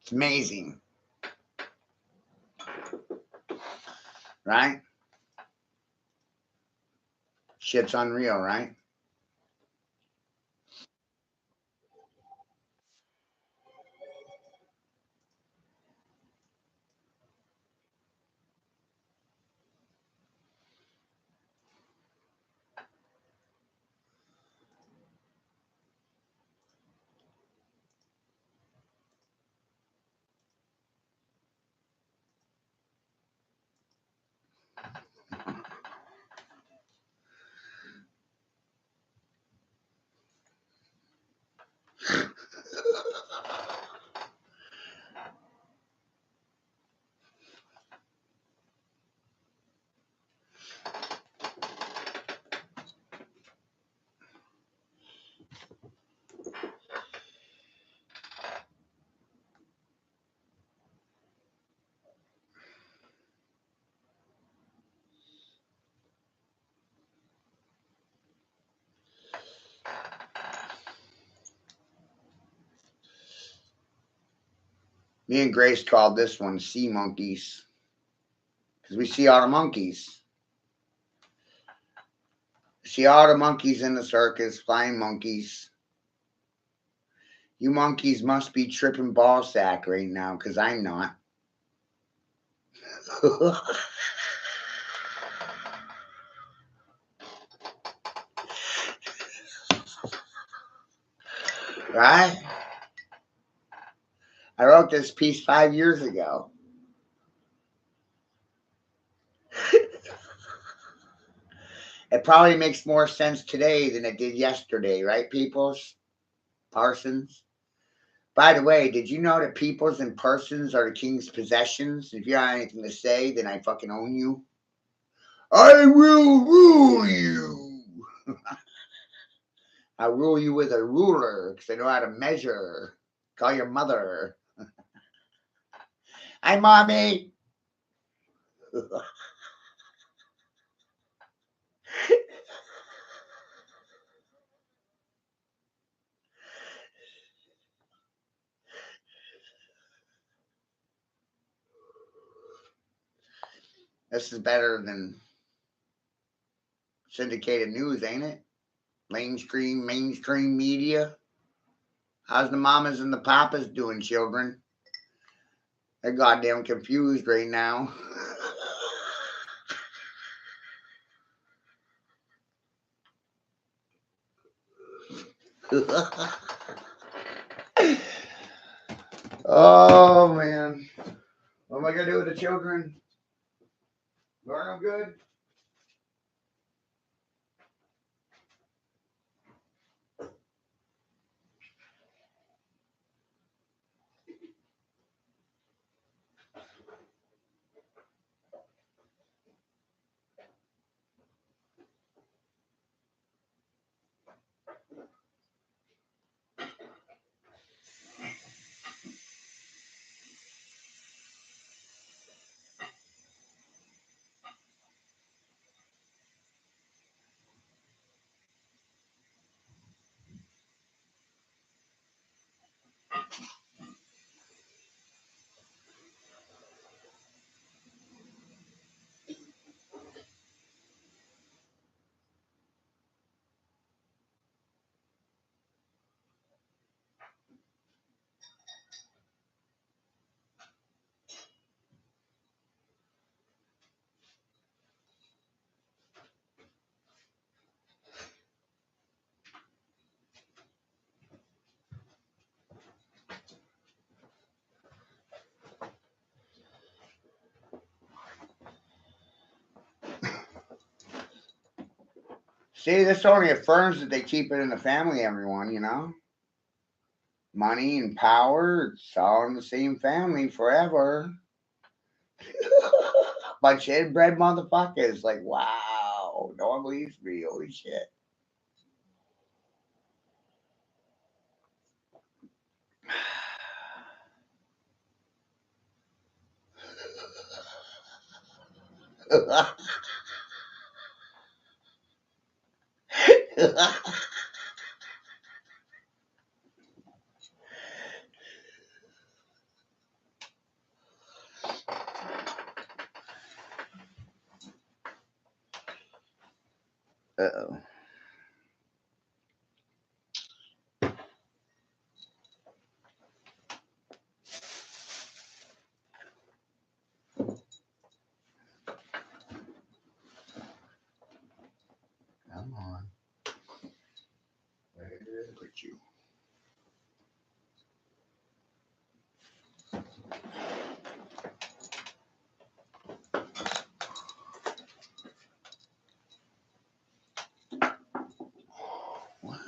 It's amazing. Right? Shit's unreal, right? Me and Grace called this one sea monkeys because we see all the monkeys. See all the monkeys in the circus, flying monkeys. You monkeys must be tripping ball sack right now because I'm not. Right? I wrote this piece 5 years ago. It probably makes more sense today than it did yesterday, right, Peoples? Parsons? By the way, did you know that Peoples and Parsons are the king's possessions? If you have anything to say, then I fucking own you. I will rule you. I rule you with a ruler because I know how to measure. Call your mother. Hi, Mommy. This is better than syndicated news, ain't it? Mainstream media. How's the mamas and the papas doing, children? They're goddamn confused right now. Oh, man. What am I going to do with the children? Learn them good? See, this only affirms that they keep it in the family, everyone, you know? Money and power, it's all in the same family forever. Bunch of inbred motherfuckers. Like, wow. No one believes me. Holy shit. Uh-oh. Come on. Where would you? What?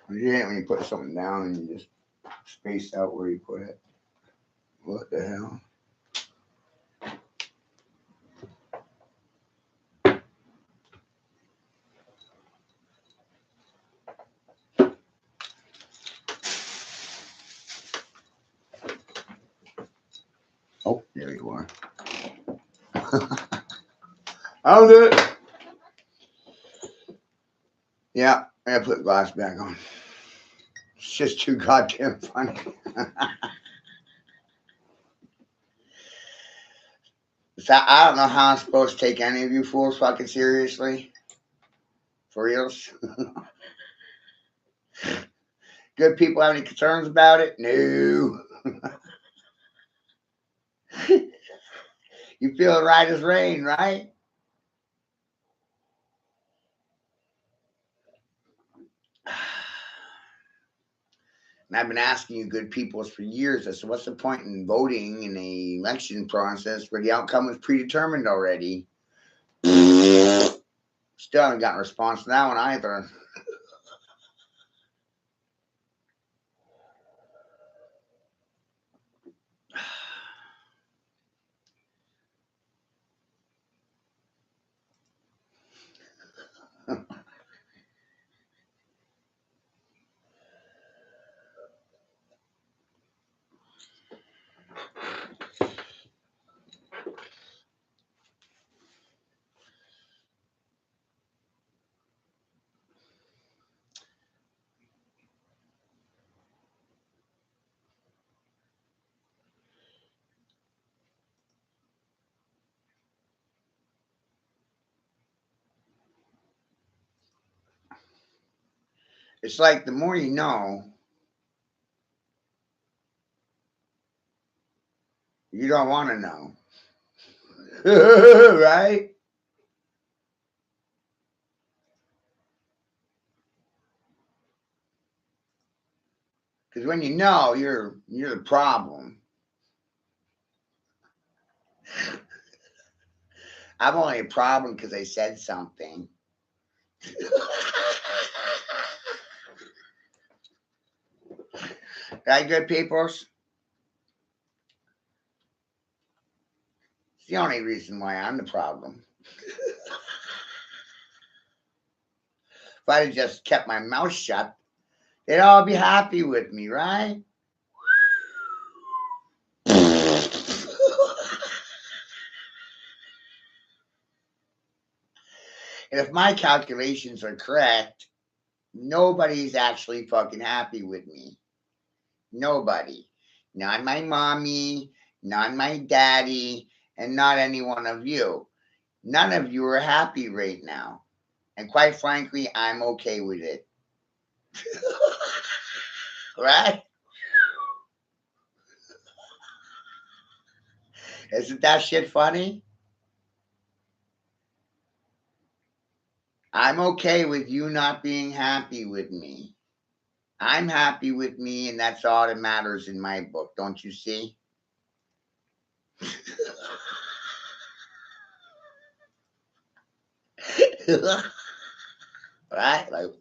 You hate when you put something down and you just space out where you put it. What the hell? Oh, there you are. I'll do it. Yeah, I gotta put the glass back on. It's just too goddamn funny. So I don't know how I'm supposed to take any of you fools fucking seriously. For reals. Good people have any concerns about it? No. You feel right as rain, right? And I've been asking you good peoples for years. I said, what's the point in voting in an election process where the outcome was predetermined already? Still haven't gotten a response to that one either. It's like the more you know, you don't want to know. Right? Because when you know, you're the problem. I'm only a problem because I said something. Right, good peoples? It's the only reason why I'm the problem. If I had just kept my mouth shut, they'd all be happy with me, right? And if my calculations are correct, nobody's actually fucking happy with me. Nobody. Not my mommy, not my daddy, and not any one of you. None of you are happy right now. And quite frankly, I'm okay with it. Right? Isn't that shit funny? I'm okay with you not being happy with me. I'm happy with me, and that's all that matters in my book. Don't you see? Right? Like,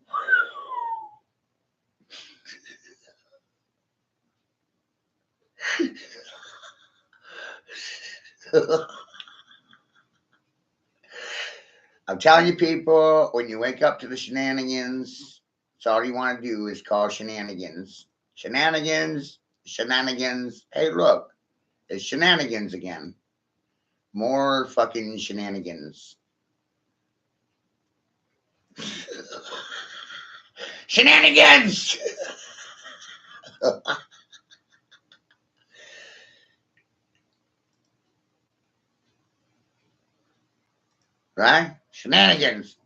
I'm telling you, people, when you wake up to the shenanigans, it's all you want to do is call shenanigans. Shenanigans, shenanigans. Hey, look, it's shenanigans again. More fucking shenanigans. Shenanigans! Right? Shenanigans.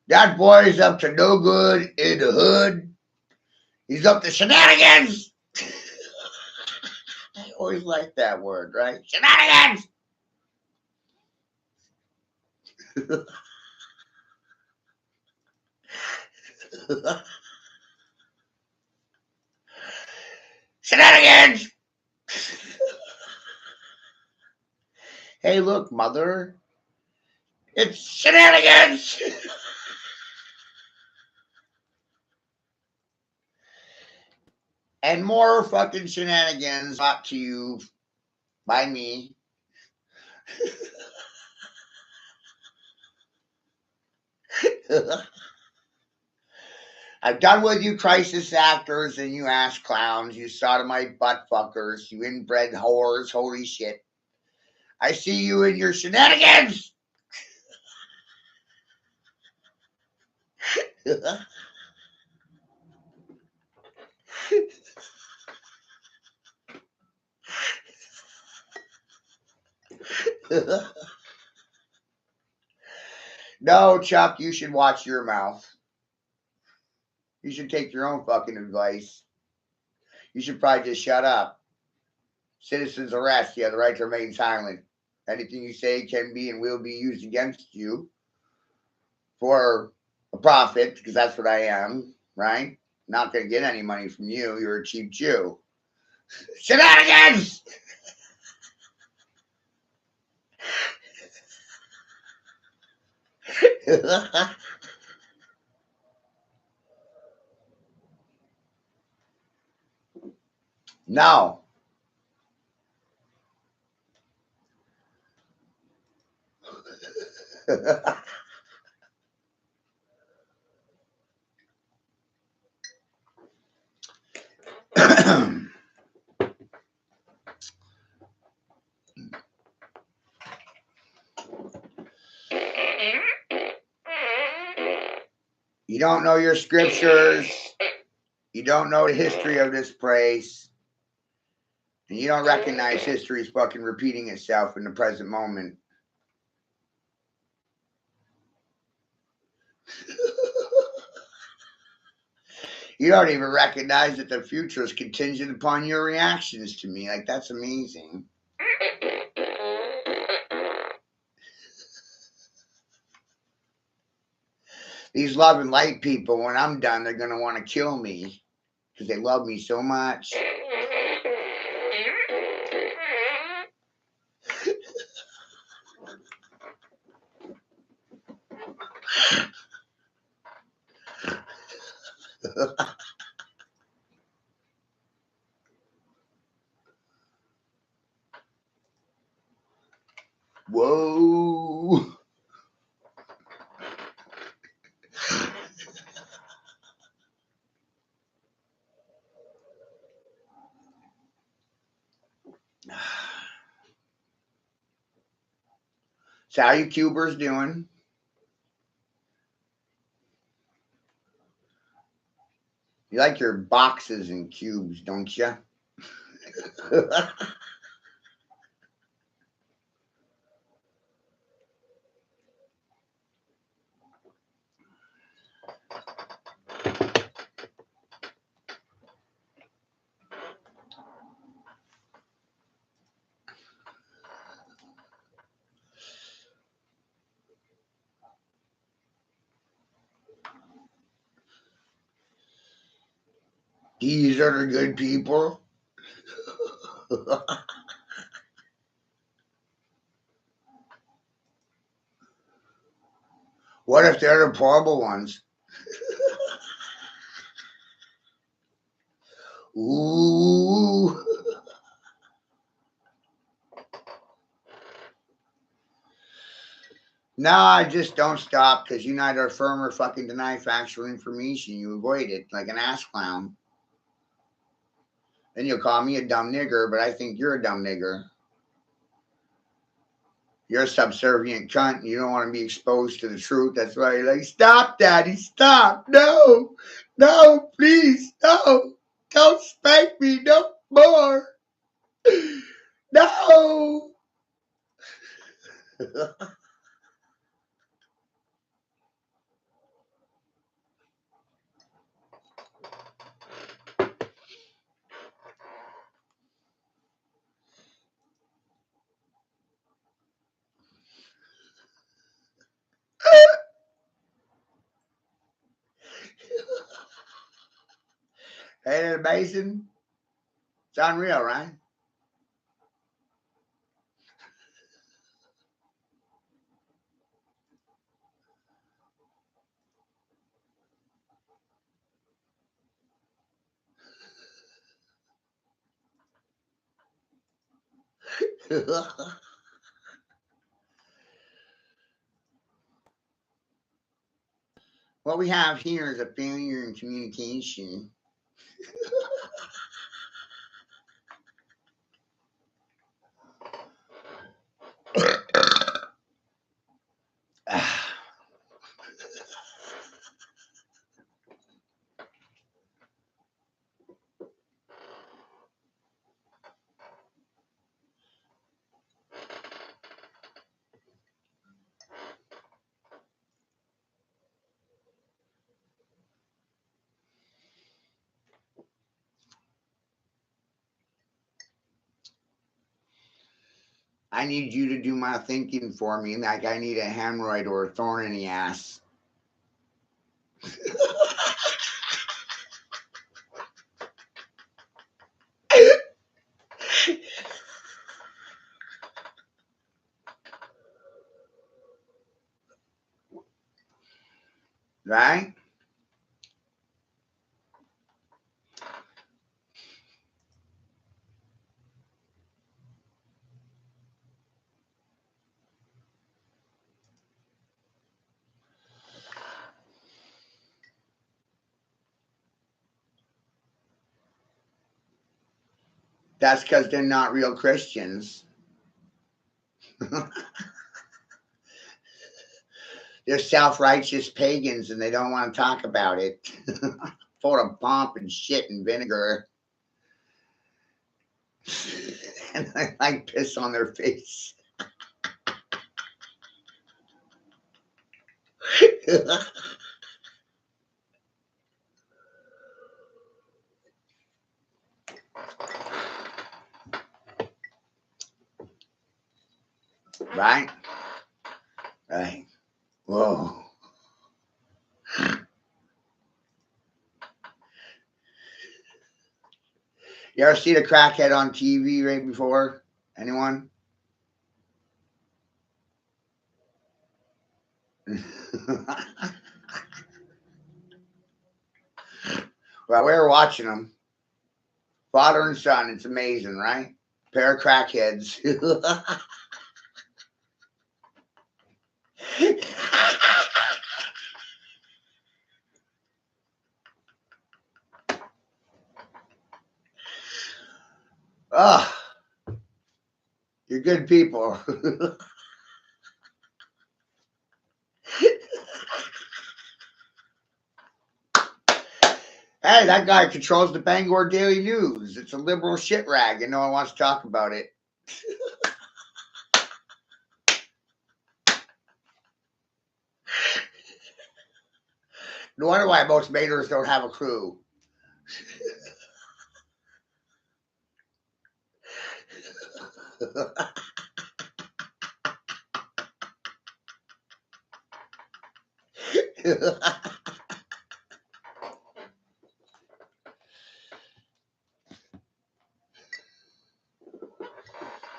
That boy is up to no good in the hood. He's up to shenanigans. I always like that word, right? Shenanigans. Shenanigans. Hey, look, mother. It's shenanigans. And more fucking shenanigans brought to you by me. I'm done with you crisis actors and you ass clowns, you sodomite butt fuckers, you inbred whores, holy shit. I see you in your shenanigans. No, Chuck, you should watch your mouth. You should take your own fucking advice. You should probably just shut up. Citizens arrest. You have the right to remain silent. Anything you say can be and will be used against you for a profit, because that's what I am, right? Not going to get any money from you. You're a cheap Jew. Shenanigans! No. You don't know your scriptures. You don't know the history of this place. And you don't recognize history is fucking repeating itself in the present moment. You don't even recognize that the future is contingent upon your reactions to me. Like, that's amazing. These love and light people, when I'm done, they're going to want to kill me because they love me so much. Whoa. So how you cubers doing? You like your boxes and cubes, don't you? These are the good people. What if they're the horrible ones? Ooh. No, I just don't stop because you neither affirm or fucking deny factual information. You avoid it like an ass clown. Then you'll call me a dumb nigger, but I think you're a dumb nigger. You're a subservient cunt. And you don't want to be exposed to the truth. That's why you're like, stop, daddy, stop. No, no, please, no. Don't spank me no more. No. Ain't it amazing? It's unreal, right? What we have here is a failure in communication. I need you to do my thinking for me, like I need a hemorrhoid or a thorn in the ass. Right? That's because they're not real Christians. They're self-righteous pagans and they don't want to talk about it. Full of pomp and shit and vinegar. And I like piss on their face. Right? Right. Whoa. You ever see the crackhead on TV right before? Anyone? Well, we were watching them. Father and son. It's amazing, right? Pair of crackheads. Oh, you're good people. Hey, that guy controls the Bangor Daily News. It's a liberal shit rag and no one wants to talk about it. No wonder why most Maiders don't have a crew.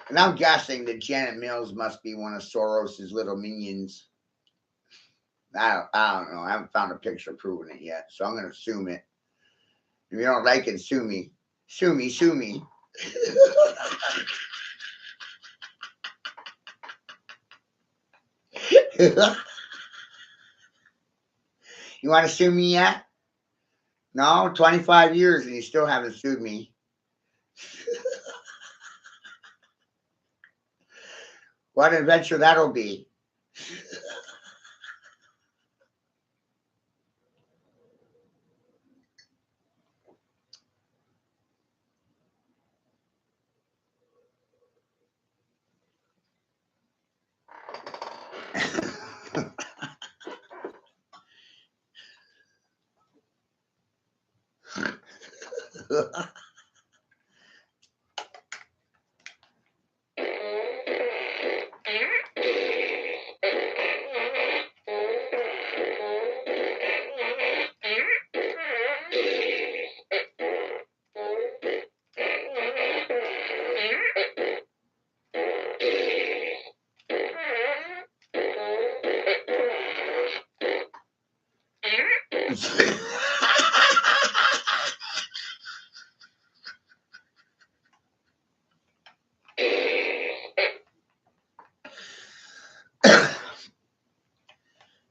And I'm guessing that Janet Mills must be one of Soros's little minions. I don't know. I haven't found a picture proving it yet, so I'm going to assume it. If you don't like it, sue me. Sue me, sue me. You want to sue me yet? No, 25 years and you still haven't sued me. What an adventure that'll be.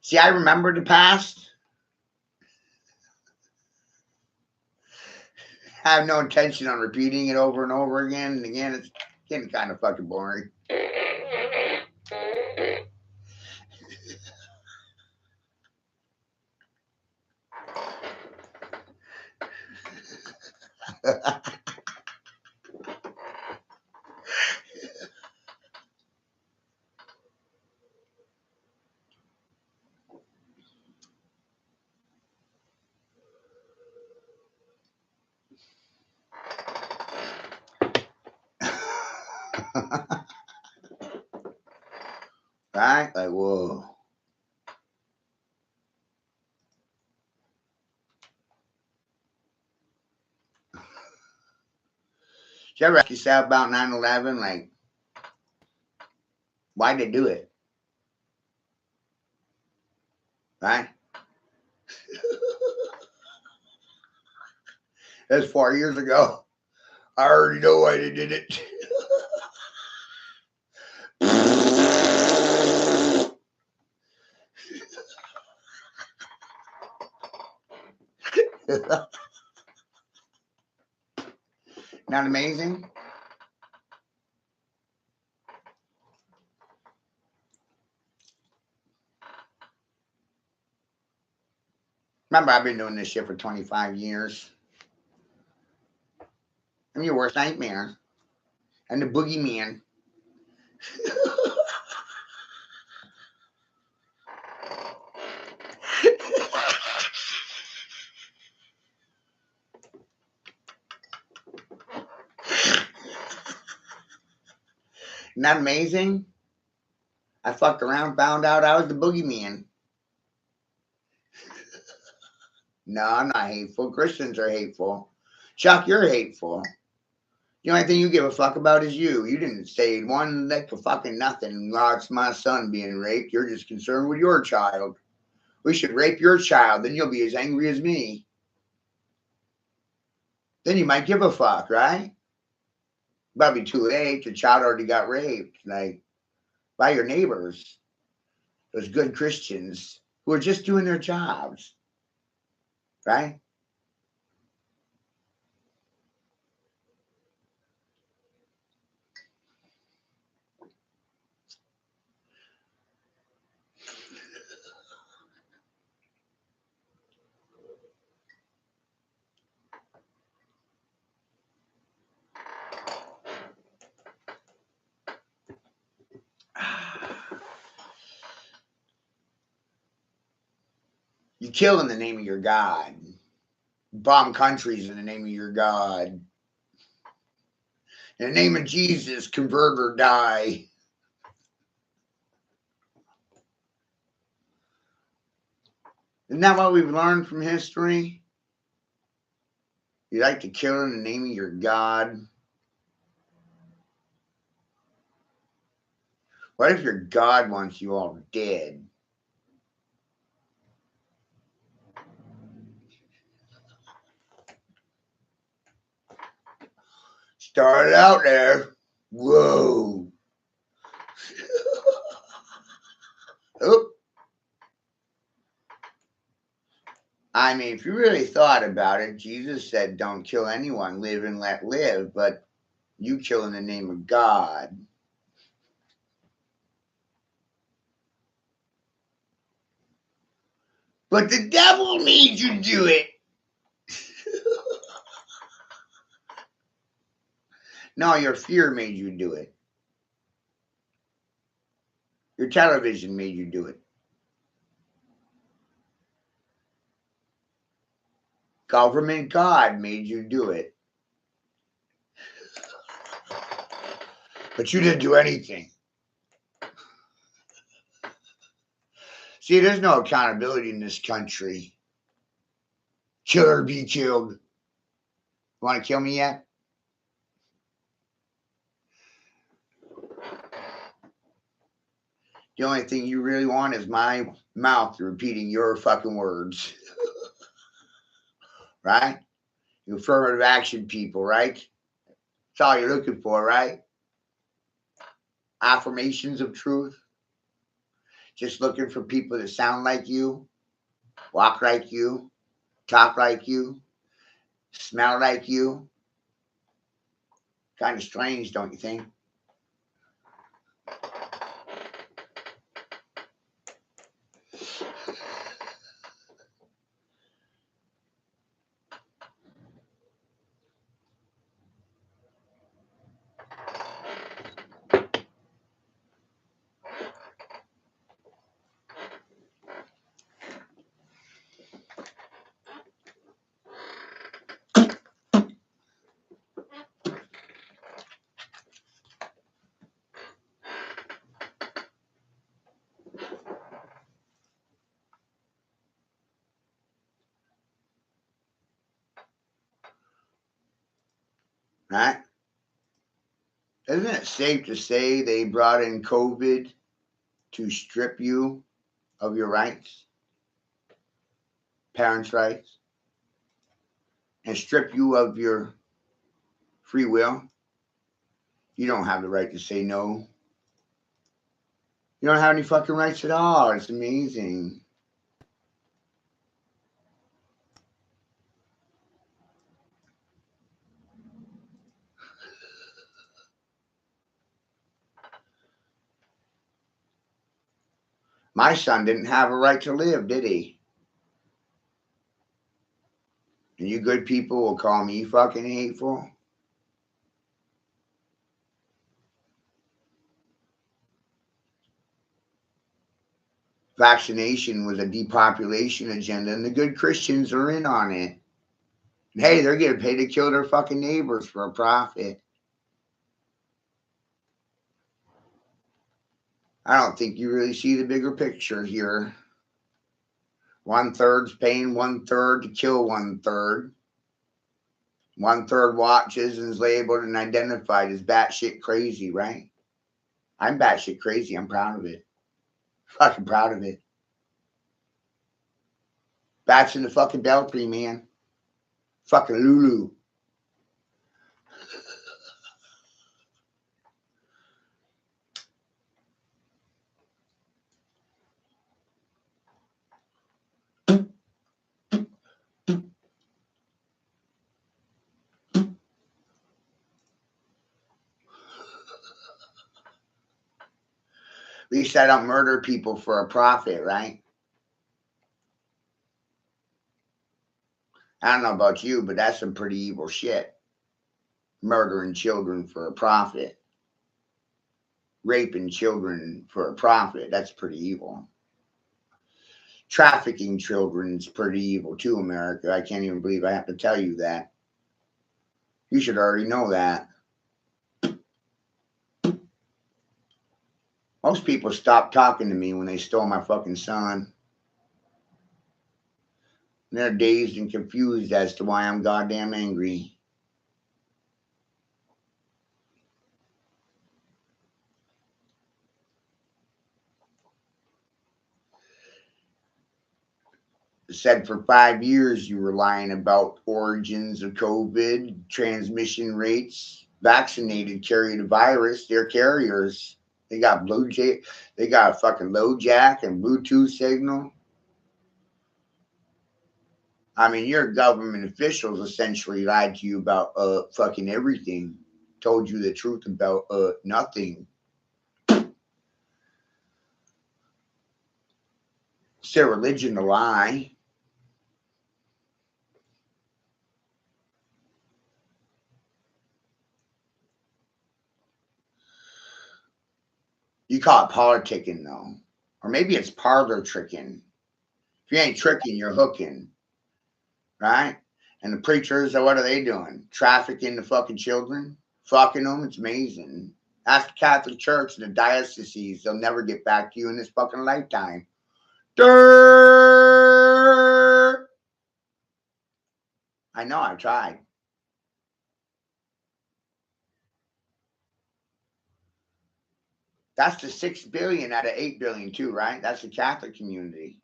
See, I remember the past. I have no intention on repeating it over and over again and again. It's getting kind of fucking boring. Right? Like, whoa. Did you ever ask yourself about 9/11? Like, why'd they do it? Right? That's 4 years ago. I already know why they did it. Not amazing? Remember, I've been doing this shit for 25 years. I'm your worst nightmare. And the boogeyman. Not amazing? I fucked around, found out I was the boogeyman. No, I'm not hateful. Christians are hateful. Chuck, you're hateful. The only thing you give a fuck about is you. You didn't say one lick of fucking nothing. Oh, it's my son being raped. You're just concerned with your child. We should rape your child. Then you'll be as angry as me. Then you might give a fuck, right? But it'll be too late. Your child already got raped. Like, by your neighbors. Those good Christians who are just doing their jobs. Right? You kill in the name of your God. Bomb countries in the name of your God. In the name of Jesus, convert or die. Isn't that what we've learned from history? You like to kill in the name of your God. What if your God wants you all dead? Started out there. Whoa. Oop. I mean, if you really thought about it, Jesus said, don't kill anyone, live and let live. But you kill in the name of God. But the devil made you do it. No, your fear made you do it. Your television made you do it. Government God made you do it. But you didn't do anything. See, there's no accountability in this country. Kill or be killed. You want to kill me yet? The only thing you really want is my mouth repeating your fucking words. Right? You affirmative action people, right? That's all you're looking for, right? Affirmations of truth. Just looking for people that sound like you, walk like you, talk like you, smell like you. Kind of strange, don't you think? Right? Isn't it safe to say they brought in COVID to strip you of your rights, parents' rights, and strip you of your free will? You don't have the right to say no. You don't have any fucking rights at all. It's amazing. My son didn't have a right to live, did he? And you good people will call me fucking hateful? Vaccination was a depopulation agenda, and the good Christians are in on it. And hey, they're getting paid to kill their fucking neighbors for a profit. I don't think you really see the bigger picture here. 1/3's paying 1/3 to kill 1/3. 1/3 watches and is labeled and identified as batshit crazy, right? I'm batshit crazy. I'm proud of it. Fucking proud of it. Bats in the fucking belfry, man. Fucking Lulu. At least I don't murder people for a profit, right? I don't know about you, but that's some pretty evil shit. Murdering children for a profit. Raping children for a profit. That's pretty evil. Trafficking children is pretty evil too, America. I can't even believe I have to tell you that. You should already know that. Most people stopped talking to me when they stole my fucking son. And they're dazed and confused as to why I'm goddamn angry. Said for 5 years you were lying about origins of COVID, transmission rates. Vaccinated carry the virus. They're carriers. They got they got a fucking low jack and Bluetooth signal. I mean, your government officials essentially lied to you about fucking everything. Told you the truth about nothing. It's their religion to lie. You call it politicking, though. Or maybe it's parlor tricking. If you ain't tricking, you're hooking. Right? And the preachers, what are they doing? Trafficking the fucking children? Fucking them? It's amazing. Ask the Catholic Church and the dioceses. They'll never get back to you in this fucking lifetime. Durr! I know, I tried. That's the 6 billion out of 8 billion too, right? That's the Catholic community.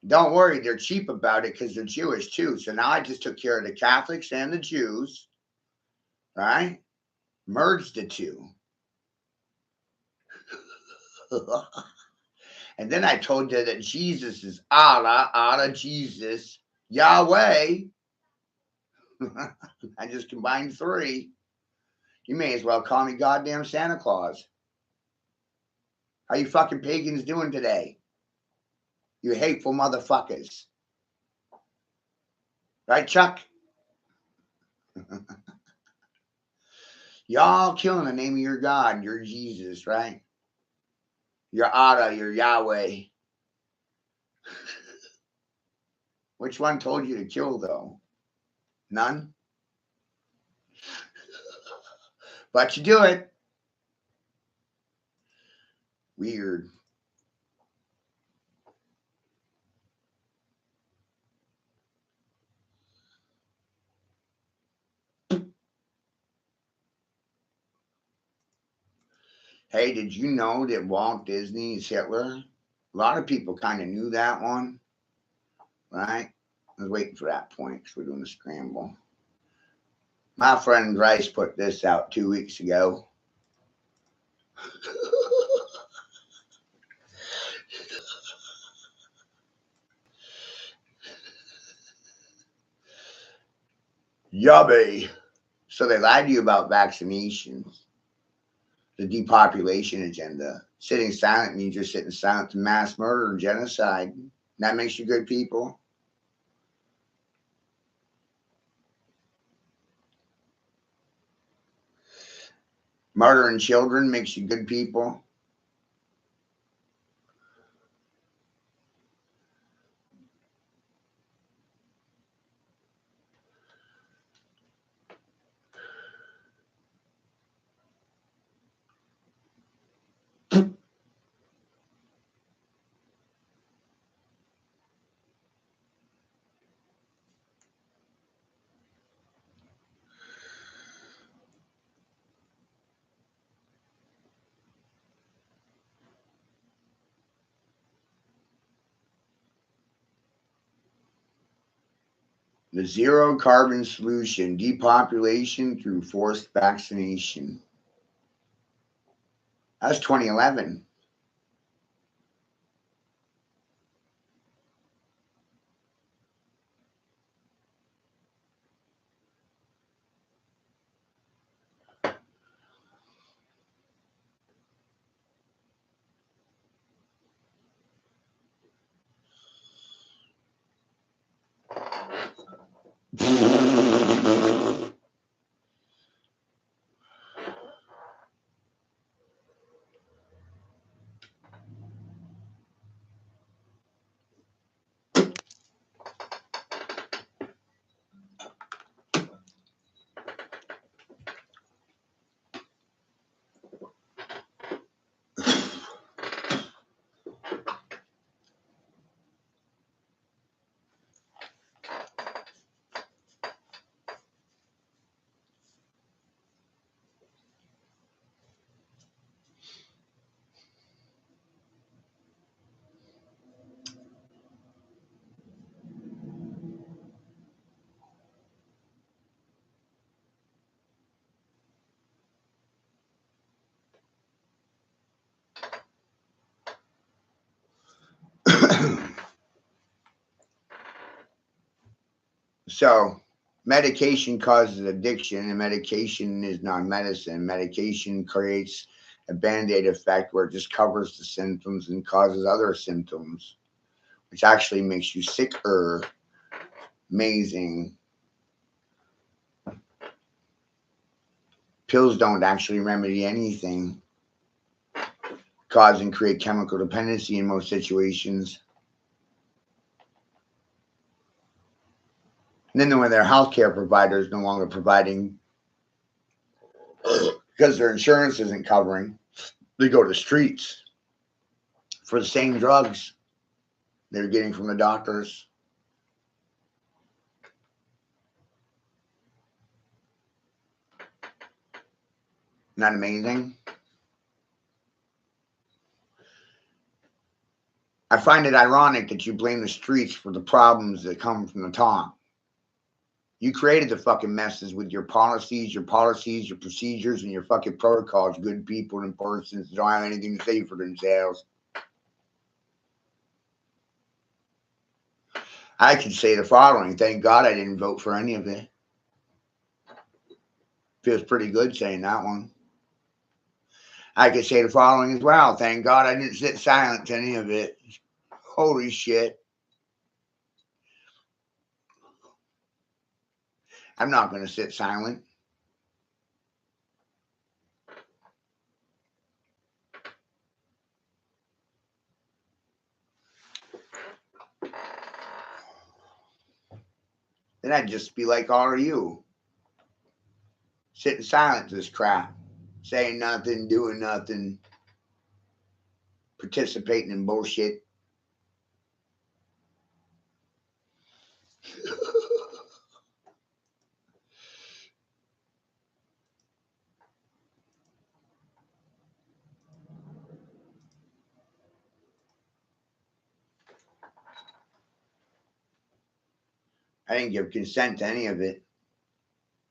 Don't worry, they're cheap about it because they're Jewish too. So now I just took care of the Catholics and the Jews, right? Merged the two. And then I told you that Jesus is Allah, Allah, Jesus, Yahweh. I just combined 3. You may as well call me goddamn Santa Claus. How you fucking pagans doing today? You hateful motherfuckers. Right, Chuck? Y'all killing the name of your God, your Jesus, right? Your Allah, your Yahweh. Which one told you to kill, though? None? But you do it. Weird. Hey, did you know that Walt Disney is Hitler? A lot of people kind of knew that one, right? I was waiting for that point because we're doing a scramble. My friend Grace put this out 2 weeks ago. Yubby. So they lied to you about vaccinations. The depopulation agenda. Sitting silent means you're sitting silent to mass murder and genocide. That makes you good people. Murdering children makes you good people. The zero carbon solution, depopulation through forced vaccination. That's 2011. So medication causes addiction, and medication is not medicine. Medication creates a Band-Aid effect where it just covers the symptoms and causes other symptoms, which actually makes you sicker. Amazing. Pills don't actually remedy anything. cause and create chemical dependency in most situations. And then when their healthcare provider is no longer providing because their insurance isn't covering, they go to the streets for the same drugs they're getting from the doctors. Not amazing? I find it ironic that you blame the streets for the problems that come from the top. You created the fucking messes with your policies, your procedures, and your fucking protocols, good people and persons that don't have anything to say for themselves. I could say the following: thank God I didn't vote for any of it. Feels pretty good saying that one. I could say the following as well: thank God I didn't sit silent to any of it. Holy shit. I'm not going to sit silent. Then I'd just be like all of you. Sitting silent to this crap. Saying nothing, doing nothing. Participating in bullshit. I didn't give consent to any of it.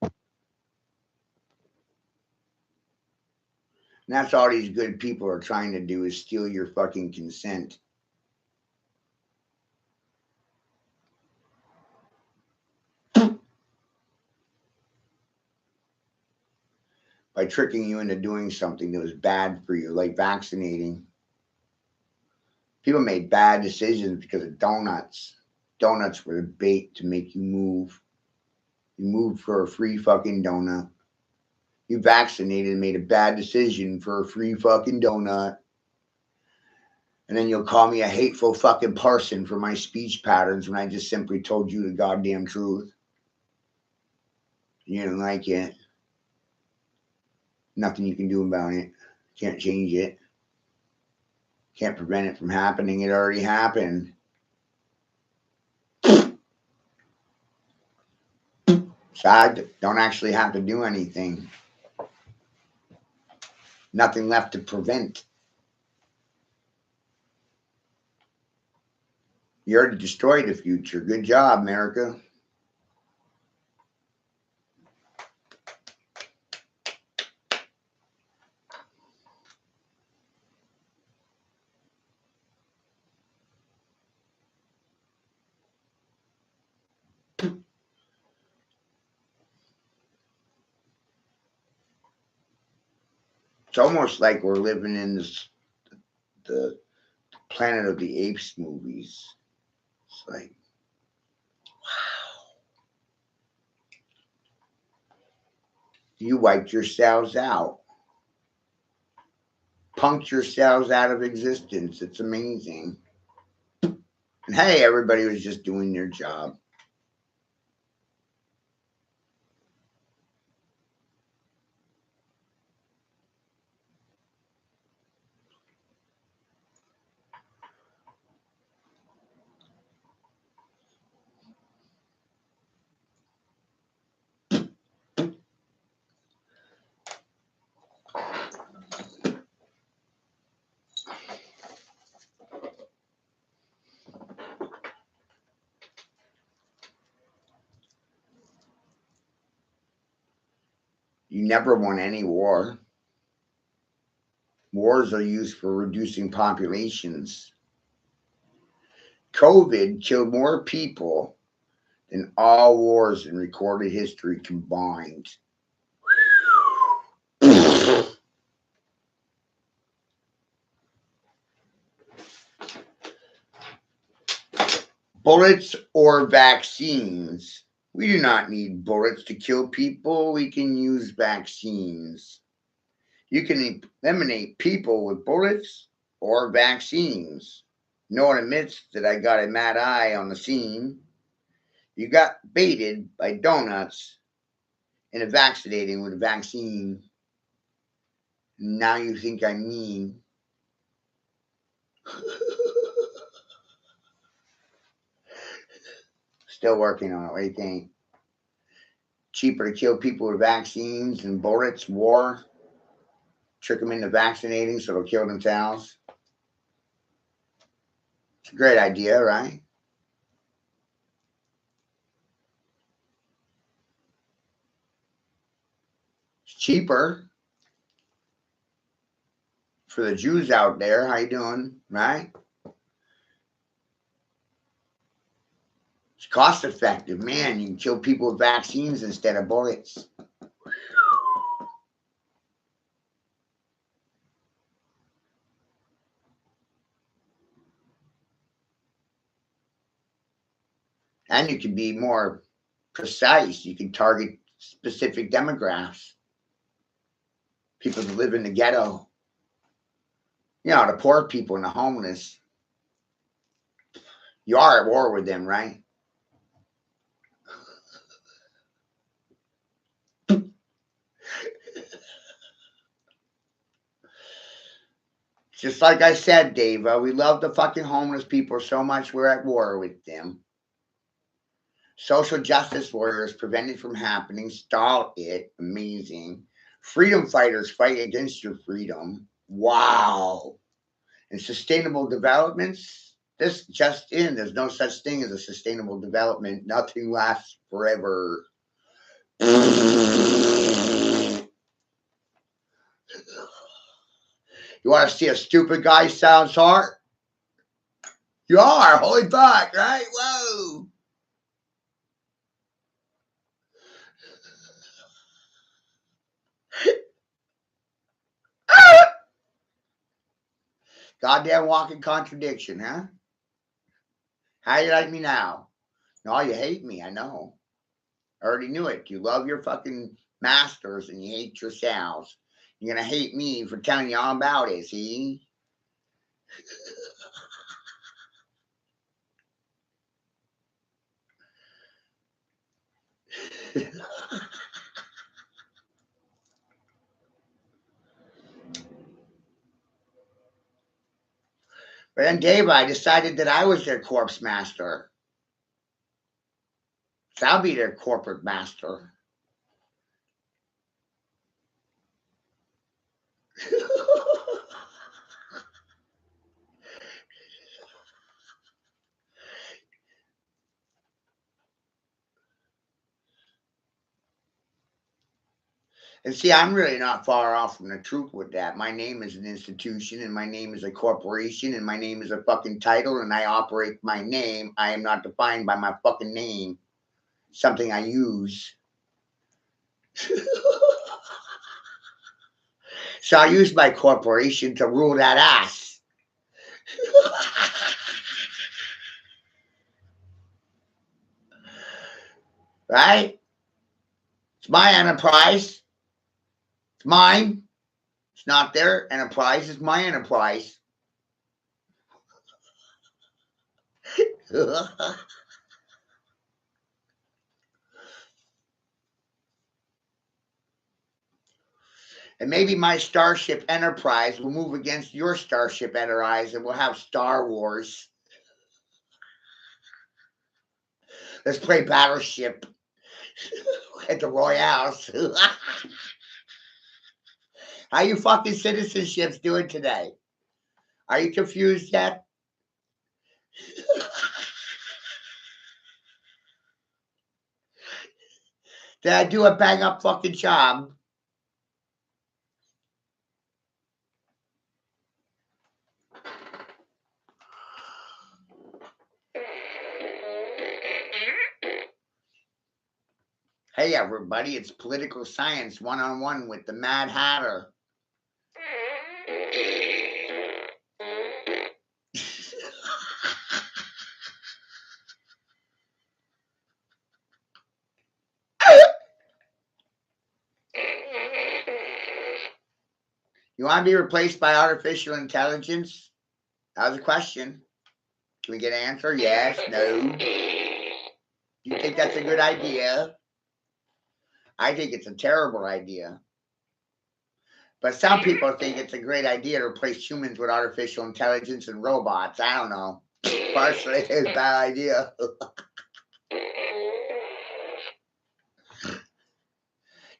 And that's all these good people are trying to do, is steal your fucking consent. By tricking you into doing something that was bad for you, like vaccinating. People made bad decisions because of donuts. Donuts were the bait to make you move. You moved for a free fucking donut. You vaccinated and made a bad decision for a free fucking donut. And then you'll call me a hateful fucking person for my speech patterns when I just simply told you the goddamn truth. You didn't like it. Nothing you can do about it. Can't change it. Can't prevent it from happening. It already happened. So I don't actually have to do anything. Nothing left to prevent. You already destroyed the future. Good job, America. It's almost like we're living in the Planet of the Apes movies. It's like, wow. You wiped yourselves out. Punked yourselves out of existence. It's amazing. And hey, everybody was just doing their job. You never won any war. Wars are used for reducing populations. COVID killed more people than all wars in recorded history combined. Bullets or vaccines? We do not need bullets to kill people. We can use vaccines. You can eliminate people with bullets or vaccines. No one admits that I got a mad eye on the scene. You got baited by donuts into vaccinating with a vaccine. Now you think I'm mean. Still working on it. What do you think? Cheaper to kill people with vaccines and bullets, war. Trick them into vaccinating so they'll kill themselves. It's a great idea, right? It's cheaper. For the Jews out there, how you doing, right? It's cost effective, man. You can kill people with vaccines instead of bullets. And you can be more precise. You can target specific demographics. People that live in the ghetto. You know, the poor people and the homeless. You are at war with them, right? Just like I said, Dave, we love the fucking homeless people so much we're at war with them. Social justice warriors prevent it from happening, stall it. Amazing. Freedom fighters fight against your freedom. Wow. And sustainable developments, this just in, there's no such thing as a sustainable development. Nothing lasts forever. You want to see a stupid guy sound smart? You are. Holy fuck, right? Whoa. Goddamn walking contradiction, huh? How you like me now? No, you hate me, I know. I already knew it. You love your fucking masters and you hate yourselves. You're going to hate me for telling you all about it, see? But then, Dave, I decided that I was their corpse master. So I'll be their corporate master. And see, I'm really not far off from the truth with that. My name is an institution, and my name is a corporation, and my name is a fucking title, and I operate my name. I am not defined by my fucking name. Something I use. So I use my corporation to rule that ass. Right? It's my enterprise. It's mine. It's not their enterprise. It's my enterprise. And maybe my Starship Enterprise will move against your Starship Enterprise and we'll have Star Wars. Let's play Battleship at the Royales. How you fucking citizenships doing today? Are you confused yet? Did I do a bang up fucking job? Hey everybody, it's Political Science 1-on-1 with the Mad Hatter. You want to be replaced by artificial intelligence? That was a question. Can we get an answer? Yes, no. You think that's a good idea? I think it's a terrible idea. But some people think it's a great idea to replace humans with artificial intelligence and robots. I don't know. Personally, it's a bad idea.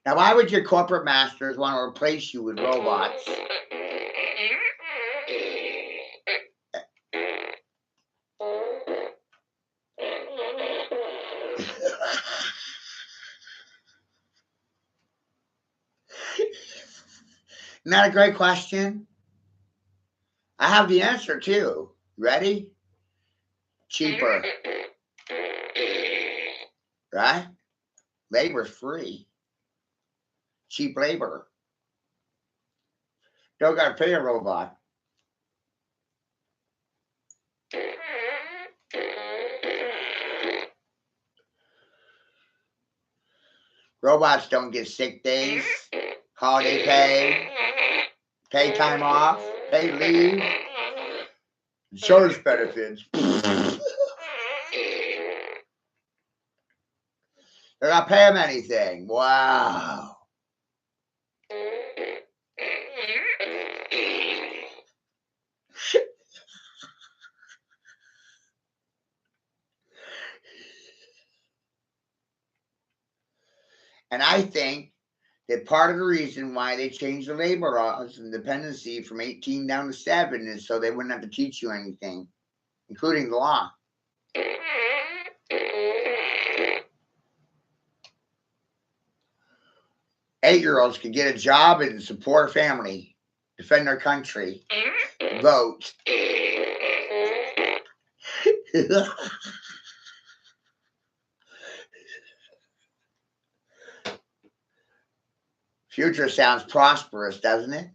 Now, why would your corporate masters want to replace you with robots? Isn't that a great question? I have the answer too. Ready? Cheaper. Right? Labor's free. Cheap labor. Don't got to pay a robot. Robots don't get sick days, holiday pay, pay time off, pay leave, insurance benefits. They're not paying them anything. Wow. And I think that part of the reason why they changed the labor laws and dependency from 18 down to 7 is so they wouldn't have to teach you anything, including the law. Eight-year-olds could get a job and support a family, defend their country, vote. Future sounds prosperous, doesn't it?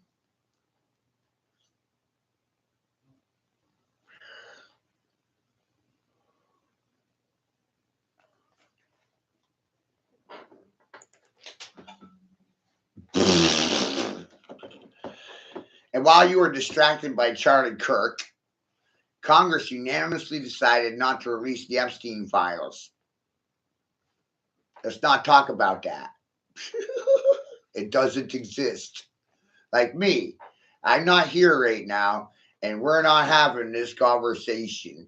And while you were distracted by Charlie Kirk, Congress unanimously decided not to release the Epstein files. Let's not talk about that. It doesn't exist. Like me, I'm not here right now, and we're not having this conversation.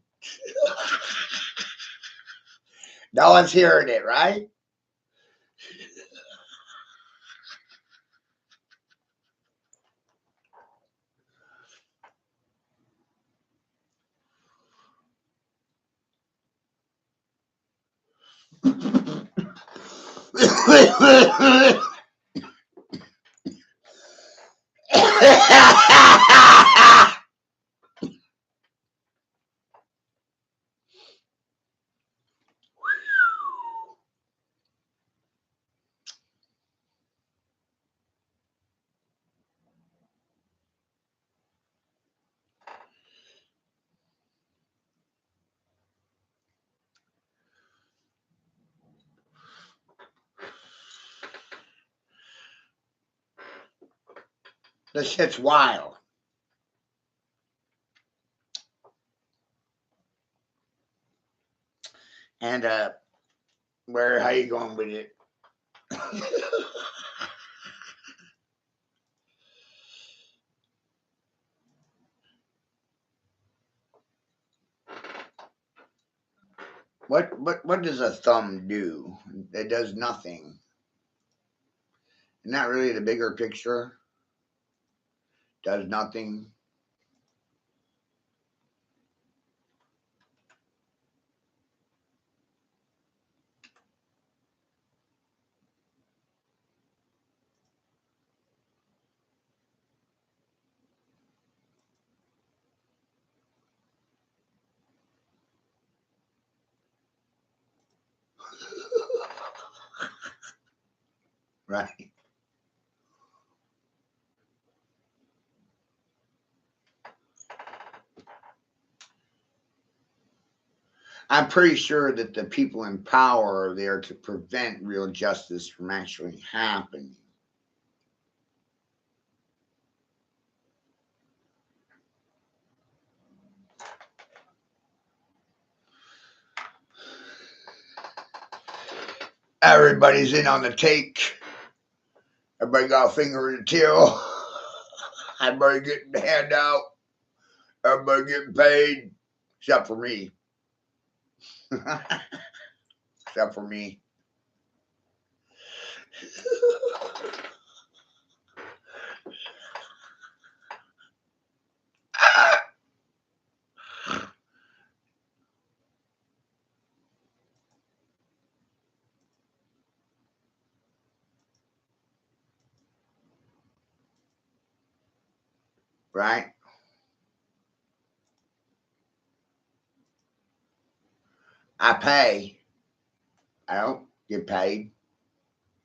No one's hearing it, right? This shit's wild. And how you going with it? What does a thumb do? It does nothing. Isn't that really the bigger picture? Does nothing. Right. I'm pretty sure that the people in power are there to prevent real justice from actually happening. Everybody's in on the take. Everybody got a finger in the till. Everybody getting the handout. Everybody getting paid. Except for me. Except for me. Right? I pay. I don't get paid.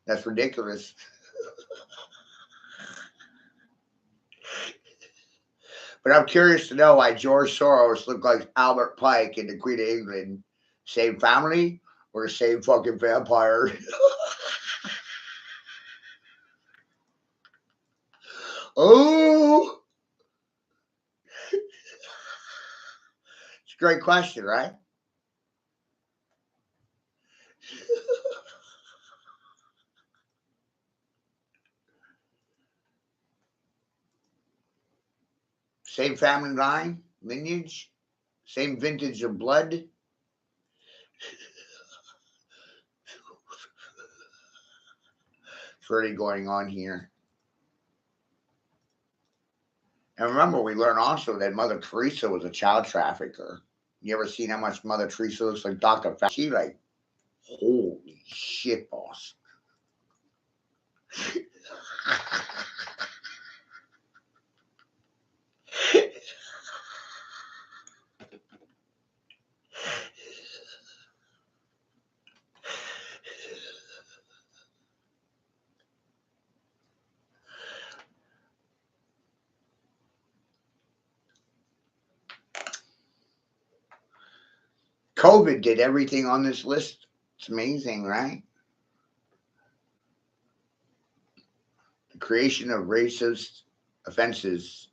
That's ridiculous. But I'm curious to know why George Soros looked like Albert Pike in the Queen of England. Same family or the same fucking vampire? Oh, it's a great question, right? Same family line, lineage, same vintage of blood. It's really going on here. And remember, we learned also that Mother Teresa was a child trafficker. You ever seen how much Mother Teresa looks like Dr. Fauci? Like, holy shit, boss. COVID did everything on this list. It's amazing, right? The creation of racist offenses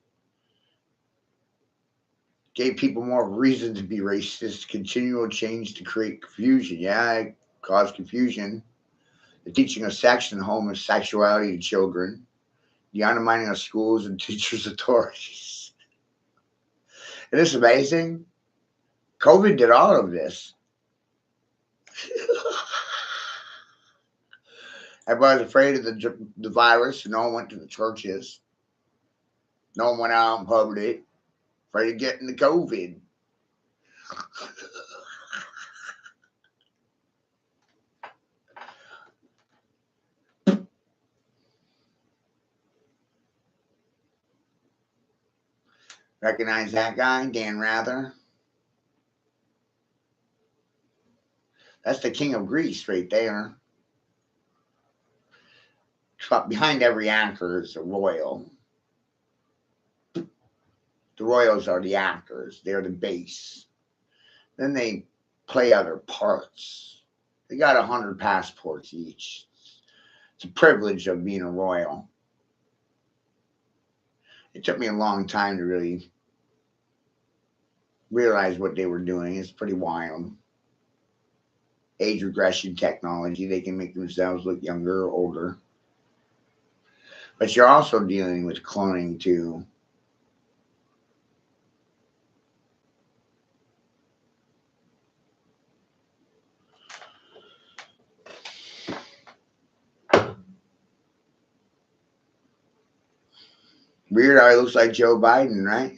gave people more reason to be racist. Continual change to create confusion. Yeah, it caused confusion. The teaching of sex and homosexuality to children. The undermining of schools and teachers' authorities. It is amazing. COVID did all of this. Everybody was afraid of the virus. No one went to the churches. No one went out in public. Afraid of getting the COVID. Recognize that guy, Dan Rather? That's the king of Greece right there. Behind every actor is a royal. The royals are the actors. They're the base. Then they play other parts. They got 100 passports each. It's a privilege of being a royal. It took me a long time to really realize what they were doing. It's pretty wild. Age regression technology. They can make themselves look younger or older. But you're also dealing with cloning too. Weird how he looks like Joe Biden, right?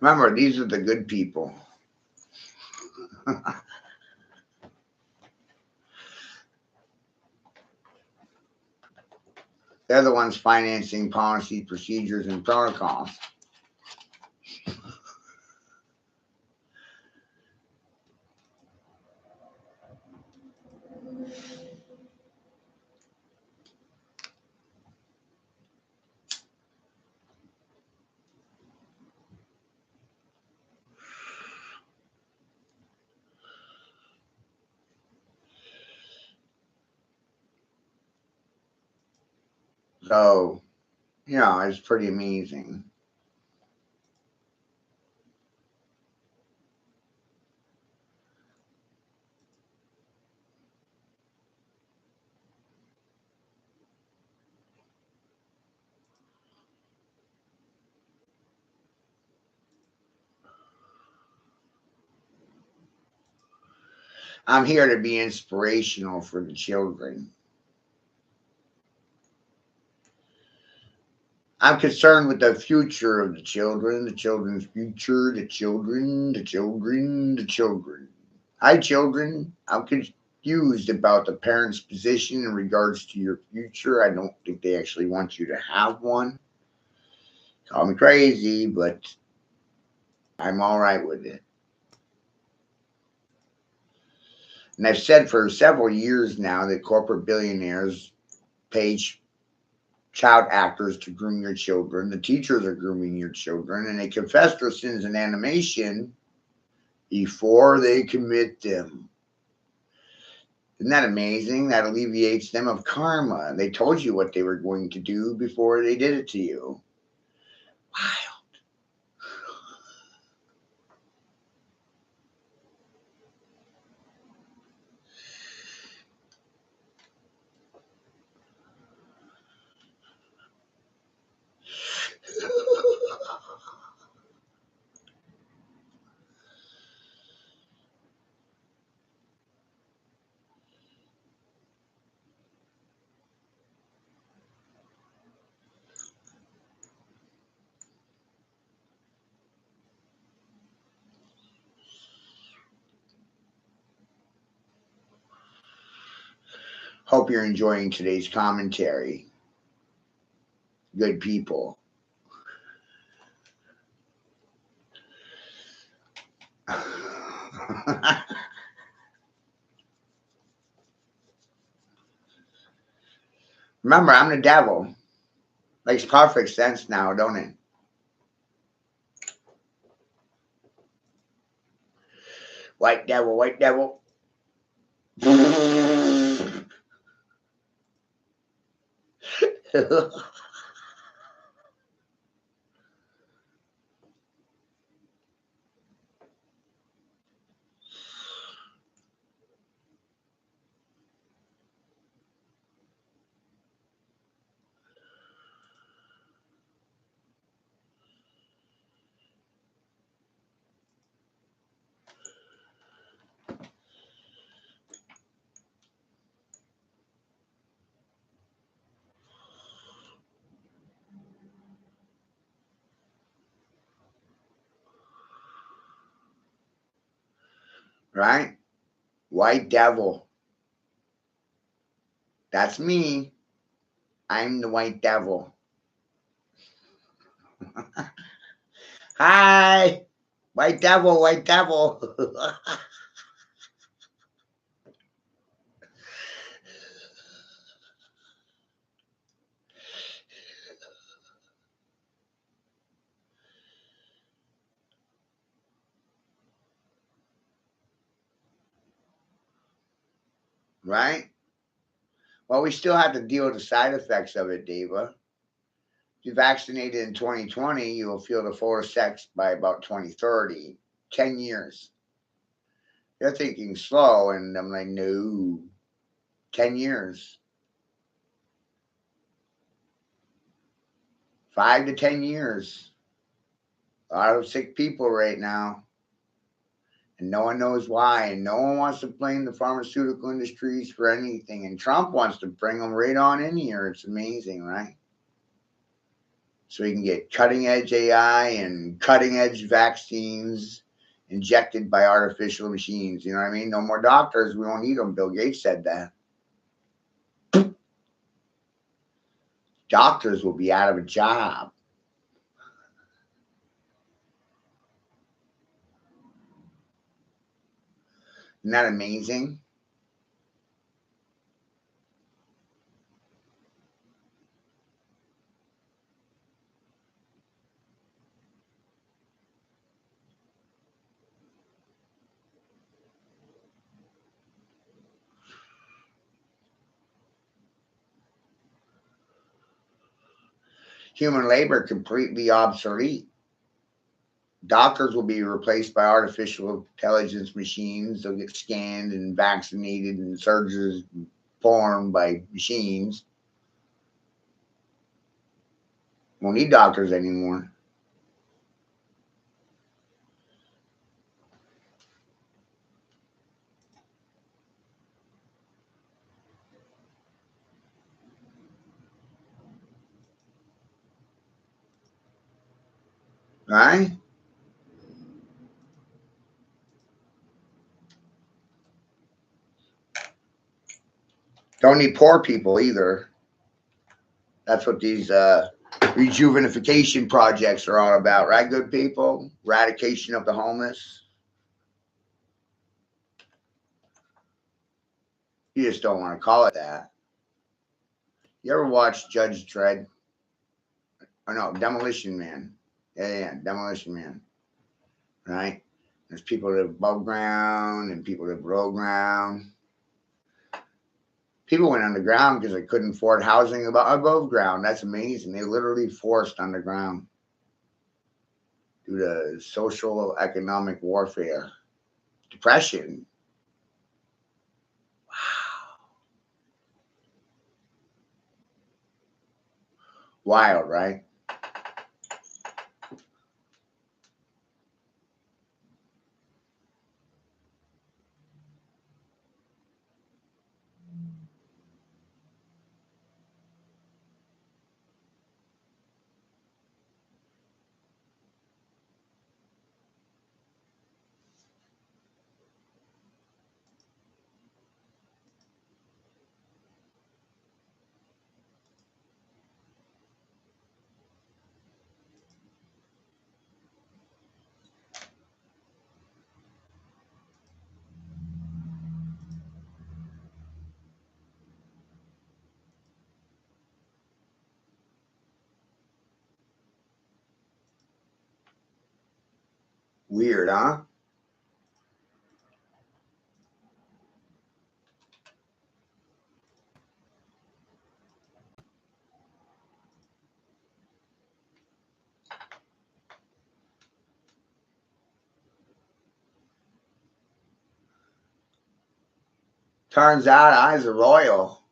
Remember, these are the good people. They're the ones financing policies, procedures, and protocols. So, you know, it's pretty amazing. I'm here to be inspirational for the children. I'm concerned with the future of the children's future, the children. Hi, children. I'm confused about the parents' position in regards to your future. I don't think they actually want you to have one. Call me crazy, but I'm all right with it. And I've said for several years now that corporate billionaires pay child actors to groom your children. The teachers are grooming your children, and they confess their sins in animation before they commit them. Isn't that amazing? That alleviates them of karma. They told you what they were going to do before they did it to you. Hope you're enjoying today's commentary. Good people. Remember, I'm the devil. Makes perfect sense now, don't it? White devil, white devil. Right? White devil. That's me. I'm the white devil. Hi. White devil, white devil. Right? Well, we still have to deal with the side effects of it, Diva. If you're vaccinated in 2020, you will feel the full effects by about 2030. 10 years. They're thinking slow, and I'm like, no. 10 years. 5 to 10 years. A lot of sick people right now. And no one knows why. And no one wants to blame the pharmaceutical industries for anything. And Trump wants to bring them right on in here. It's amazing, right? So we can get cutting edge AI and cutting edge vaccines injected by artificial machines. You know what I mean? No more doctors. We won't need them. Bill Gates said that. Doctors will be out of a job. Isn't that amazing? human labor completely obsolete. Doctors will be replaced by artificial intelligence machines. They'll get scanned and vaccinated, and surgeries performed by machines. Won't need doctors anymore. Right? Don't need poor people either. That's what these rejuvenification projects are all about, right, good people? Eradication of the homeless. You just don't want to call it that. You ever watch Judge Dredd? Or no, Demolition Man. Yeah, Demolition Man. Right? There's people that live above ground and people that live below ground. People went underground because they couldn't afford housing above ground. That's amazing. They literally forced underground due to social economic warfare, depression. Wow. Wild, right? Weird, huh? Turns out I was a royal.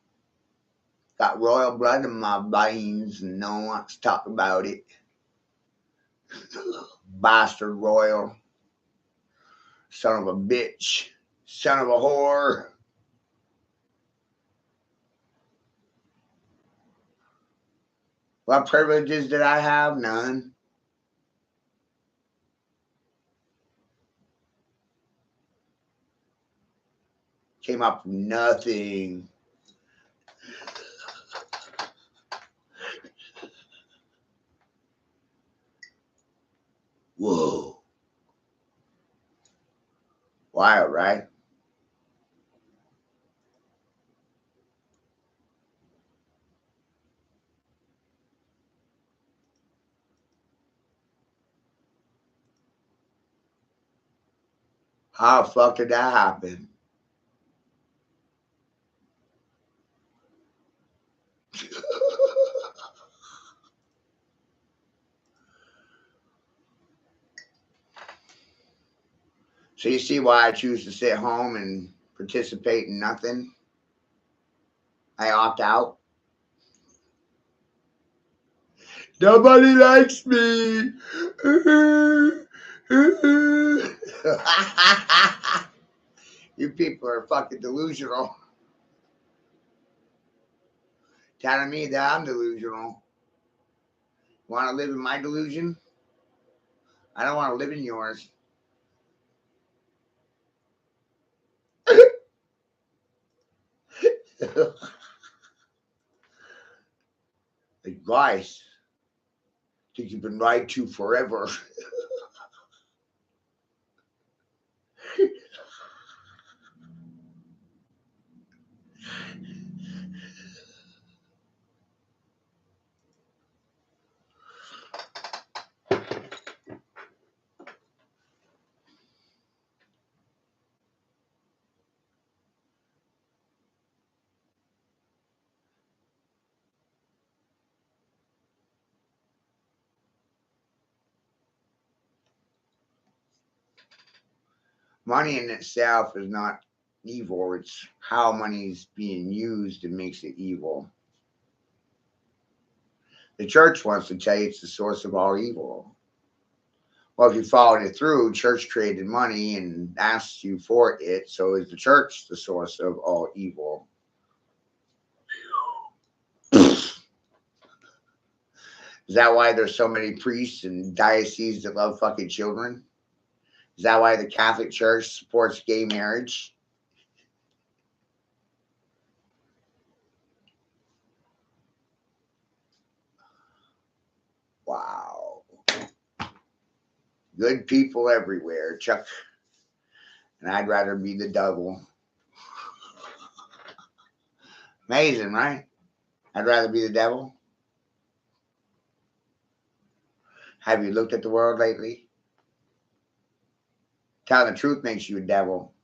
Got royal blood in my veins and no one wants to talk about it. Bastard royal. Son of a bitch. Son of a whore. What privileges did I have? None. Came up from nothing. Whoa. Wild, right? How the fuck did that happen? So you see why I choose to sit home and participate in nothing? I opt out. Nobody likes me. You people are fucking delusional. Telling me that I'm delusional. Want to live in my delusion? I don't want to live in yours. Advice. Think you've been lied to forever. Money in itself is not evil. It's how money is being used that makes it evil. The church wants to tell you it's the source of all evil. Well, if you followed it through, church created money and asked you for it, so is the church the source of all evil? Is that why there's so many priests and dioceses that love fucking children? Is that why the Catholic Church supports gay marriage? Wow. Good people everywhere, Chuck. And I'd rather be the devil. Amazing, right? I'd rather be the devil. Have you looked at the world lately? Telling the truth makes you a devil.